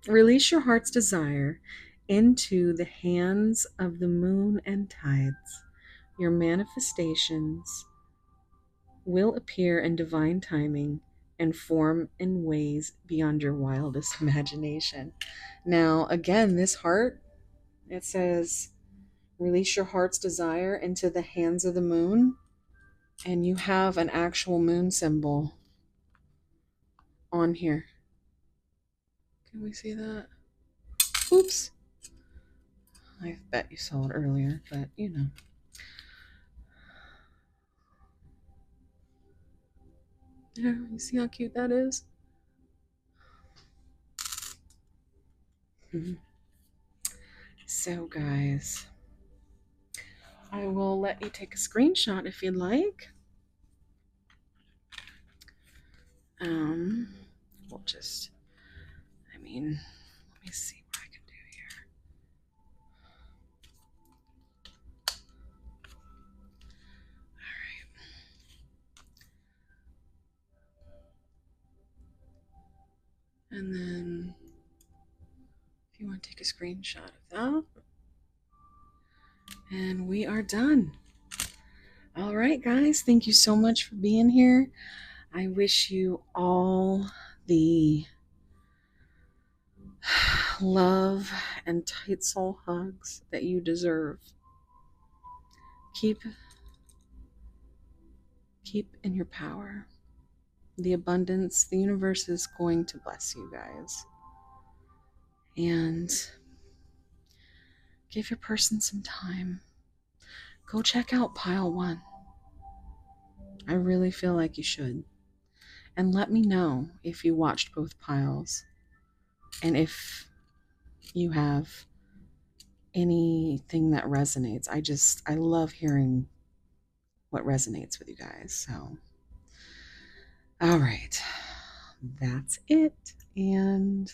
Release your heart's desire into the hands of the moon and tides. Your manifestations will appear in divine timing and form in ways beyond your wildest imagination. Now, again, this heart, it says, release your heart's desire into the hands of the moon, and you have an actual moon symbol on here. Can we see that? Oops. I bet you saw it earlier, but you know. Yeah, you see how cute that is? Mhm. So, guys, I will let you take a screenshot if you'd like. Um, we'll just, I mean, let me see what I can do here. All right. And then if you want to take a screenshot of that, and we are done. All right, guys, thank you so much for being here. I wish you all the love and tight soul hugs that you deserve. Keep in your power. The abundance, the universe is going to bless you guys. And give your person some time. Go check out pile 1. I really feel like you should. And let me know if you watched both piles and if you have anything that resonates. I love hearing what resonates with you guys. So, all right, that's it. And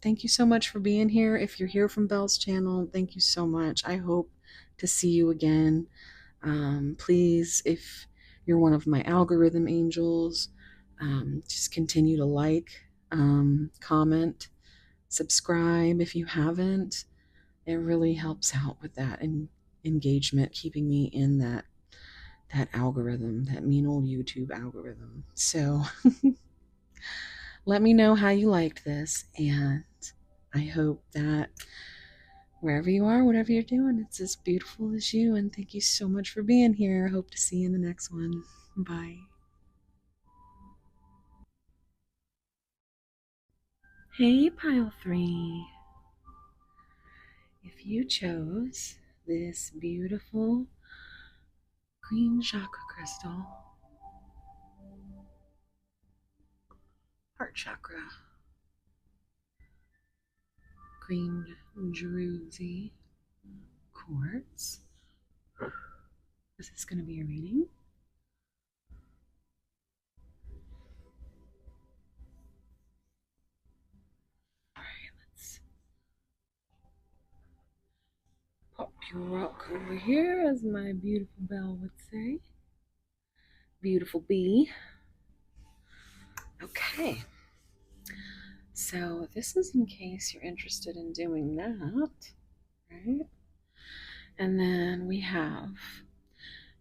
thank you so much for being here. If you're here from Belle's channel, thank you so much. I hope to see you again. Please, if you're one of my algorithm angels, just continue to like, comment, subscribe if you haven't. It really helps out with that and engagement, keeping me in that algorithm, that mean old YouTube algorithm. So let me know how you liked this, and I hope that wherever you are, whatever you're doing, it's as beautiful as you. And thank you so much for being here. I hope to see you in the next one. Bye. Hey, pile 3. If you chose this beautiful green chakra crystal, heart chakra, green druzy quartz, this is going to be your reading. All right, let's pop your rock over here, as my beautiful Belle would say. Beautiful bee. Okay. So this is in case you're interested in doing that, right? And then we have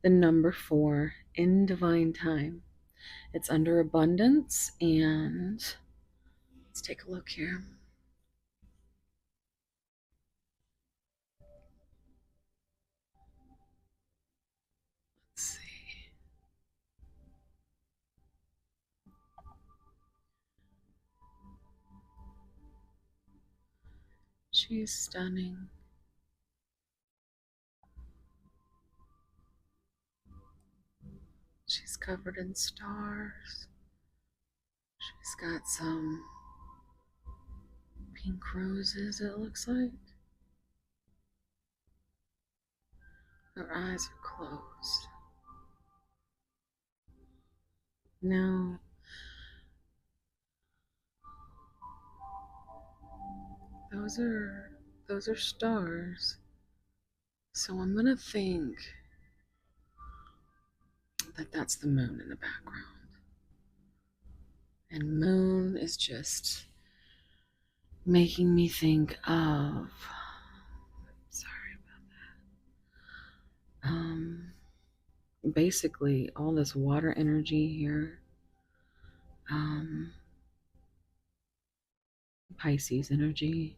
the number 4 in divine time. It's under abundance, and let's take a look here. Let's see. She's stunning. She's covered in stars. She's got some pink roses, it looks like. Her eyes are closed. Now, those are stars. So I'm gonna think that that's the moon in the background. And moon is just making me think of, sorry about that. Basically all this water energy here. Pisces energy.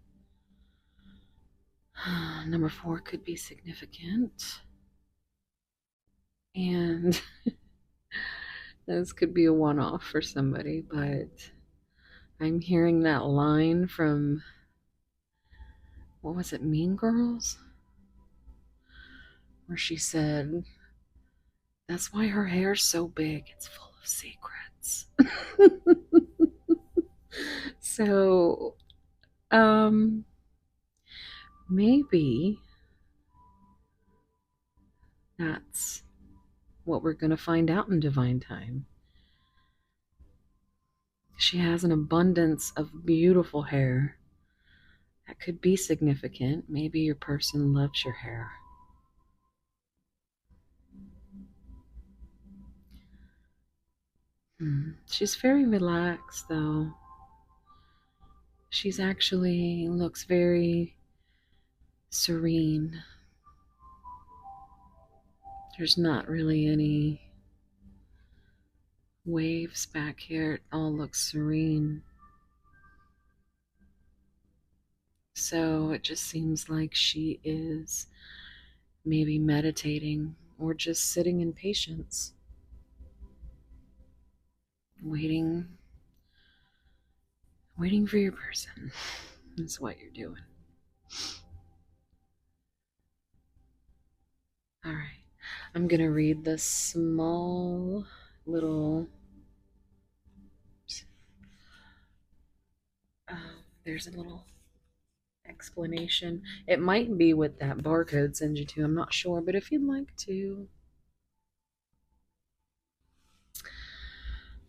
Number 4 could be significant. And this could be a one-off for somebody, but I'm hearing that line from what was it, Mean Girls? Where she said, that's why her hair's so big, it's full of secrets. So, um, maybe that's what we're going to find out in divine time. She has an abundance of beautiful hair. That could be significant. Maybe your person loves your hair. She's very relaxed, though. She's actually looks very serene. There's not really any waves back here. It all looks serene. So it just seems like she is maybe meditating or just sitting in patience, waiting for your person. That's what you're doing. All right. I'm going to read this small little. There's a little explanation. It might be what that barcode sends you to. I'm not sure, but if you'd like to.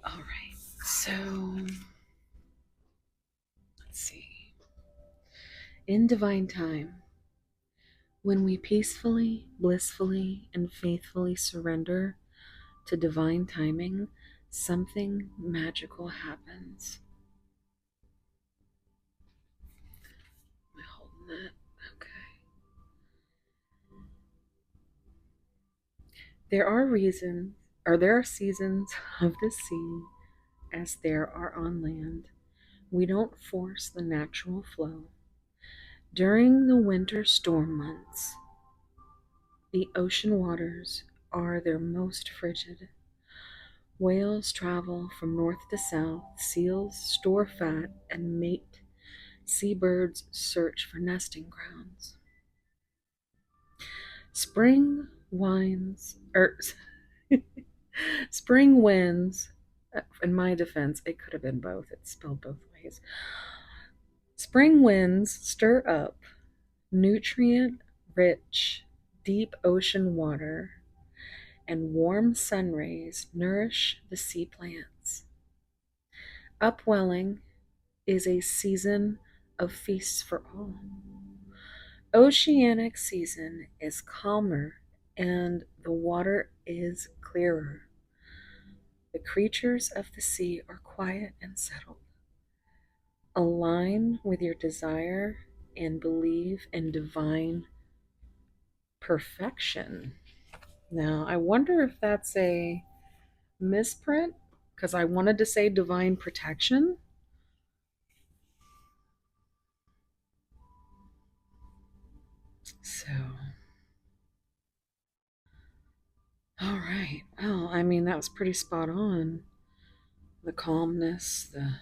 All right. So, let's see. In divine time, when we peacefully, blissfully, and faithfully surrender to divine timing, something magical happens. Am I holding that? Okay. There are reasons, or there are seasons of the sea as there are on land. We don't force the natural flow. During the winter storm months, the ocean waters are their most frigid. Whales travel from north to south, seals store fat and mate, seabirds search for nesting grounds. Spring winds, spring winds, in my defense, it could have been both. It's spelled both ways. Spring winds stir up nutrient rich, deep ocean water, and warm sun rays nourish the sea plants. Upwelling is a season of feasts for all. Oceanic season is calmer and the water is clearer. The creatures of the sea are quiet and settled. Align with your desire and believe in divine perfection. Now, I wonder if that's a misprint because I wanted to say divine protection. So, all right. Well, I mean, that was pretty spot on. The calmness, the.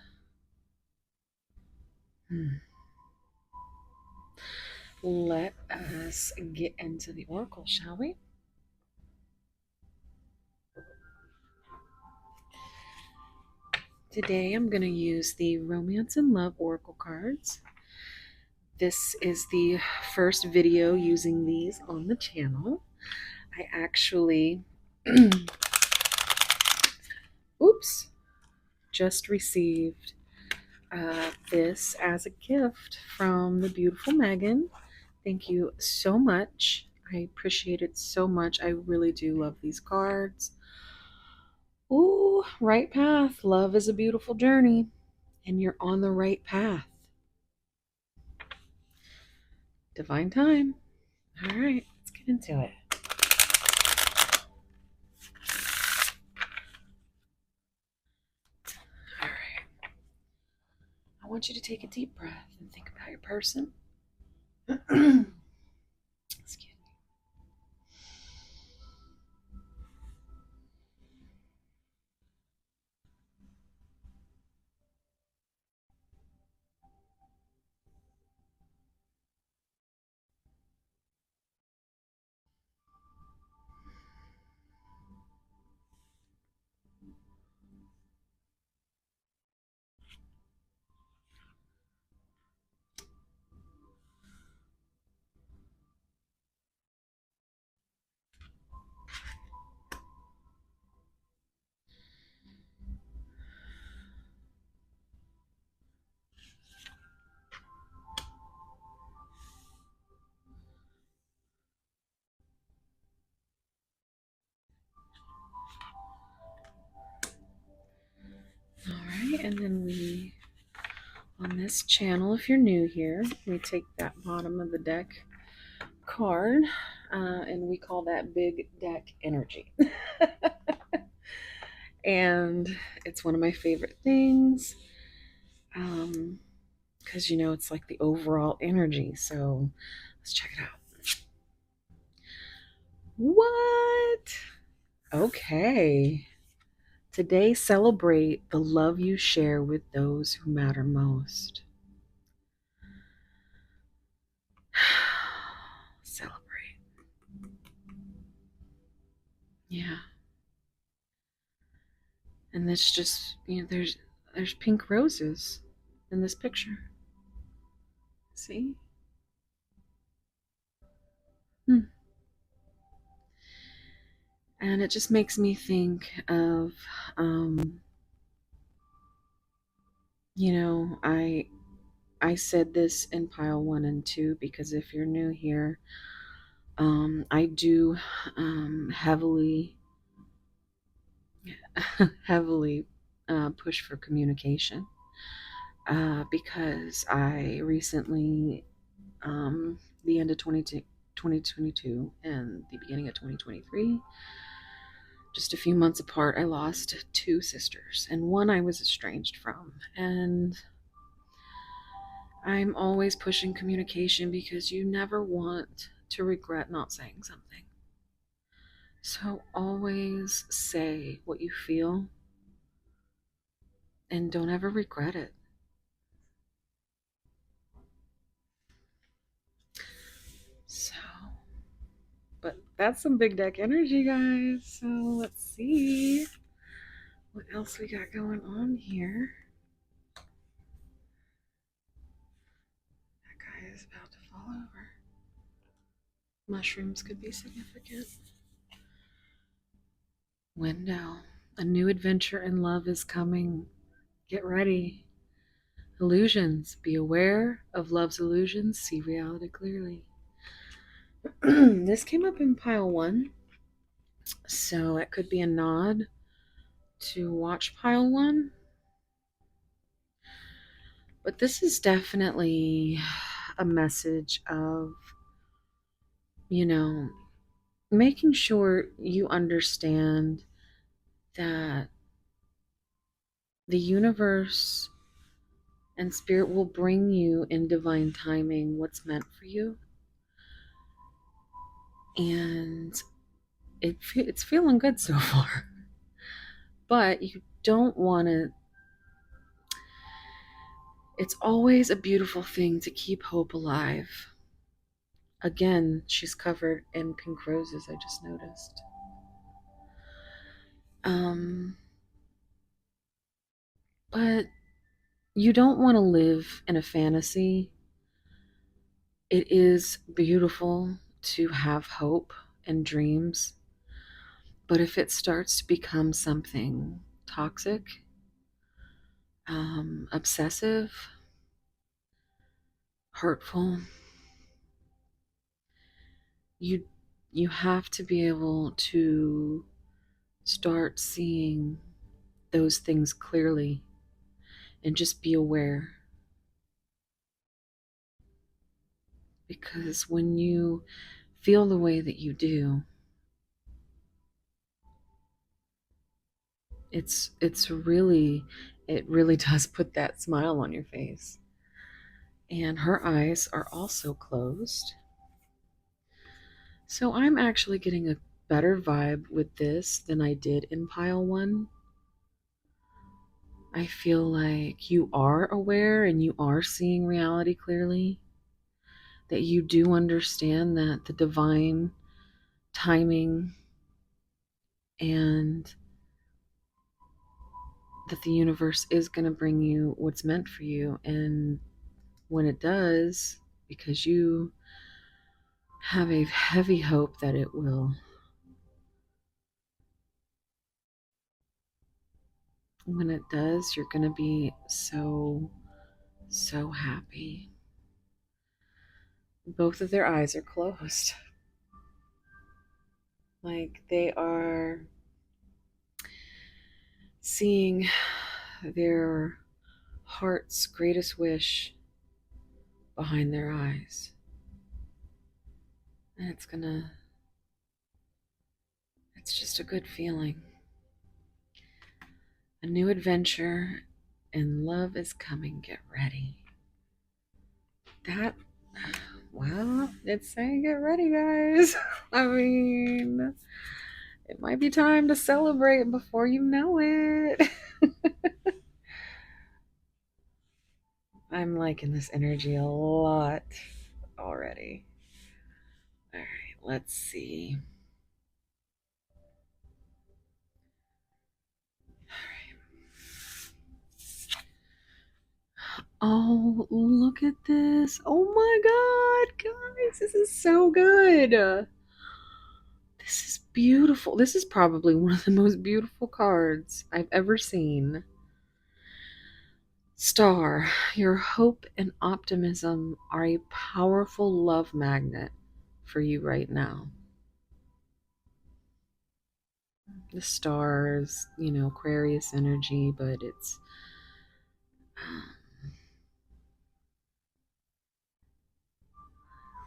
Let us get into the oracle, shall we? Today I'm going to use the Romance and Love Oracle cards. This is the first video using these on the channel. I actually, oops, just received this as a gift from the beautiful Megan. Thank you so much. I appreciate it so much. I really do love these cards. Ooh, right path. Love is a beautiful journey, and you're on the right path. Divine time. All right, let's get into it. All right. I want you to take a deep breath and think about your person. Excuse me. Okay, and then we, on this channel, if you're new here, we take that bottom of the deck card and we call that big deck energy. And it's one of my favorite things because it's like the overall energy. So let's check it out. What? Okay. Today, celebrate the love you share with those who matter most. Celebrate. Yeah. And this just, there's pink roses in this picture. See? Hmm. And it just makes me think of, um, I said this in pile 1 and 2 because if you're new here, I do heavily, heavily push for communication because I recently, the end of 2022 and the beginning of 2023, just a few months apart, I lost two sisters, and one I was estranged from. And I'm always pushing communication because you never want to regret not saying something. So always say what you feel and don't ever regret it. So, but that's some big deck energy, guys. So let's see what else we got going on here. That guy is about to fall over. Mushrooms could be significant. Window. A new adventure in love is coming. Get ready. Illusions. Be aware of love's illusions. See reality clearly. This came up in pile 1. So it could be a nod to watch pile 1. But this is definitely a message of, you know, making sure you understand that the universe and spirit will bring you in divine timing what's meant for you. And it's feeling good so far. But you don't want to. It's always a beautiful thing to keep hope alive. Again, she's covered in pink roses, I just noticed. But you don't want to live in a fantasy. It is beautiful to have hope and dreams. But if it starts to become something toxic, obsessive, hurtful, you have to be able to start seeing those things clearly and just be aware. Because when you feel the way that you do, it really does put that smile on your face. And her eyes are also closed. So I'm actually getting a better vibe with this than I did in pile 1. I feel like you are aware and you are seeing reality clearly, that you do understand that the divine timing and that the universe is going to bring you what's meant for you. And when it does, because you have a heavy hope that it will, when it does, you're going to be so, so happy. Both of their eyes are closed. Like they are seeing their heart's greatest wish behind their eyes. And it's just a good feeling. A new adventure and love is coming. Get ready. That, well, it's saying get ready, guys. I mean, it might be time to celebrate before you know it. I'm liking this energy a lot already. All right, let's see. Oh, look at this. Oh my god, guys, this is so good. This is beautiful. This is probably one of the most beautiful cards I've ever seen. Star, your hope and optimism are a powerful love magnet for you right now. The stars, Aquarius energy, but it's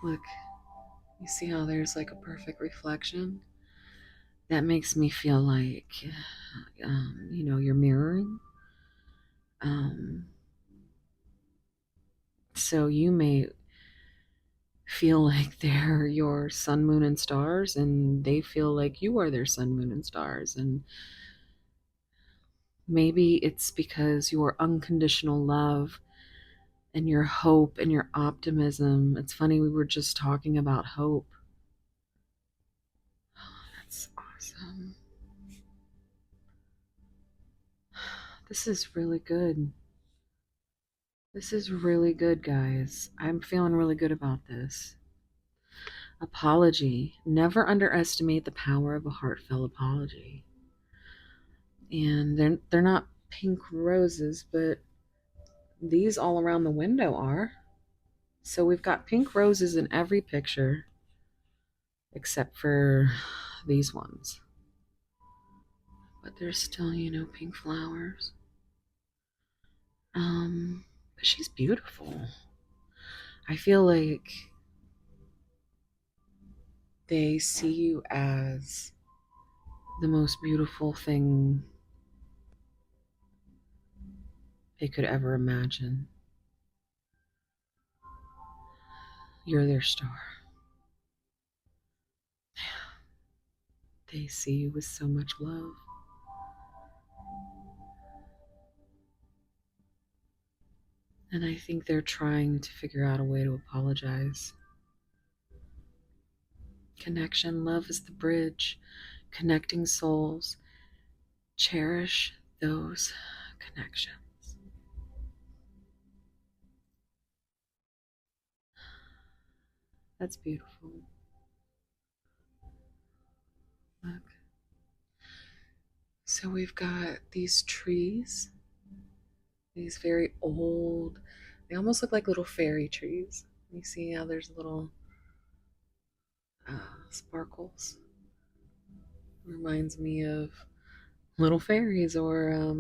look, you see how there's like a perfect reflection? That makes me feel like, you're mirroring. Um, so you may feel like they're your sun, moon, and stars, and they feel like you are their sun, moon, and stars. And maybe it's because your unconditional love and your hope and your optimism. It's funny, we were just talking about hope. Oh, that's awesome. This is really good. This is really good, guys. I'm feeling really good about this. Apology. Never underestimate the power of a heartfelt apology. And they're not pink roses, but these all around the window are. So we've got pink roses in every picture except for these ones. But there's still, pink flowers. But she's beautiful. I feel like they see you as the most beautiful thing they could ever imagine. You're their star. They see you with so much love. And I think they're trying to figure out a way to apologize. Connection, love is the bridge, connecting souls. Cherish those connections. That's beautiful. Look. So we've got these trees, these very old, they almost look like little fairy trees. You see how there's little sparkles. Reminds me of little fairies or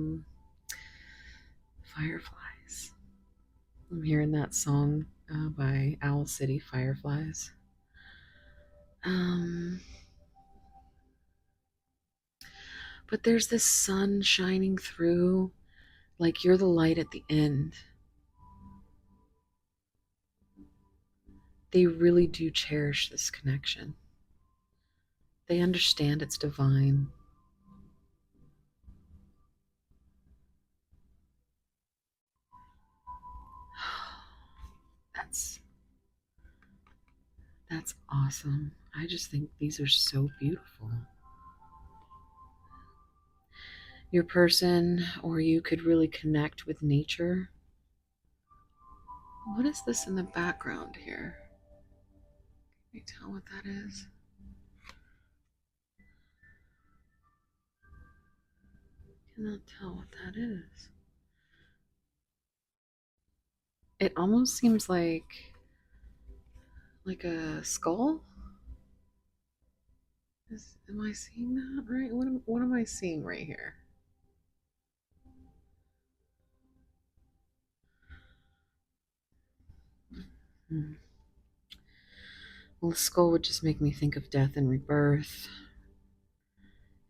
fireflies. I'm hearing that song by Owl City, Fireflies. Um, but there's this sun shining through, like you're the light at the end. They really do cherish this connection. They understand it's divine. That's that's awesome. I just think these are so beautiful. Your person or you could really connect with nature. What is this in the background here? Can you tell what that is? Cannot tell what that is. It almost seems like a skull. Am I seeing that right? What am I seeing right here? Hmm. Well, the skull would just make me think of death and rebirth.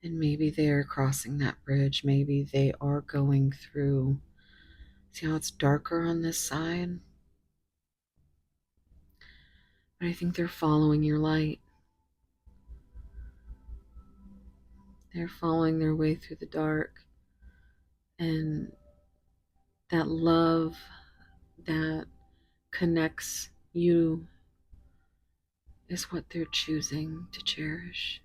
And maybe they're crossing that bridge. Maybe they are going through. See how it's darker on this side? But I think they're following your light. They're following their way through the dark. And that love that connects you is what they're choosing to cherish.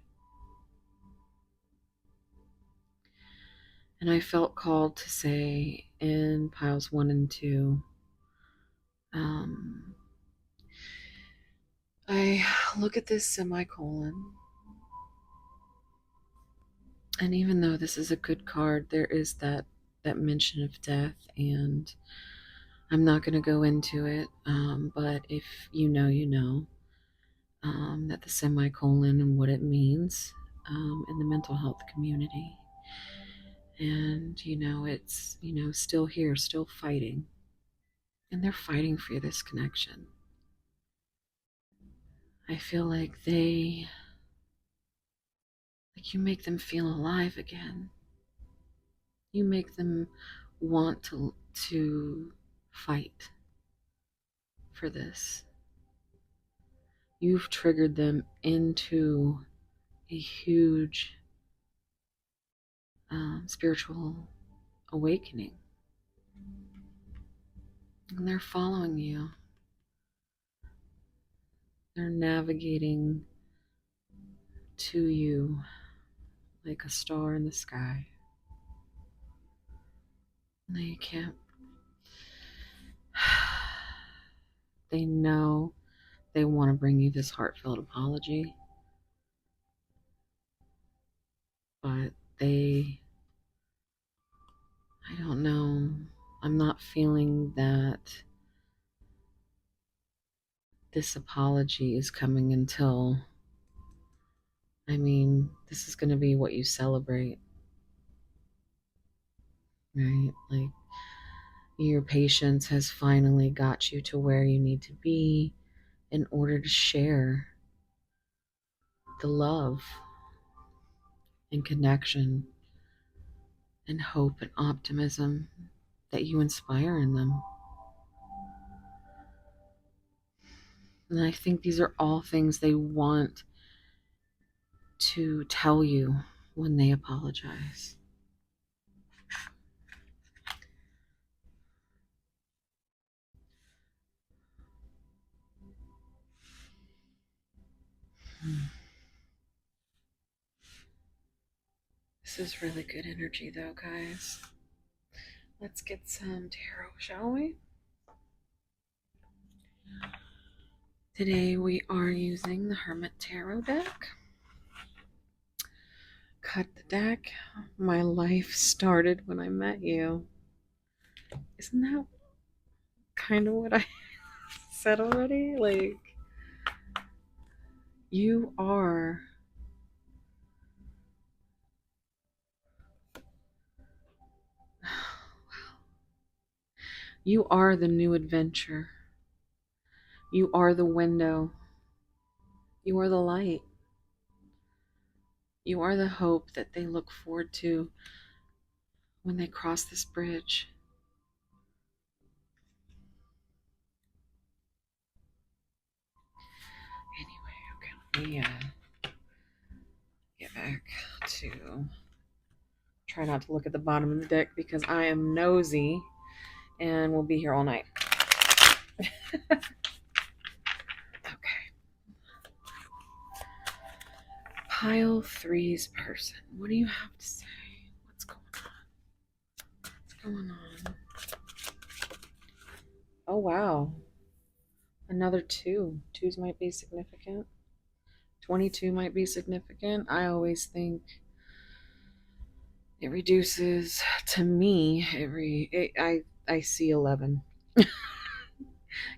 And I felt called to say in piles 1 and 2, I look at this semicolon, and even though this is a good card, there is that mention of death, and I'm not going to go into it, but if you know, you know, that the semicolon and what it means in the mental health community. And, it's, still here, still fighting. And they're fighting for this connection. I feel like you make them feel alive again. You make them want to fight for this. You've triggered them into a huge spiritual awakening. And they're following you. They're navigating to you like a star in the sky. They can't. They know they want to bring you this heartfelt apology, but I don't know. I'm not feeling that this apology is coming until, this is going to be what you celebrate, right? Like, your patience has finally got you to where you need to be in order to share the love and connection and hope and optimism that you inspire in them. And I think these are all things they want to tell you when they apologize. This is really good energy, though, guys. Let's get some tarot, shall we? Today we are using the Hermit Tarot deck. Cut the deck. My life started when I met you. Isn't that kind of what I said already? Like, you are you are the new adventure. You are the window. You are the light. You are the hope that they look forward to when they cross this bridge. Anyway, okay, let me get back to. Try not to look at the bottom of the deck because I am nosy and we'll be here all night. Okay. Pile 3's person. What do you have to say? What's going on? What's going on? Oh, wow. Another 2. 2s might be significant. 22 might be significant. I always think it reduces, to me, I see 11.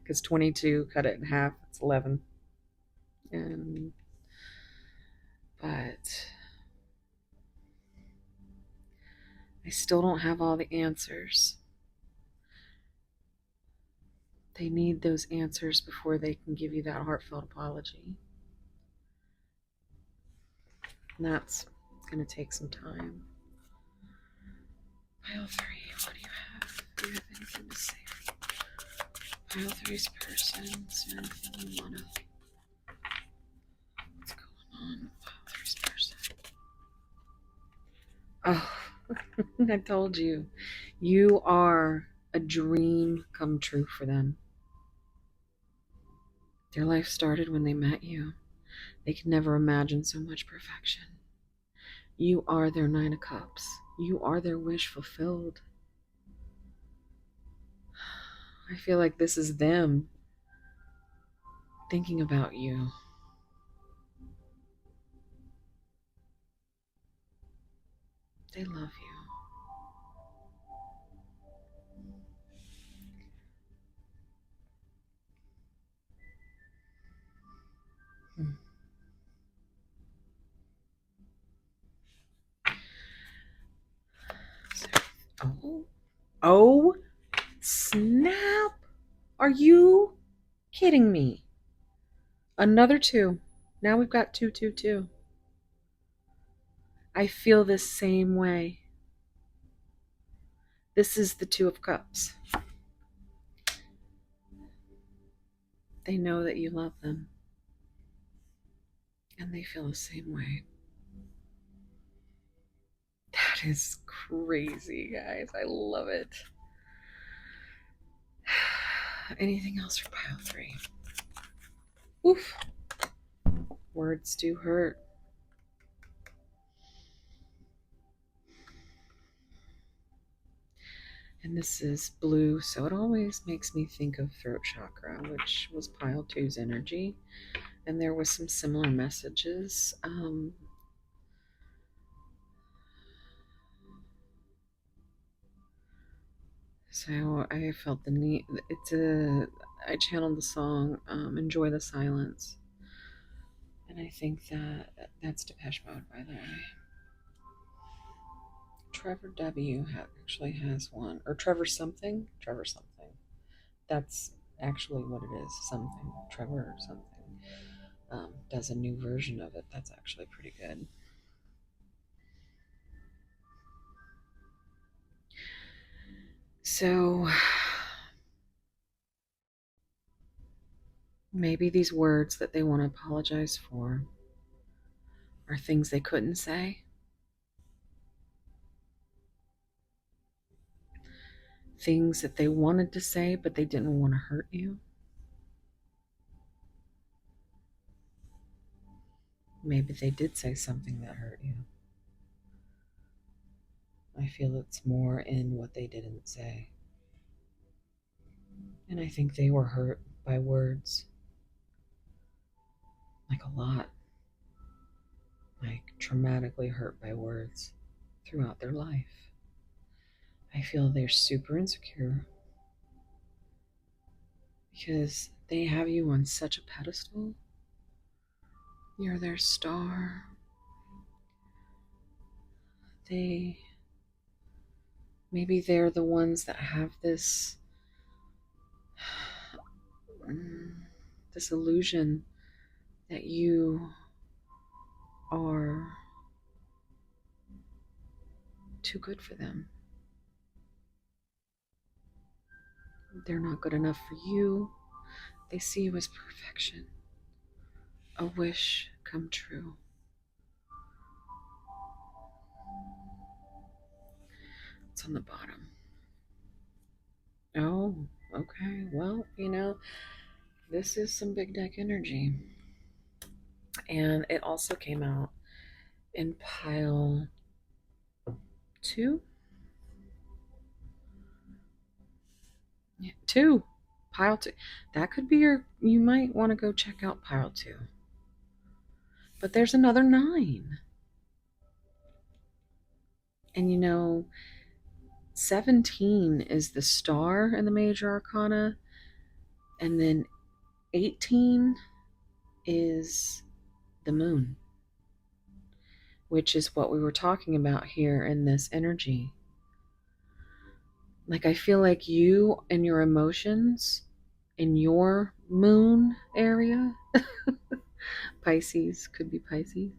Because 22, cut it in half, it's 11. But I still don't have all the answers. They need those answers before they can give you that heartfelt apology. And that's going to take some time. Pile 3, what do you have? Do you have anything to say? Pile 3's person, is there anything you want to... What's going on with Pile 3's person? Oh, I told you. You are a dream come true for them. Their life started when they met you. They could never imagine so much perfection. You are their 9 of Cups. You are their wish fulfilled. I feel like this is them thinking about you. They love you. Oh, oh, snap. Are you kidding me? Another 2. Now we've got 2, 2, 2. I feel the same way. This is the 2 of Cups. They know that you love them. And they feel the same way. That is crazy, guys. I love it. Anything else for Pile 3? Oof. Words do hurt. And this is blue, so it always makes me think of throat chakra, which was Pile 2's energy. And there was some similar messages. So I felt the need. I channeled the song "Enjoy the Silence," and I think that's Depeche Mode, by the way. Trevor W. actually has one, or Trevor something. That's actually what it is. Something. Trevor something. Does a new version of it. That's actually pretty good. So maybe these words that they want to apologize for are things they couldn't say. Things that they wanted to say, but they didn't want to hurt you. Maybe they did say something that hurt you. I feel it's more in what they didn't say. And I think they were hurt by words. Like a lot. Like traumatically hurt by words throughout their life. I feel they're super insecure because they have you on such a pedestal. You're their star. Maybe they're the ones that have this illusion that you are too good for them. They're not good enough for you. They see you as perfection. A wish come true. It's on the bottom. Oh, okay. Well, this is some big deck energy. And it also came out in Pile 2. Yeah, 2. Pile 2. That could be you might want to go check out Pile 2. But there's another 9. And 17 is the star in the major arcana. And then 18 is the moon, which is what we were talking about here in this energy. Like, I feel like you and your emotions in your moon area, Pisces, could be Pisces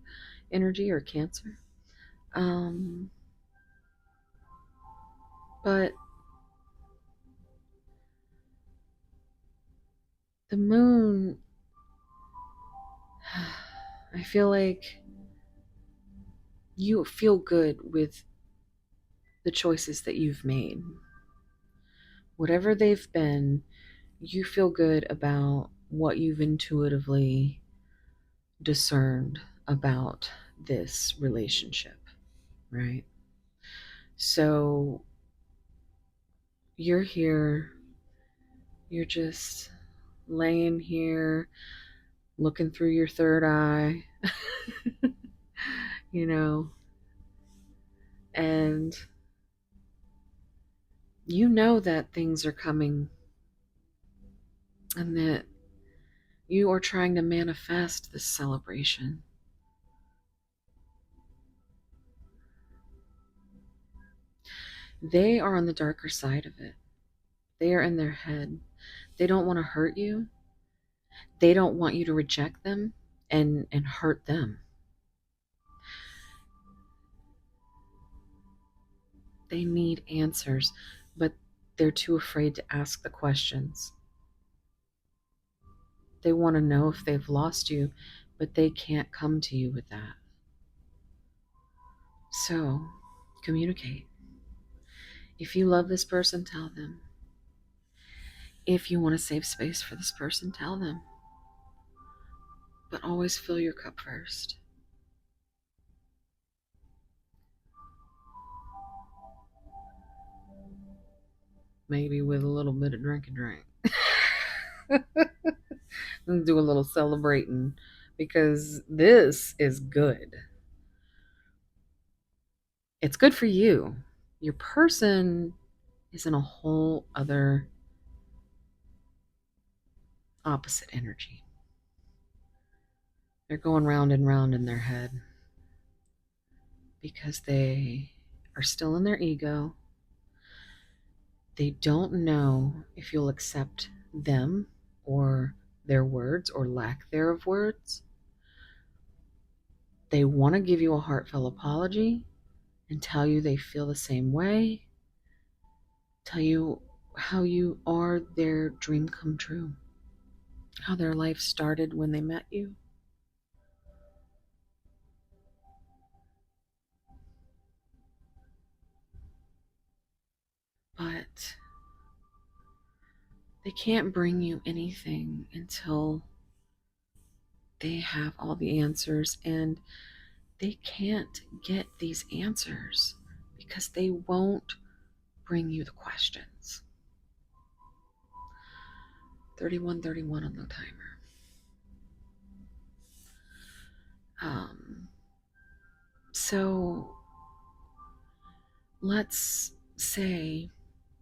energy or Cancer. Um, but the moon, I feel like you feel good with the choices that you've made. Whatever they've been, you feel good about what you've intuitively discerned about this relationship, right? So you're here, you're just laying here looking through your third eye, you know, and you know that things are coming and that you are trying to manifest this celebration. They are on the darker side of it. They are in their head. They don't want to hurt you. They don't want you to reject them and hurt them. They need answers, but they're too afraid to ask the questions. They want to know if they've lost you, but they can't come to you with that. So, communicate. If you love this person, tell them. If you want to save space for this person, tell them. But always fill your cup first. Maybe with a little bit of drink. And do a little celebrating because this is good. It's good for you. Your person is in a whole other opposite energy. They're going round and round in their head because they are still in their ego. They don't know if you'll accept them or their words or lack thereof words. They want to give you a heartfelt apology and tell you they feel the same way, tell you how you are their dream come true, how their life started when they met you. But they can't bring you anything until they have all the answers, and they can't get these answers because they won't bring you the questions. 3131 on the timer. So let's say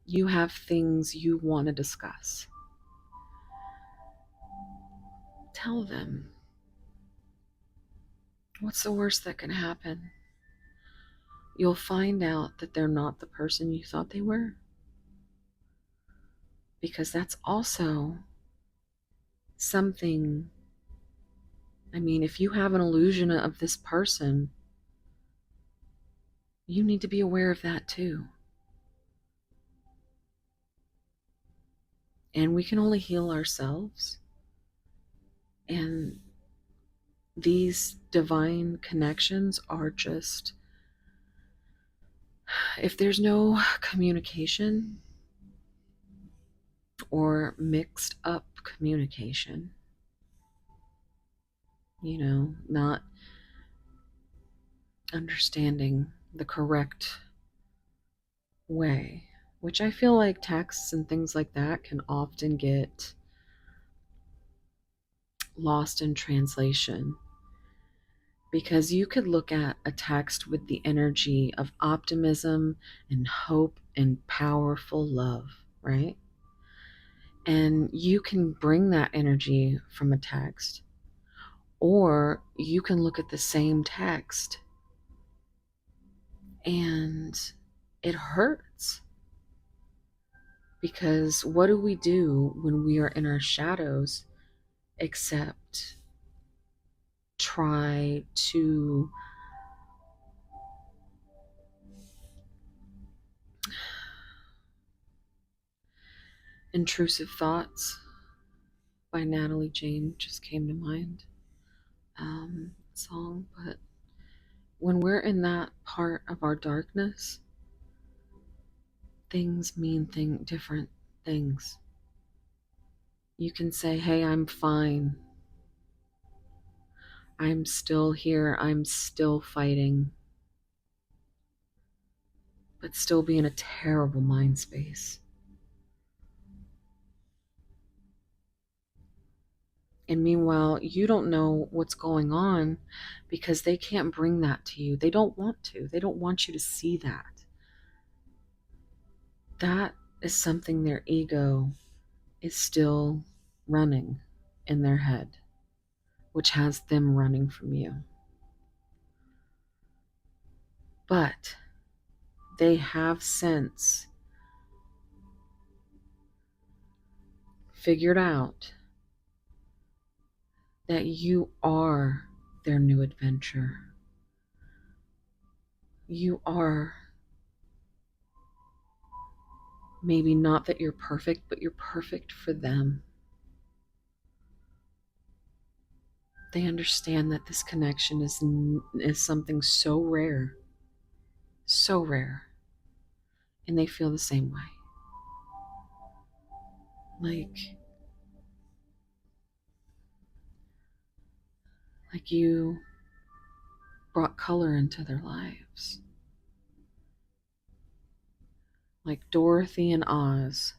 you have things you want to discuss. Tell them. What's the worst that can happen? You'll find out that they're not the person you thought they were. Because that's also something. I mean, if you have an illusion of this person, you need to be aware of that too. And we can only heal ourselves. And these divine connections are just, if there's no communication or mixed up communication, not understanding the correct way, which I feel like texts and things like that can often get lost in translation, because you could look at a text with the energy of optimism and hope and powerful love, right? And you can bring that energy from a text, or you can look at the same text and it hurts Because what do we do when we are in our shadows except try to Intrusive Thoughts by Natalie Jane just came to mind. Song, but when we're in that part of our darkness, things mean different things. You can say, hey, I'm fine. I'm still here. I'm still fighting. But still be in a terrible mind space. And meanwhile, you don't know what's going on because they can't bring that to you. They don't want to. They don't want you to see that. That is something their ego is still running in their head, which has them running from you. But they have since figured out that you are their new adventure. You are, maybe not that you're perfect, but you're perfect for them. They understand that this connection is something so rare, and they feel the same way. Like you brought color into their lives. Like Dorothy and Oz.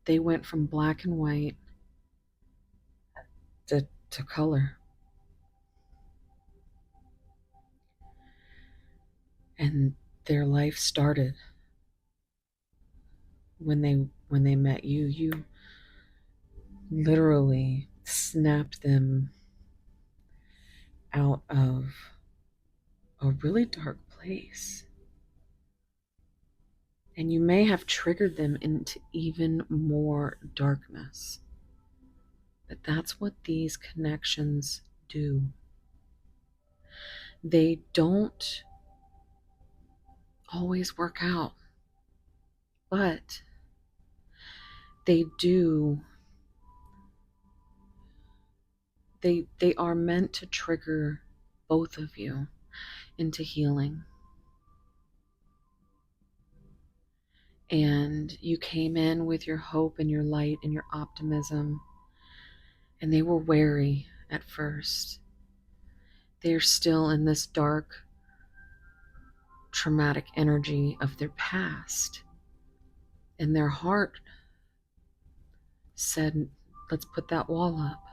They went from black and white to color. And their life started when they met you. You literally snapped them out of a really dark place. And you may have triggered them into even more darkness. But that's what these connections do. They don't always work out, but they do. They are meant to trigger both of you into healing. And you came in with your hope and your light and your optimism, and they were wary at first. They're still in this dark, traumatic energy of their past, and their heart said, let's put that wall up.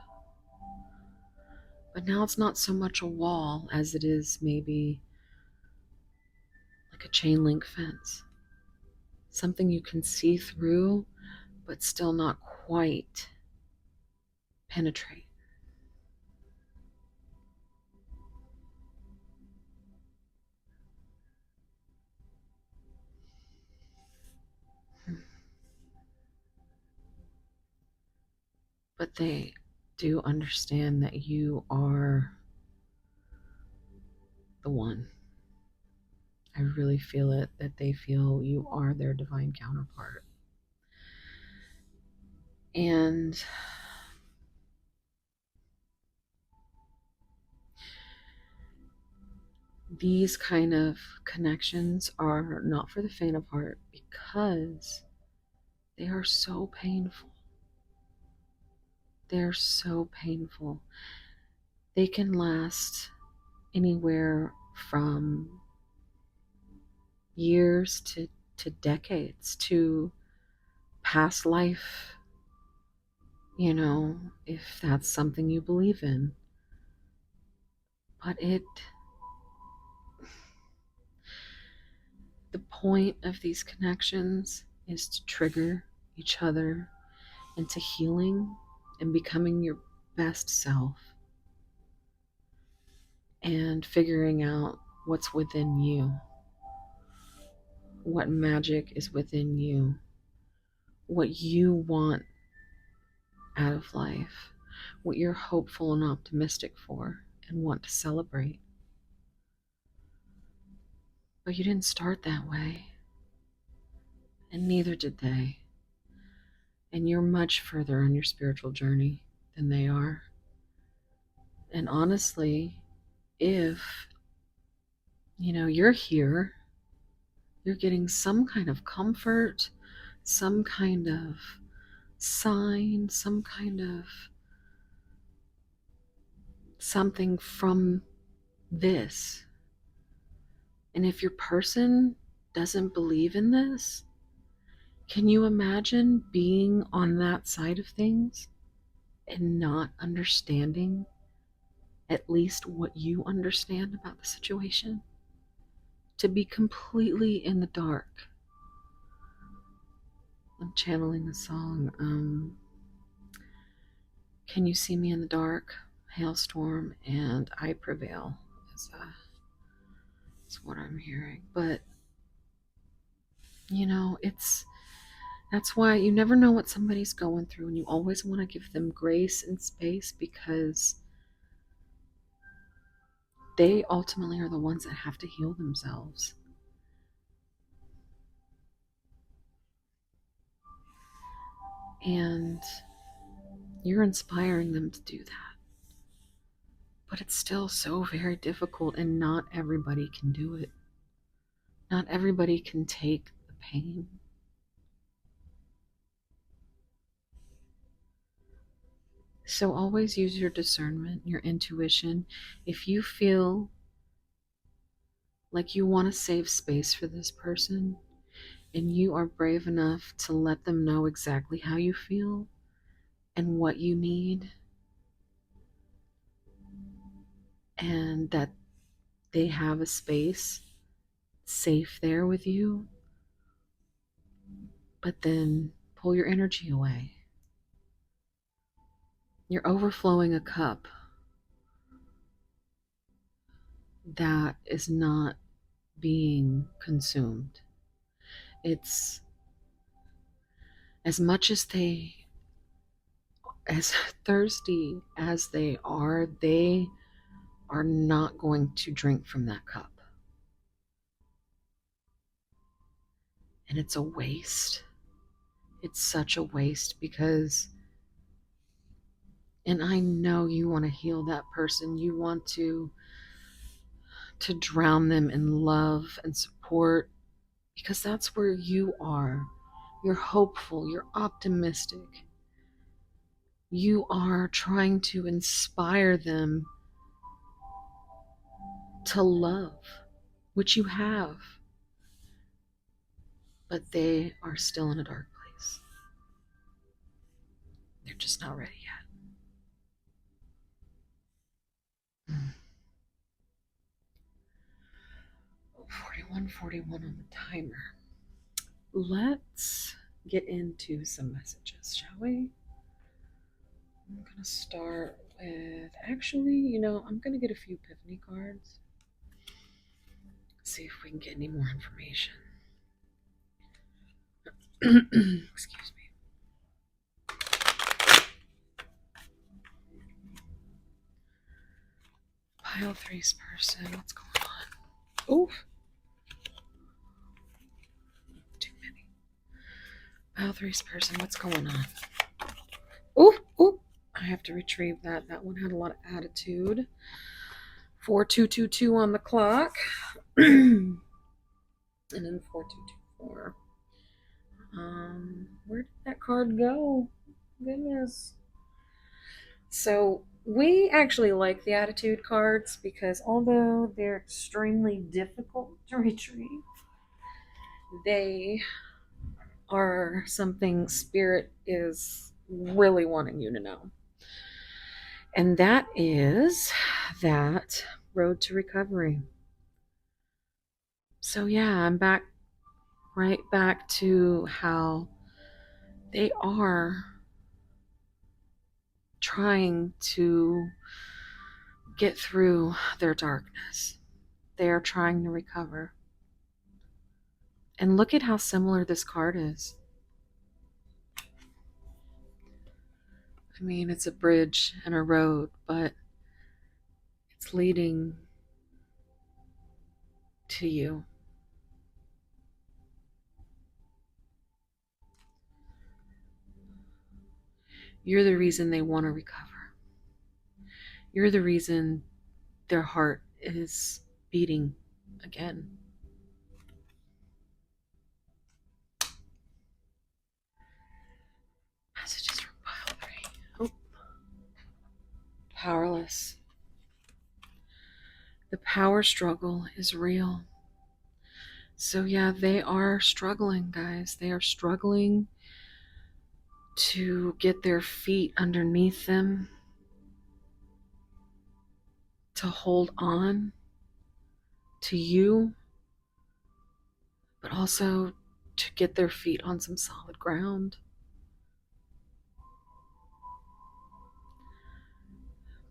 But now it's not so much a wall as it is maybe like a chain link fence. Something you can see through, but still not quite penetrate. But they do understand that you are the one. I really feel it, that they feel you are their divine counterpart. And these kind of connections are not for the faint of heart because they are so painful. They're so painful. They can last anywhere from years to decades, to past life, if that's something you believe in. But the point of these connections is to trigger each other into healing and becoming your best self and figuring out what's within you. what magic is within you, what you want out of life, what you're hopeful and optimistic for and want to celebrate. But you didn't start that way, and neither did they. And you're much further on your spiritual journey than they are. And honestly, if you're here, you're getting some kind of comfort, some kind of sign, some kind of something from this. And if your person doesn't believe in this, can you imagine being on that side of things and not understanding at least what you understand about the situation? To be completely in the dark. I'm channeling the song, Can You See Me in the Dark? Hailstorm and I Prevail is what I'm hearing. But that's why you never know what somebody's going through, and you always want to give them grace and space, because they ultimately are the ones that have to heal themselves. And you're inspiring them to do that. But it's still so very difficult, and not everybody can do it. Not everybody can take the pain. So always use your discernment, your intuition. If you feel like you want to save space for this person, and you are brave enough to let them know exactly how you feel and what you need, and that they have a space safe there with you, but then pull your energy away. You're overflowing a cup that is not being consumed. It's as much as as thirsty as they are not going to drink from that cup. And it's a waste. It's such a waste, because, and I know you want to heal that person. You want to drown them in love and support, because that's where you are. You're hopeful, you're optimistic. You are trying to inspire them to love, which you have. But they are still in a dark place. They're just not ready yet. 41 on the timer. Let's get into some messages, shall we? I'm going to start with, actually, I'm going to get a few epiphany cards. See if we can get any more information. Excuse me. Pile 3's person, what's going on? Oof. Too many. Pile 3's person, what's going on? Oof, oof. I have to retrieve that. That one had a lot of attitude. 4222 on the clock. And then 4224. Where did that card go? Goodness. So we actually like the attitude cards, because although they're extremely difficult to retrieve, they are something Spirit is really wanting you to know. And that is that road to recovery. So yeah, I'm right back to how they are trying to get through their darkness. They are trying to recover. And look at how similar this card is. I mean, it's a bridge and a road, but it's leading to you. You're the reason they want to recover. You're the reason their heart is beating again. Messages from pile 3. Oh. Powerless. The power struggle is real. So yeah, they are struggling, guys. They are struggling to get their feet underneath them, to hold on to you, but also to get their feet on some solid ground.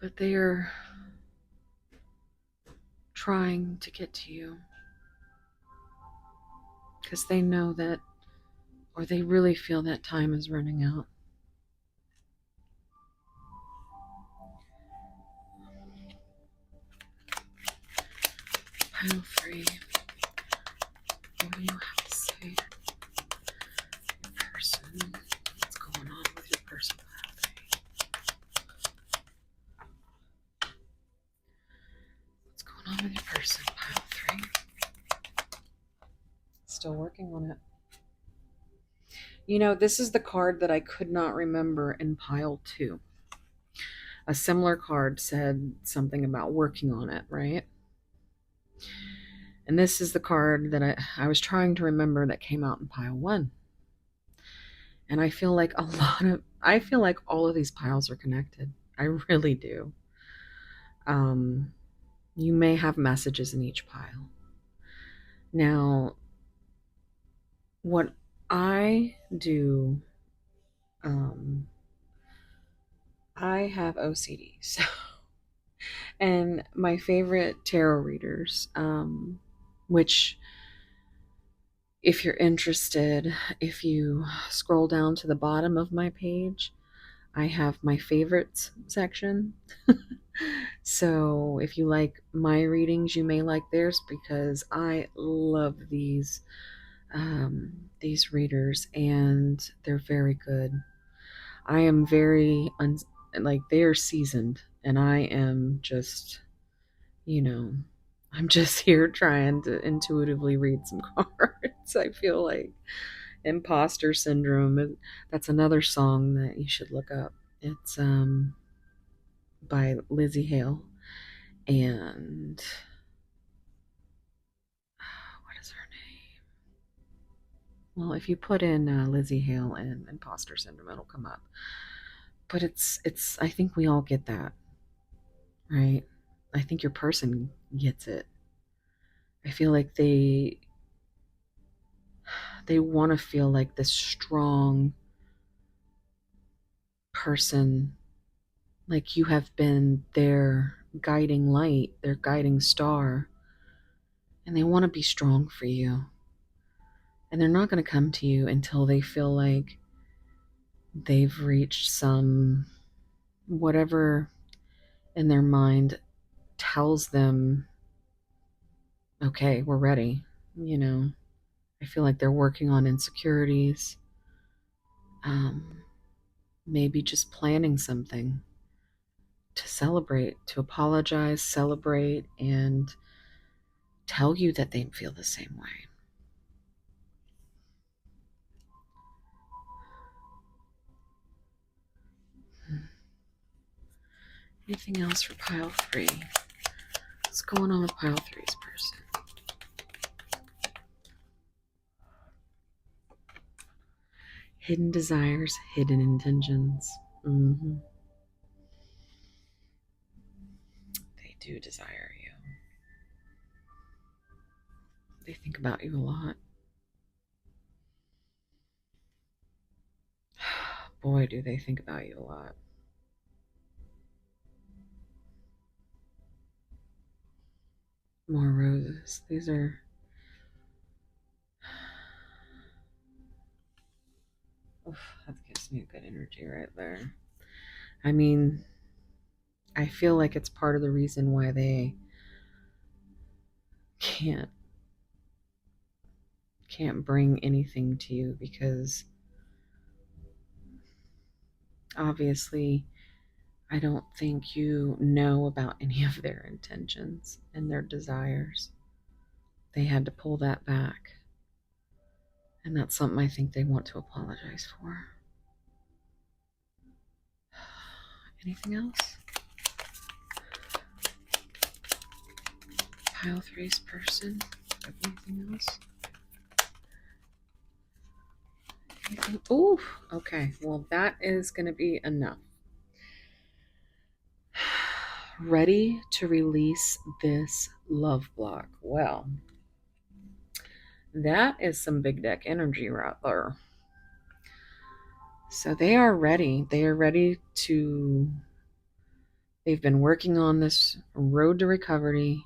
But they are trying to get to you because they know that, or they really feel that time is running out. Pile 3. What do you have to say? Your person. What's going on with your person, pile 3? What's going on with your person, pile 3? Still working on it. You know, this is the card that I could not remember in pile 2. A similar card said something about working on it, right? And this is the card that I was trying to remember that came out in pile 1. And I feel like I feel like all of these piles are connected. I really do. You may have messages in each pile. Now, what I do, I have OCD, so, and my favorite tarot readers, which, if you're interested, if you scroll down to the bottom of my page, I have my favorites section. So if you like my readings, you may like theirs because I love these readers and they're very good. I am very like they are seasoned and I am just, you know, I'm just here trying to intuitively read some cards. I feel like imposter syndrome. That's another song that you should look up. It's by Lizzie Hale and what is her name? Well, if you put in Lizzie Hale and imposter syndrome, it'll come up. But it's I think we all get that, right? I think your person gets it. I feel like they want to feel like this strong person, like you have been their guiding light, their guiding star, and they want to be strong for you. And they're not going to come to you until they feel like they've reached some whatever in their mind tells them, okay, we're ready. You know, I feel like they're working on insecurities, um, maybe just planning something to celebrate, to apologize, celebrate, and tell you that they feel the same way. Anything else for pile 3? What's going on with pile 3's person? Hidden desires, hidden intentions. Mm-hmm. They do desire you. They think about you a lot. Boy, do they think about you a lot. More roses. These are Oof, that gives me a good energy right there. I mean, I feel like it's part of the reason why they can't can't bring anything to you, because obviously I don't think you know about any of their intentions and their desires. They had to pull that back. And that's something I think they want to apologize for. Anything else? Pile three's person. Anything else? Anything? Ooh, okay. Well, that is going to be enough. Ready to release this love block. Well, that is some big deck energy right there. So they are ready. They are ready to. They've been working on this road to recovery,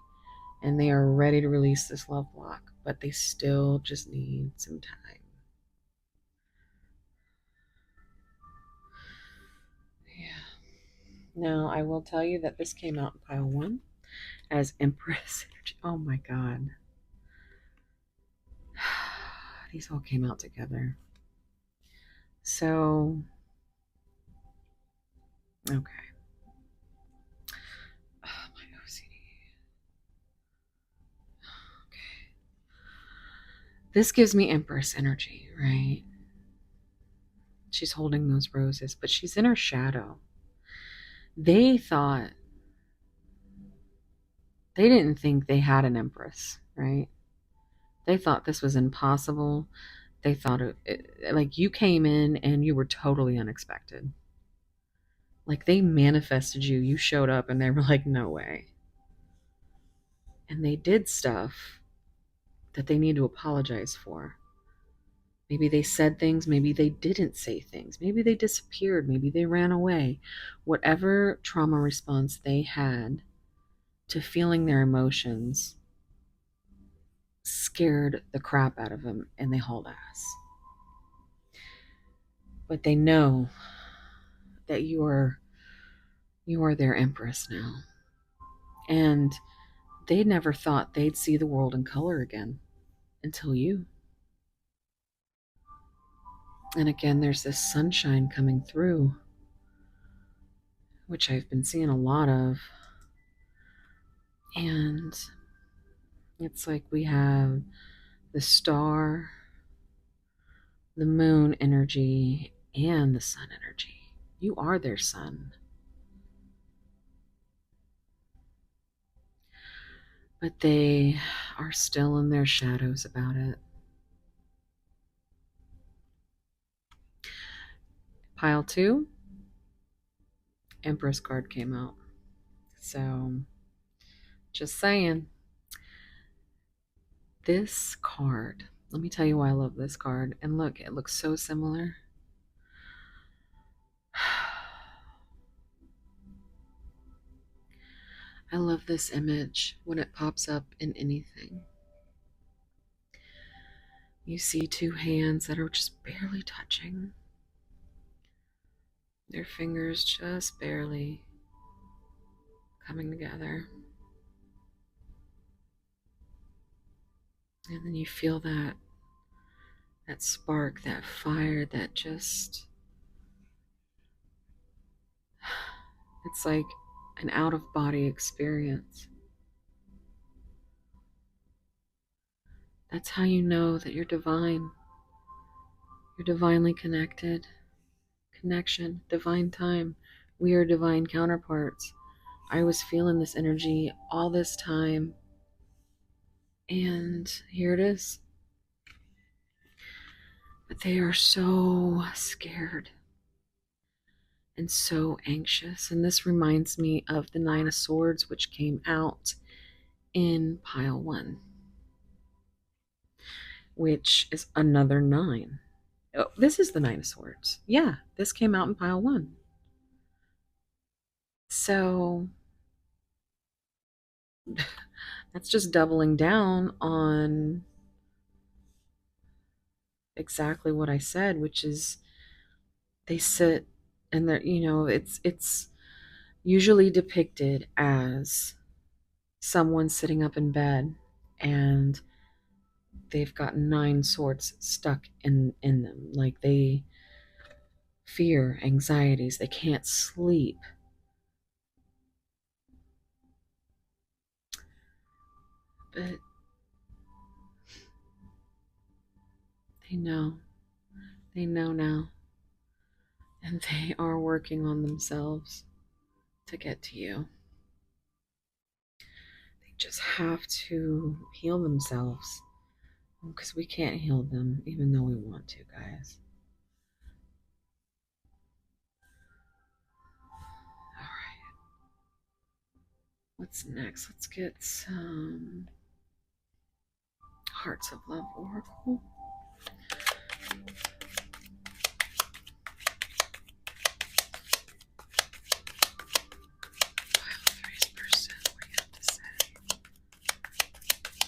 and they are ready to release this love block, but they still just need some time. Yeah. Now, I will tell you that this came out in pile one as Empress energy. Oh my God. These all came out together. So, okay. Oh, my OCD. Okay. This gives me Empress energy, right? She's holding those roses, but she's in her shadow. They thought, they didn't think they had an Empress, right? They thought this was impossible. They thought like you came in and you were totally unexpected. Like they manifested you. You showed up and they were like, no way. And they did stuff that they need to apologize for. Maybe they said things, maybe they didn't say things, maybe they disappeared, maybe they ran away. Whatever trauma response they had to feeling their emotions scared the crap out of them and they hauled ass. But they know that you are their empress now. And they never thought they'd see the world in color again until you. And again, there's this sunshine coming through, which I've been seeing a lot of. And it's like we have the star, the moon energy, and the sun energy. You are their sun. But they are still in their shadows about it. Pile two, Empress card came out. So, just saying. This card, let me tell you why I love this card. And look, it looks so similar. I love this image when it pops up in anything. You see two hands that are just barely touching, their fingers just barely coming together. And then you feel that spark, that fire, that just, it's like an out of body experience. That's how you know that you're divine. You're divinely connected. Connection, divine time. We are divine counterparts. I was feeling this energy all this time, and here it is. But they are so scared and so anxious. And this reminds me of the Nine of Swords, which came out in pile one, which is another nine. Oh, this is the Nine of Swords. Yeah, this came out in pile one. So that's just doubling down on exactly what I said, which is They sit and they're, it's usually depicted as someone sitting up in bed and they've got nine swords stuck in them. Like they fear, anxieties, they can't sleep. But they know. They know now. And they are working on themselves to get to you. They just have to heal themselves because we can't heal them even though we want to, guys. All right. What's next? Let's get some Hearts of Love Oracle.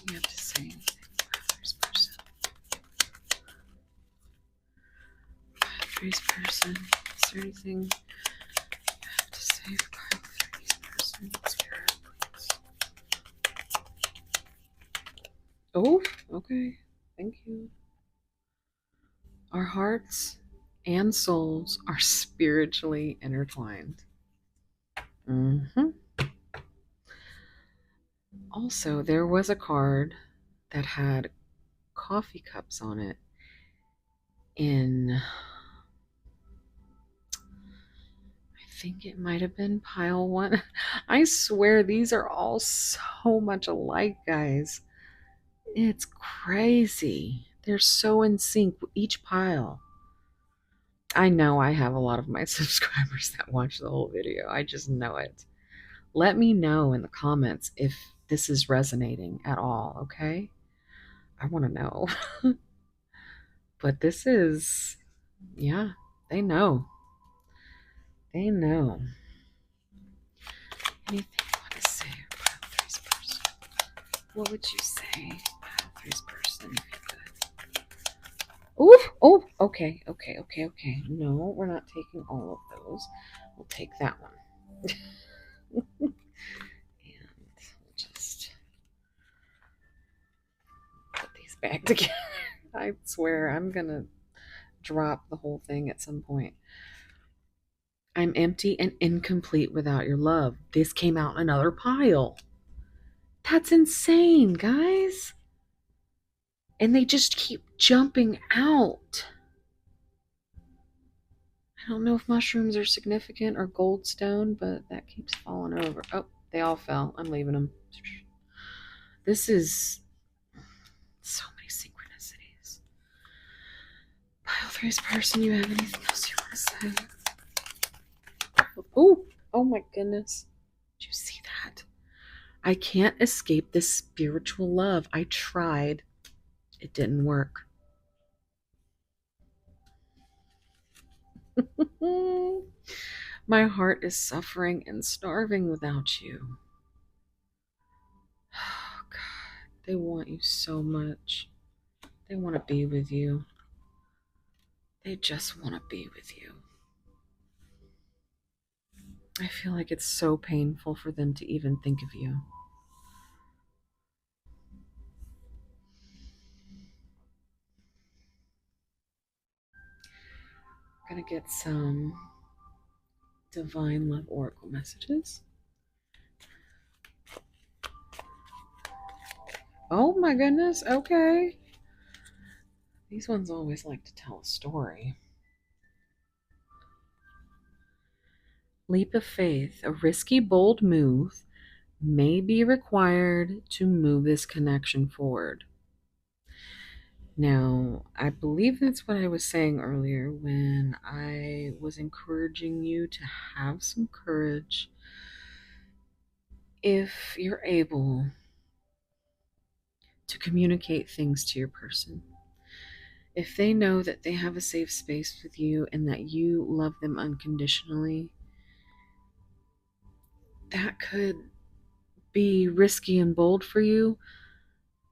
You have to say anything about this person. This person. Is there anything you have to say about this person? Spirit, please. Oh, okay. Thank you. Our hearts and souls are spiritually intertwined. Mm-hmm. Also, there was a card that had coffee cups on it in, I think it might have been pile one. I swear these are all so much alike, guys. It's crazy. They're so in sync with each pile. I know I have a lot of my subscribers that watch the whole video. I just know it. Let me know in the comments if this is resonating at all, okay? I want to know. But this is, yeah, they know. They know. Anything you want to say about this person? What would you say about this person if you could? Oof! Oh, okay, okay, okay, okay. No, we're not taking all of those. We'll take that one. And we'll just put these back together. I swear I'm gonna drop the whole thing at some point. I'm empty and incomplete without your love. This came out in another pile. That's insane, guys. And they just keep jumping out. I don't know if mushrooms are significant or goldstone, but that keeps falling over. Oh, they all fell. I'm leaving them. This is so many synchronicities. Pile three's person, you have anything else you want to say? Oh, oh my goodness. Did you see that? I can't escape this spiritual love. I tried. It didn't work. My heart is suffering and starving without you. Oh, God. They want you so much. They want to be with you. They just want to be with you. I feel like it's so painful for them to even think of you. I'm going to get some Divine Love Oracle messages. Oh my goodness. Okay. These ones always like to tell a story. Leap of faith. A risky, bold move may be required to move this connection forward. Now, I believe that's what I was saying earlier when I was encouraging you to have some courage if you're able to communicate things to your person. If they know that they have a safe space with you and that you love them unconditionally, that could be risky and bold for you,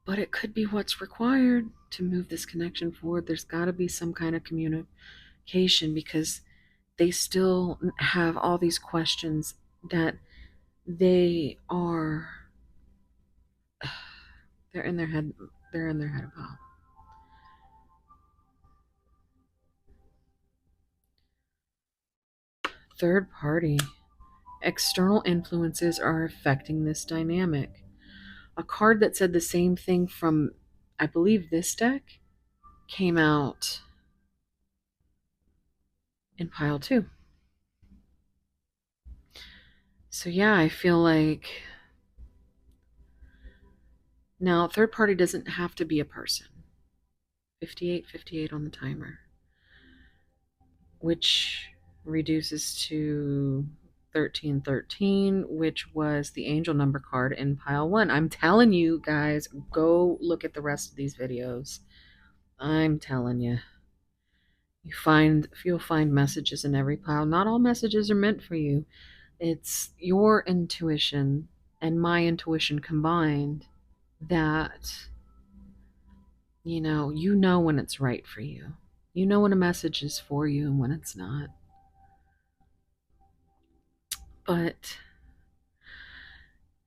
but it could be what's required to move this connection forward. There's got to be some kind of communication because they still have all these questions that they are they're in their head about. Third party. External influences are affecting this dynamic. A card that said the same thing from, I believe, this deck came out in pile 2. So yeah, I feel like now third party doesn't have to be a person. 58 on the timer, which reduces to 1313, which was the angel number card in pile 1. I'm telling you guys, go look at the rest of these videos. I'm telling you. You'll find messages in every pile. Not all messages are meant for you. It's your intuition and my intuition combined that you know when it's right for you. You know when a message is for you and when it's not. But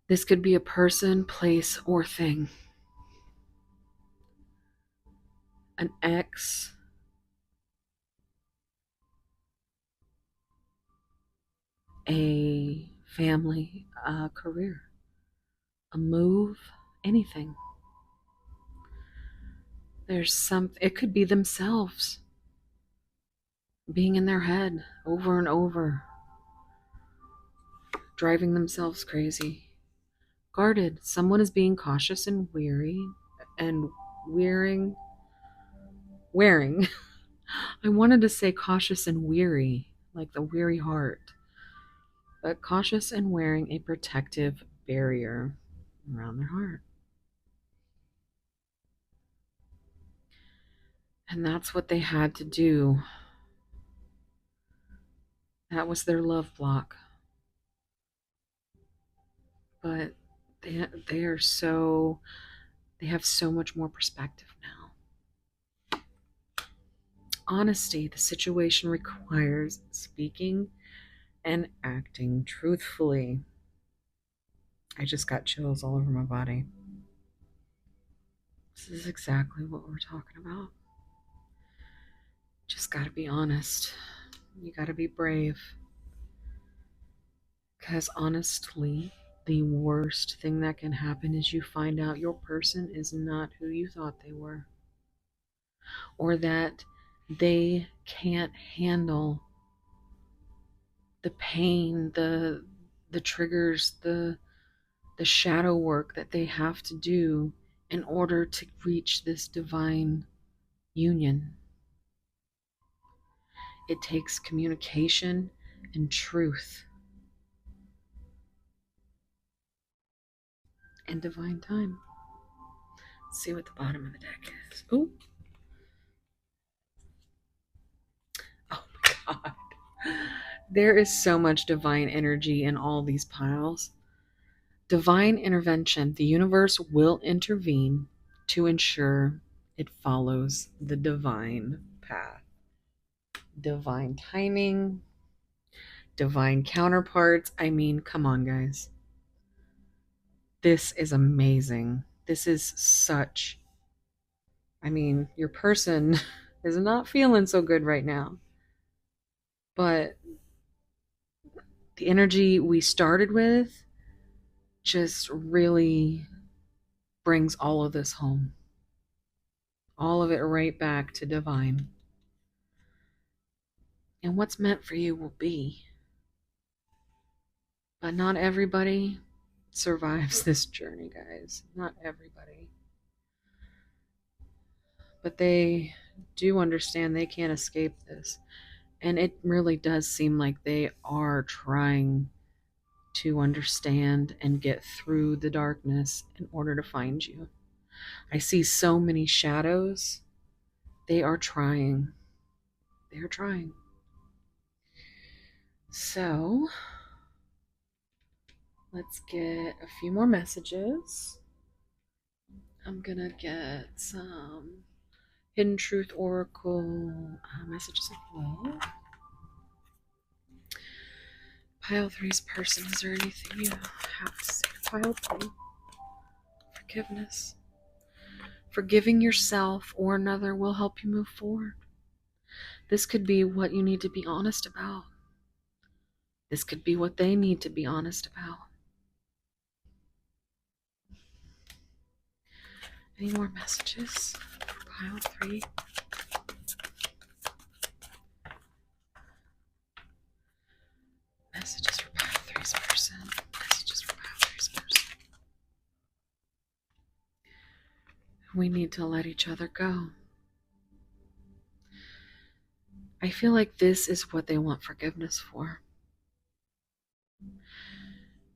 this could be a person, place, or thing. An ex, a family, a career, a move, anything. It could be themselves being in their head over and over, driving themselves crazy. Guarded. Someone is being cautious and weary and wearing. I wanted to say cautious and weary, like the weary heart, but cautious and wearing a protective barrier around their heart. And that's what they had to do. That was their love block. But they are so they have so much more perspective now. Honesty. The situation requires speaking and acting truthfully. I just got chills all over my body. This is exactly what we're talking about. Just gotta be honest. You gotta be brave. Because honestly, the worst thing that can happen is you find out your person is not who you thought they were, or that they can't handle the pain, the triggers, the shadow work that they have to do in order to reach this divine union. It takes communication and truth and divine time. Let's see what the bottom of the deck is. Ooh. Oh my god. There is so much divine energy in all these piles. Divine intervention. The universe will intervene to ensure it follows the divine path. Divine timing, divine counterparts. I mean, come on, guys. This is amazing. This is such. I mean, your person is not feeling so good right now. But the energy we started with just really brings all of this home. All of it right back to divine. And what's meant for you will be. But not everybody survives this journey, guys. Not everybody. But they do understand they can't escape this. And it really does seem like they are trying to understand and get through the darkness in order to find you. I see so many shadows. They are trying. They are trying. So, let's get a few more messages. I'm gonna get some Hidden Truth Oracle messages of love. Pile three's person, is there anything you have to say to pile three? Forgiveness. Forgiving yourself or another will help you move forward. This could be what you need to be honest about. This could be what they need to be honest about. Any more messages for pile three? Messages for pile three's person. Messages for pile three's person. We need to let each other go. I feel like this is what they want forgiveness for.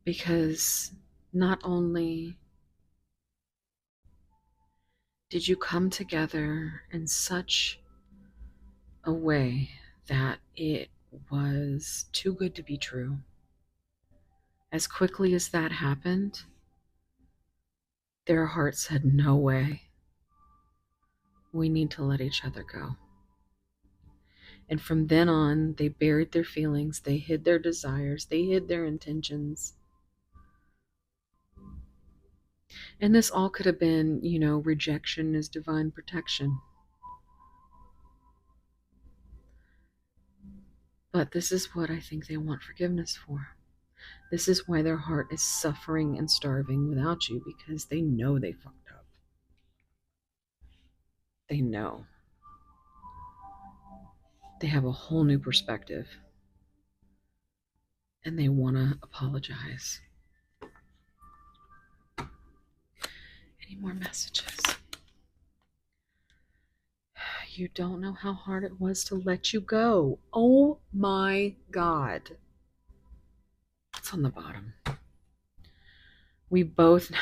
Because not only did you come together in such a way that it was too good to be true, as quickly as that happened, their heart said, no way. We need to let each other go. And from then on, they buried their feelings, they hid their desires, they hid their intentions. And this all could have been, rejection is divine protection. But this is what I think they want forgiveness for. This is why their heart is suffering and starving without you, because they know they fucked up. They know. They have a whole new perspective. And they want to apologize. Any more messages? You don't know how hard it was to let you go. Oh my God. It's on the bottom. We both know.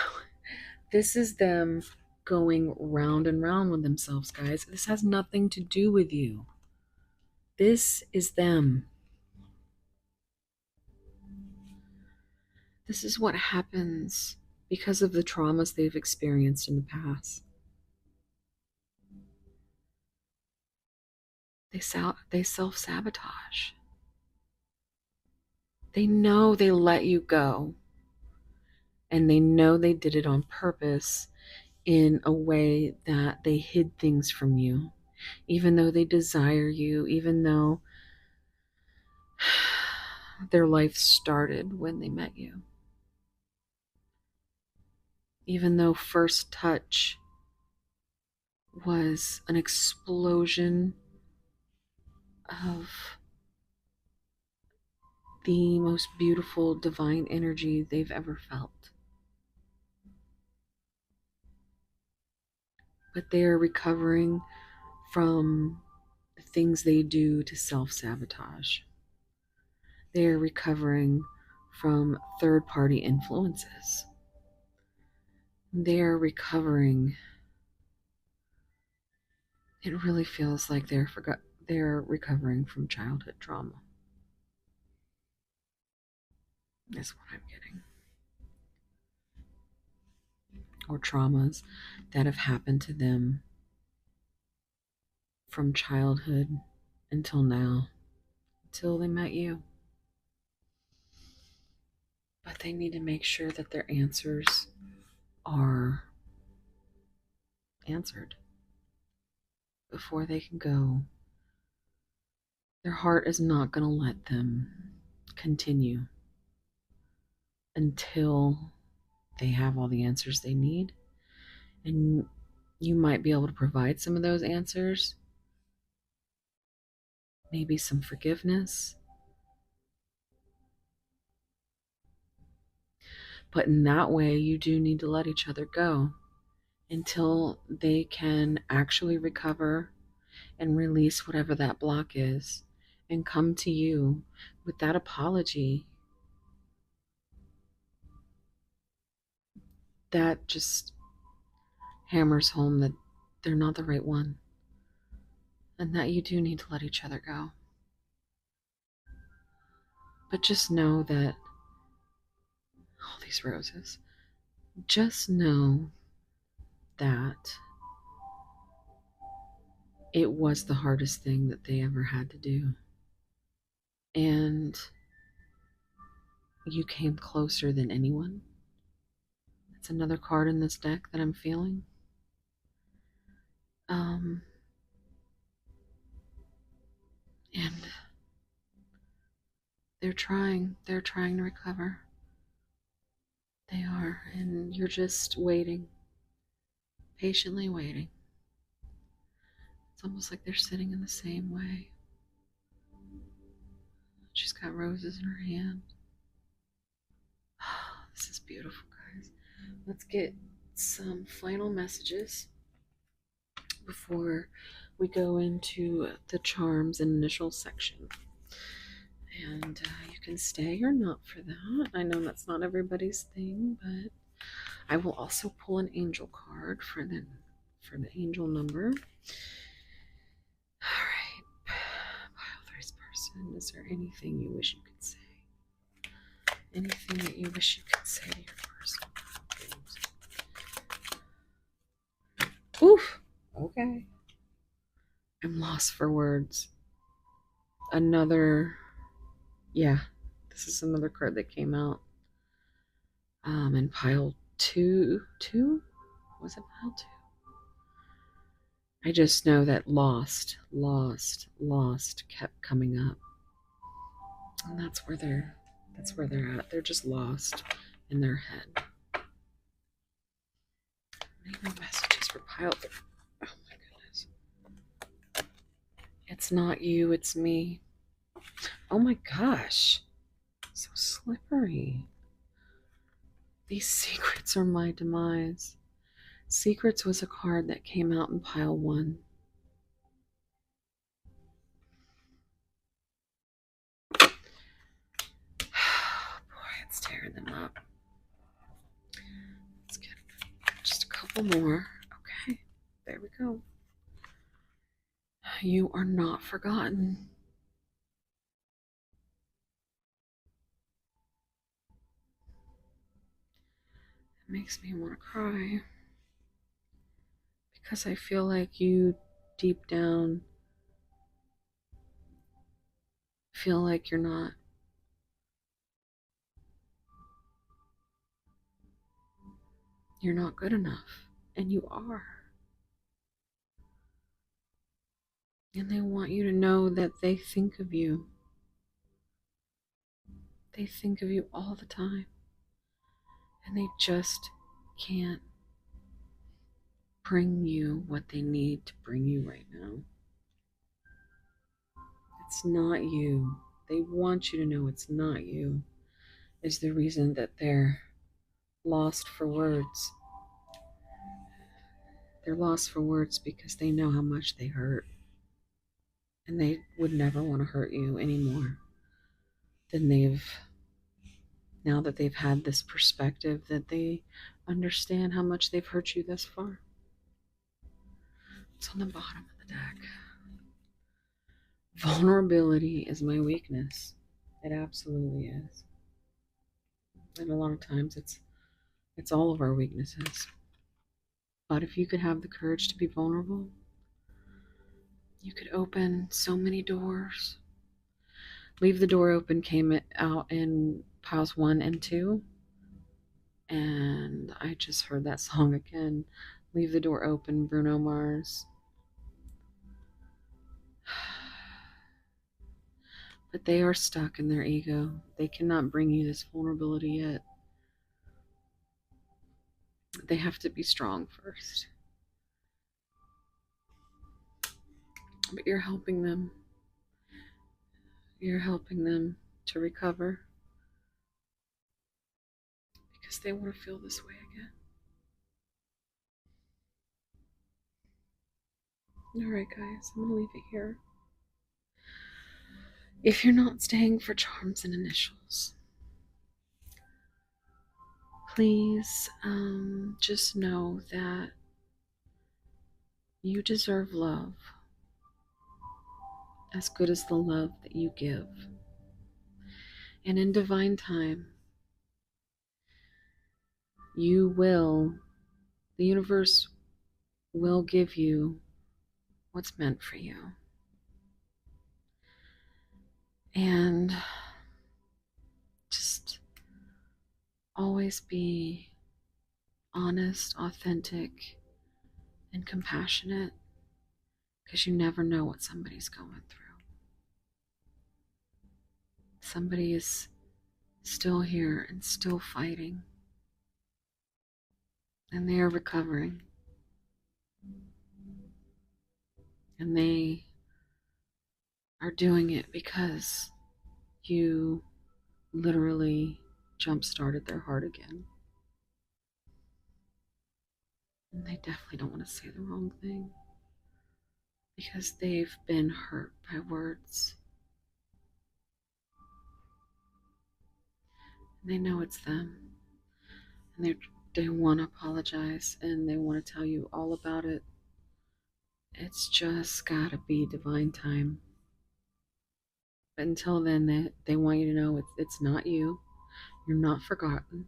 This is them going round and round with themselves, guys. This has nothing to do with you. This is them. This is what happens because of the traumas they've experienced in the past. They self-sabotage. They know they let you go. And they know they did it on purpose in a way that they hid things from you. Even though they desire you, even though their life started when they met you. Even though first touch was an explosion of the most beautiful divine energy they've ever felt. But they're recovering from the things they do to self-sabotage. They're recovering from third-party influences. They're recovering. It really feels like they're recovering from childhood trauma. That's what I'm getting. Or traumas that have happened to them from childhood until now, until they met you. But they need to make sure that their answers are answered before they can go. Their heart is not going to let them continue until they have all the answers they need. And you might be able to provide some of those answers. Maybe some forgiveness. But in that way, you do need to let each other go until they can actually recover and release whatever that block is and come to you with that apology. That just hammers home that they're not the right one and that you do need to let each other go. But just know that all these roses, just know that it was the hardest thing that they ever had to do. And you came closer than anyone. That's another card in this deck that I'm feeling. And they're trying to recover. They are, and you're just waiting, patiently waiting. It's almost like they're sitting in the same way. She's got roses in her hand. This is beautiful, guys. Let's get some final messages before we go into the charms and initials section. And you can stay or not for that. I know that's not everybody's thing, but I will also pull an angel card for the angel number. All right, pile three's person. Is there anything you wish you could say? Anything that you wish you could say to your person? Oof. Okay. I'm lost for words. Another, yeah, this is another card that came out. In pile two. Was it pile two? I just know that lost kept coming up. And that's where they're at. They're just lost in their head. Any more messages for pile three? Oh my goodness. It's not you, it's me. Oh my gosh. So slippery. These secrets are my demise. Secrets was a card that came out in pile one. Boy, it's tearing them up. Let's get just a couple more. Okay, there we go. You are not forgotten. It makes me want to cry because I feel like you deep down feel like you're not good enough, and you are. And they want you to know that they think of you. They think of you all the time. And they just can't bring you what they need to bring you right now. It's not you. They want you to know it's not you, is the reason that they're lost for words. They're lost for words because they know how much they hurt. And they would never want to hurt you anymore than now that they've had this perspective that they understand how much they've hurt you thus far. It's on the bottom of the deck. Vulnerability is my weakness. It absolutely is. And a lot of times it's all of our weaknesses. But if you could have the courage to be vulnerable, you could open so many doors. Leave the Door Open came out in piles 1 and 2. And I just heard that song again. Leave the Door Open, Bruno Mars. But they are stuck in their ego. They cannot bring you this vulnerability yet. They have to be strong first. But you're helping them. You're helping them to recover because they want to feel this way again. Alright, guys, I'm going to leave it here. If you're not staying for charms and initials, please just know that you deserve love as good as the love that you give. And in divine time, the universe will give you what's meant for you. And just always be honest, authentic, and compassionate, because you never know what somebody's going through. Somebody is still here and still fighting, and they are recovering, and they are doing it because you literally jump started their heart again. And they definitely don't want to say the wrong thing because they've been hurt by words. And they know it's them. And they want to apologize and they want to tell you all about it. It's just gotta be divine time. But until then, they want you to know it's not you. You're not forgotten.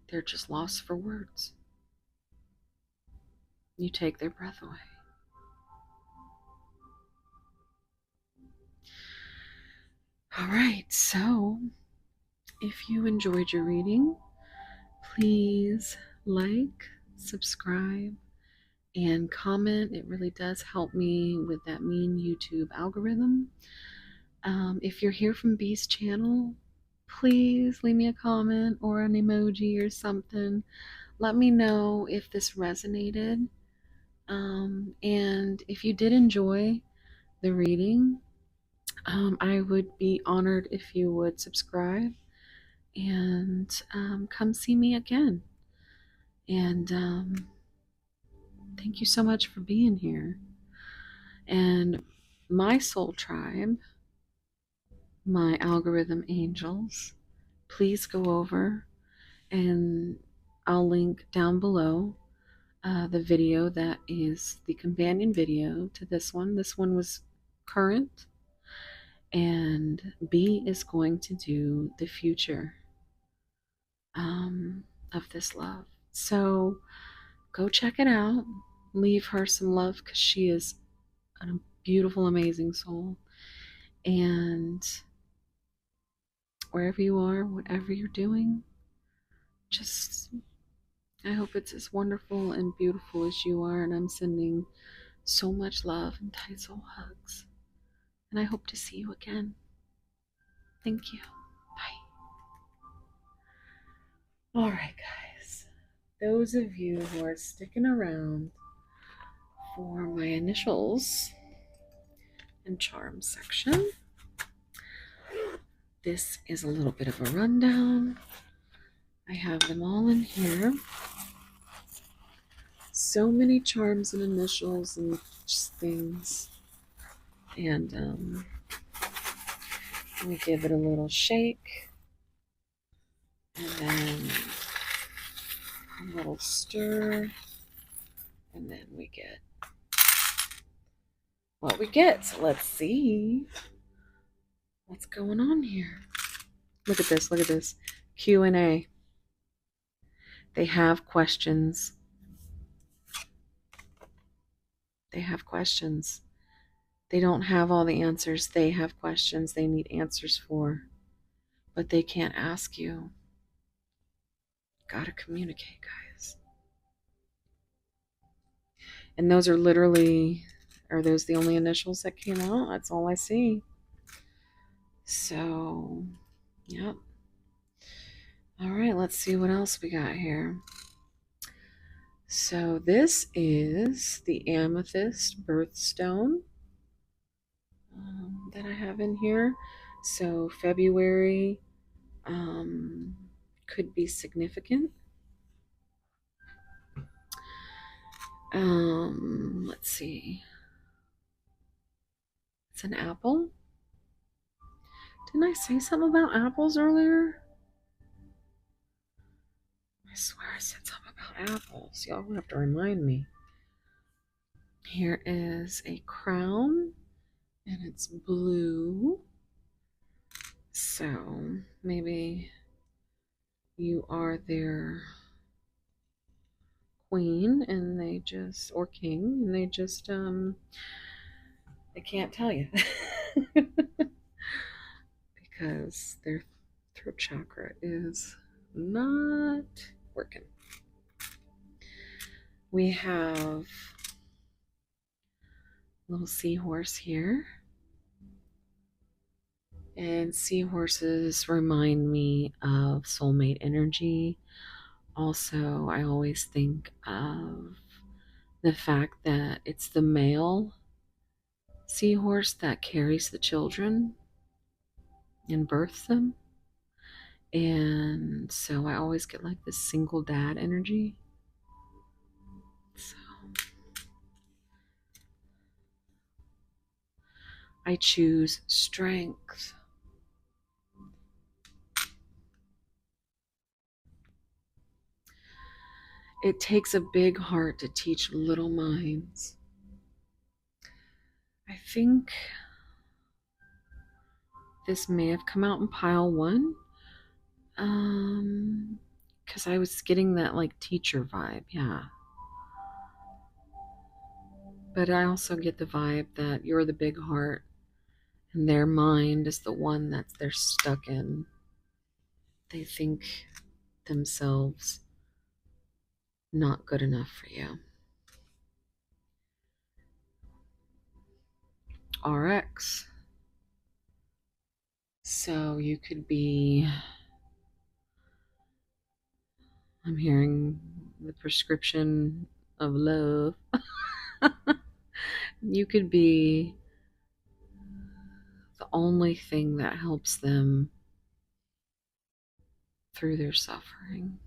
They're just lost for words. You take their breath away. All right, so if you enjoyed your reading, please like, subscribe, and comment. It really does help me with that mean YouTube algorithm. If you're here from B's channel, please leave me a comment or an emoji or something. Let me know if this resonated. And if you did enjoy the reading, I would be honored if you would subscribe and come see me again. And thank you so much for being here. And my soul tribe, my algorithm angels, please go over and I'll link down below the video that is the companion video to this one. This one was current, and B is going to do the future of this love. So go check it out. Leave her some love because she is a beautiful, amazing soul. And wherever you are, whatever you're doing, just I hope it's as wonderful and beautiful as you are. And I'm sending so much love and tight soul hugs. And I hope to see you again. Thank you. Bye. All right, guys. Those of you who are sticking around for my initials and charm section, this is a little bit of a rundown. I have them all in here. So many charms and initials and just things. And we give it a little shake. And then a little stir. And then we get what we get. So let's see what's going on here. Look at this. Look at this. Q&A. They have questions. They have questions. They don't have all the answers. They have questions they need answers for. But they can't ask you. Gotta communicate, guys. And those are literally, are those the only initials that came out? That's all I see. So, yep. All right, let's see what else we got here. So this is the amethyst birthstone that I have in here. So February could be significant. Let's see. It's an apple. Didn't I say something about apples earlier? I swear I said something about apples. Y'all will have to remind me. Here is a crown, and it's blue. So maybe you are their queen and they just, or king, and they just they can't tell you because their throat chakra is not working. We have a little seahorse here. And seahorses remind me of soulmate energy. Also, I always think of the fact that it's the male seahorse that carries the children and births them. And so I always get like this single dad energy. So I choose strength. It takes a big heart to teach little minds. I think this may have come out in pile one. Because I was getting that like teacher vibe, yeah. But I also get the vibe that you're the big heart and their mind is the one that they're stuck in. They think themselves not good enough for you. RX. So you could be, I'm hearing the prescription of love. You could be the only thing that helps them through their suffering.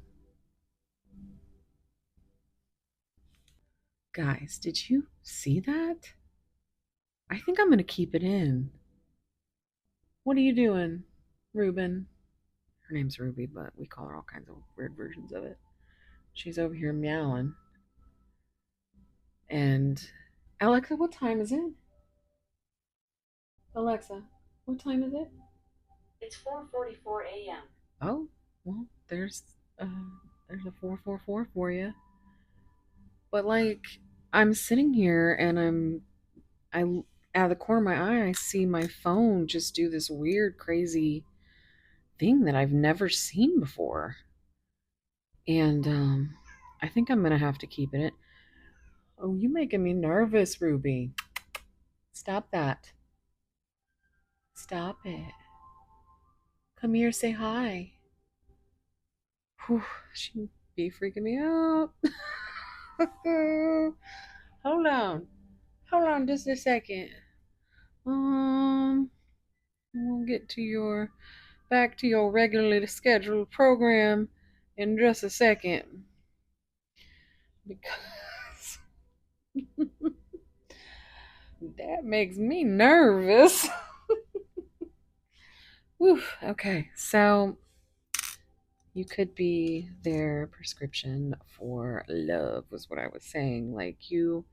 Guys, did you see that? I think I'm going to keep it in. What are you doing, Ruben? Her name's Ruby, but we call her all kinds of weird versions of it. She's over here meowing. And Alexa, what time is it? Alexa, what time is it? It's 4:44 a.m. Oh, well, uh there's a 444 for you. But like I'm sitting here and I out of the corner of my eye I see my phone just do this weird crazy thing that I've never seen before. And I think I'm gonna have to keep it. Oh, you making me nervous, Ruby. Stop that. Stop it. Come here, say hi. Whew, she be freaking me out. Hold on. Hold on just a second. Um, we'll get to your back to your regularly scheduled program in just a second. Because that makes me nervous. Whew, okay, so you could be their prescription for love, was what I was saying. Like, you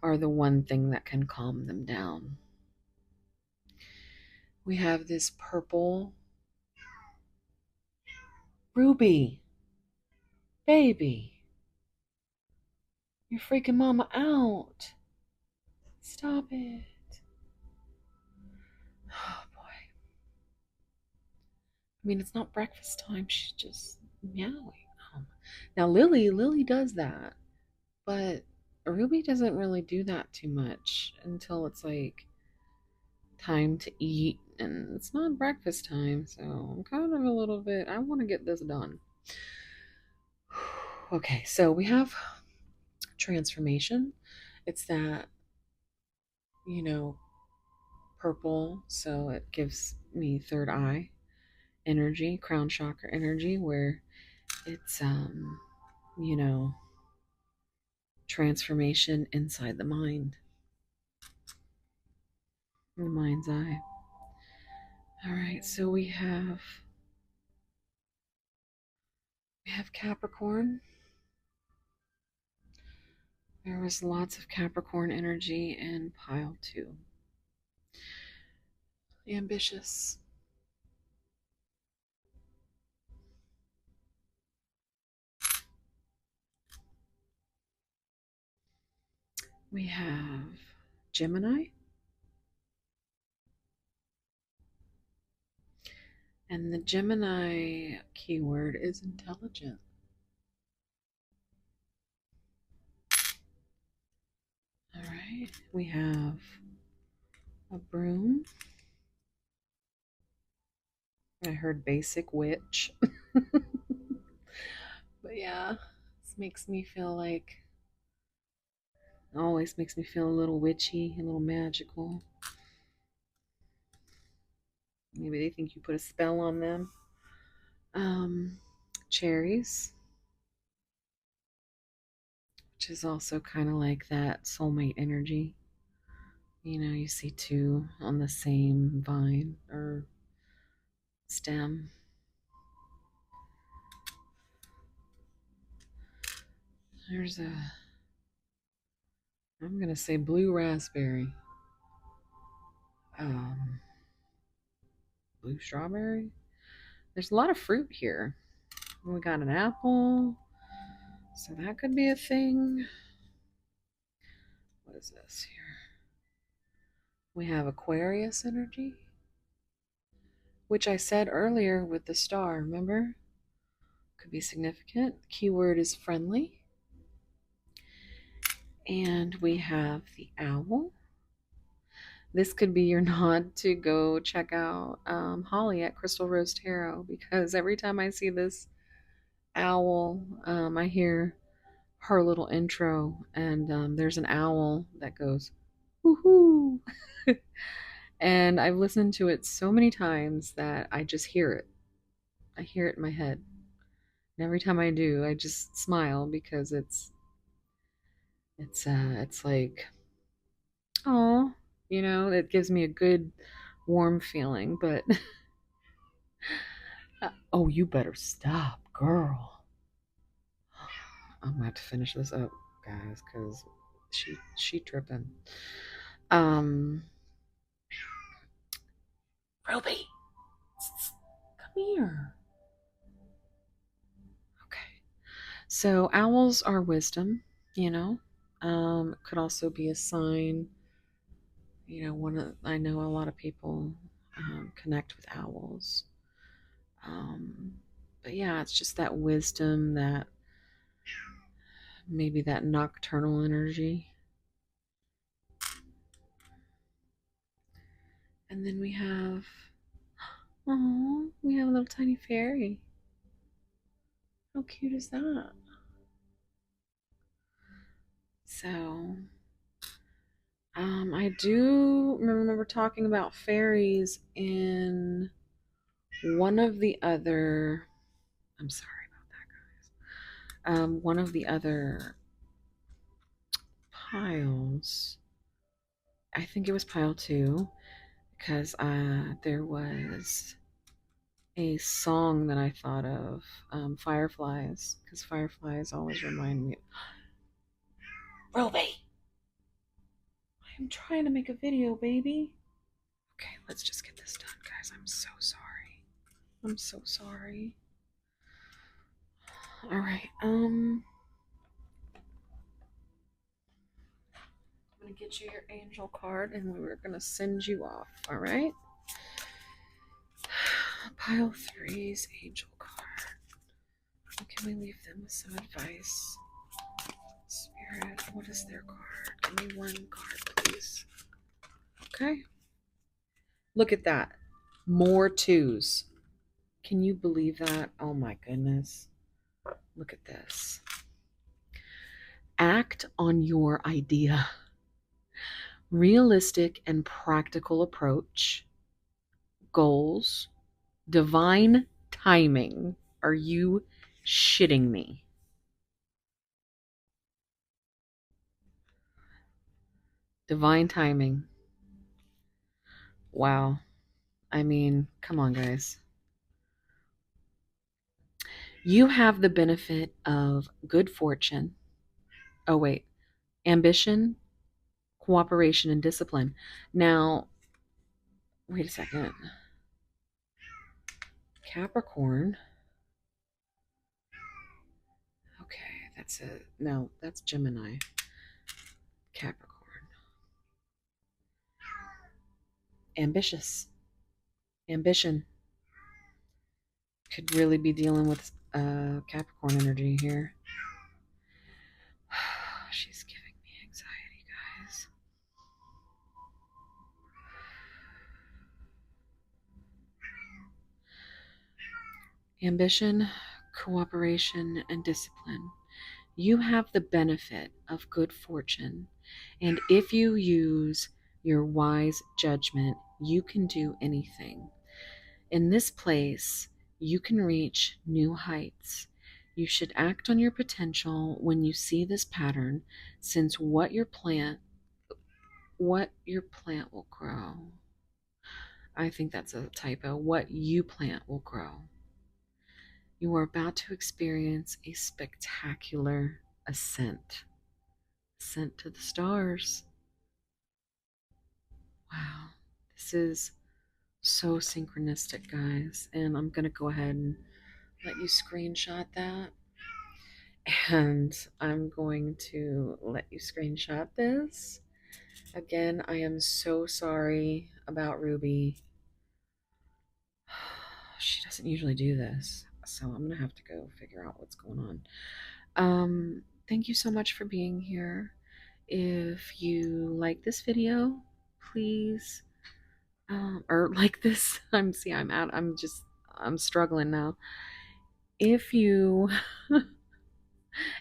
are the one thing that can calm them down. We have this purple Ruby. Baby, you're freaking mama out. Stop it. Oh boy. I mean, it's not breakfast time. She's just meowing. Now, Lily does that, but Ruby doesn't really do that too much until it's like time to eat, and it's not breakfast time, so I'm kind of a little bit. I want to get this done. Okay, so we have transformation. It's that, you know, purple, so it gives me third eye energy, crown chakra energy, where it's you know, transformation inside the mind, the mind's eye. All right, so we have Capricorn. There was lots of Capricorn energy in pile two. Ambitious. We have Gemini. And the Gemini keyword is intelligent. All right, we have a broom. I heard basic witch. But yeah, this makes me feel like, always makes me feel a little witchy, a little magical. Maybe they think you put a spell on them. Um, Cherries, which is also kind of like that soulmate energy. You know, you see two on the same vine or stem. There's a, I'm going to say blue raspberry. Um, Blue strawberry. There's a lot of fruit here. We got an apple, so that could be a thing. What is this here? We have Aquarius energy, which I said earlier with the star, remember? Could be significant. Keyword is friendly. And we have the owl. This could be your nod to go check out Holly at Crystal Rose Tarot, because every time I see this owl, I hear her little intro, and there's an owl that goes, woohoo. And I've listened to it so many times that I just hear it. I hear it in my head. And every time I do, I just smile because it's like, oh, you know, it gives me a good warm feeling. But oh, you better stop, girl. I'm gonna have to finish this up, guys, because she tripping. Um, Ruby, come here. Okay. So owls are wisdom, you know. Could also be a sign. You know, I know a lot of people connect with owls. Um, but yeah, it's just that wisdom, that maybe that nocturnal energy. And then we have a little tiny fairy. How cute is that? So, I do remember talking about fairies in one of the other. I'm sorry about that, guys. One of the other piles. I think it was pile two, because there was a song that I thought of, fireflies, because fireflies always remind me. Ruby, I'm trying to make a video, baby. Okay, let's just get this done, guys. I'm so sorry. I'm so sorry. All right. I'm gonna get you your angel card, and we're gonna send you off. All right. Pile three's angel card. Can we leave them with some advice? Spirit, what is their card? Give me one card, please. Okay. Look at that. More twos. Can you believe that? Oh my goodness. Look at this. Act on your idea. Realistic and practical approach. Goals. Divine timing. Are you shitting me? Divine timing. Wow. I mean, come on, guys. You have the benefit of good fortune. Oh, wait. Ambition, cooperation, and discipline. Now, wait a second. Capricorn. Okay, that's Gemini. Capricorn. Ambitious. Ambition. Could really be dealing with Capricorn energy here. She's giving me anxiety, guys. Ambition, cooperation, and discipline. You have the benefit of good fortune, and if you use your wise judgment, you can do anything. In this place, you can reach new heights. You should act on your potential when you see this pattern, since what your plant will grow. I think that's a typo. What you plant will grow. You are about to experience a spectacular ascent. Ascent to the stars. Wow. This is so synchronistic, guys. And I'm going to go ahead and let you screenshot that. And I'm going to let you screenshot this. Again, I am so sorry about Ruby. She doesn't usually do this, so I'm gonna have to go figure out what's going on. Thank you so much for being here. If you like this video, please, or like this, I'm struggling now. If you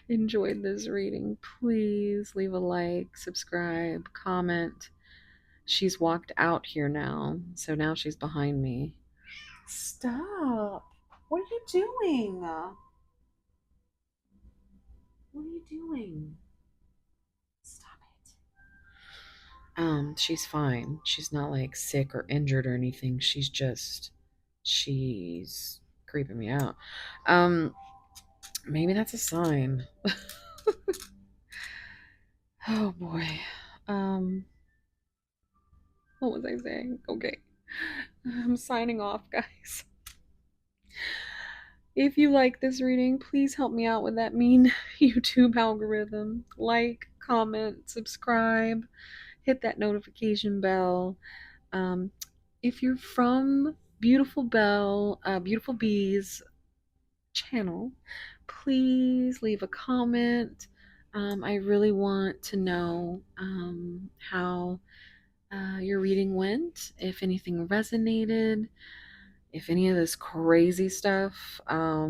enjoyed this reading, please leave a like, subscribe, comment. She's walked out here now, so now she's behind me. Stop. What are you doing? What are you doing? Stop it. She's fine. She's not like sick or injured or anything. She's creeping me out. Maybe that's a sign. Oh boy. Um, what was I saying? Okay. I'm signing off, guys. If you like this reading, please help me out with that mean YouTube algorithm. Like, comment, subscribe, hit that notification bell. Um, if you're from Beautiful Bees channel, please leave a comment. I really want to know how your reading went, if anything resonated, if any of this crazy stuff. I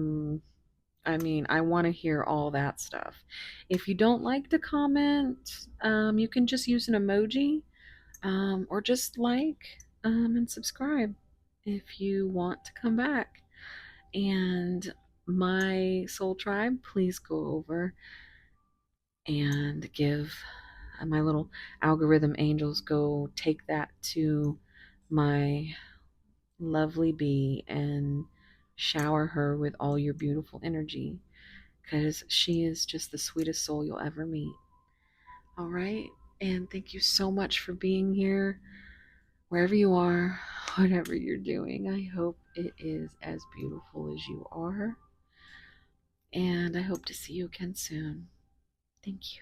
want to hear all that stuff. If you don't like to comment, you can just use an emoji, or just like, and subscribe if you want to come back. And my soul tribe, please go over and give my little algorithm angels, go take that to my lovely bee and shower her with all your beautiful energy, because she is just the sweetest soul you'll ever meet. All right. And thank you so much for being here. Wherever you are, whatever you're doing, I hope it is as beautiful as you are. And I hope to see you again soon. Thank you.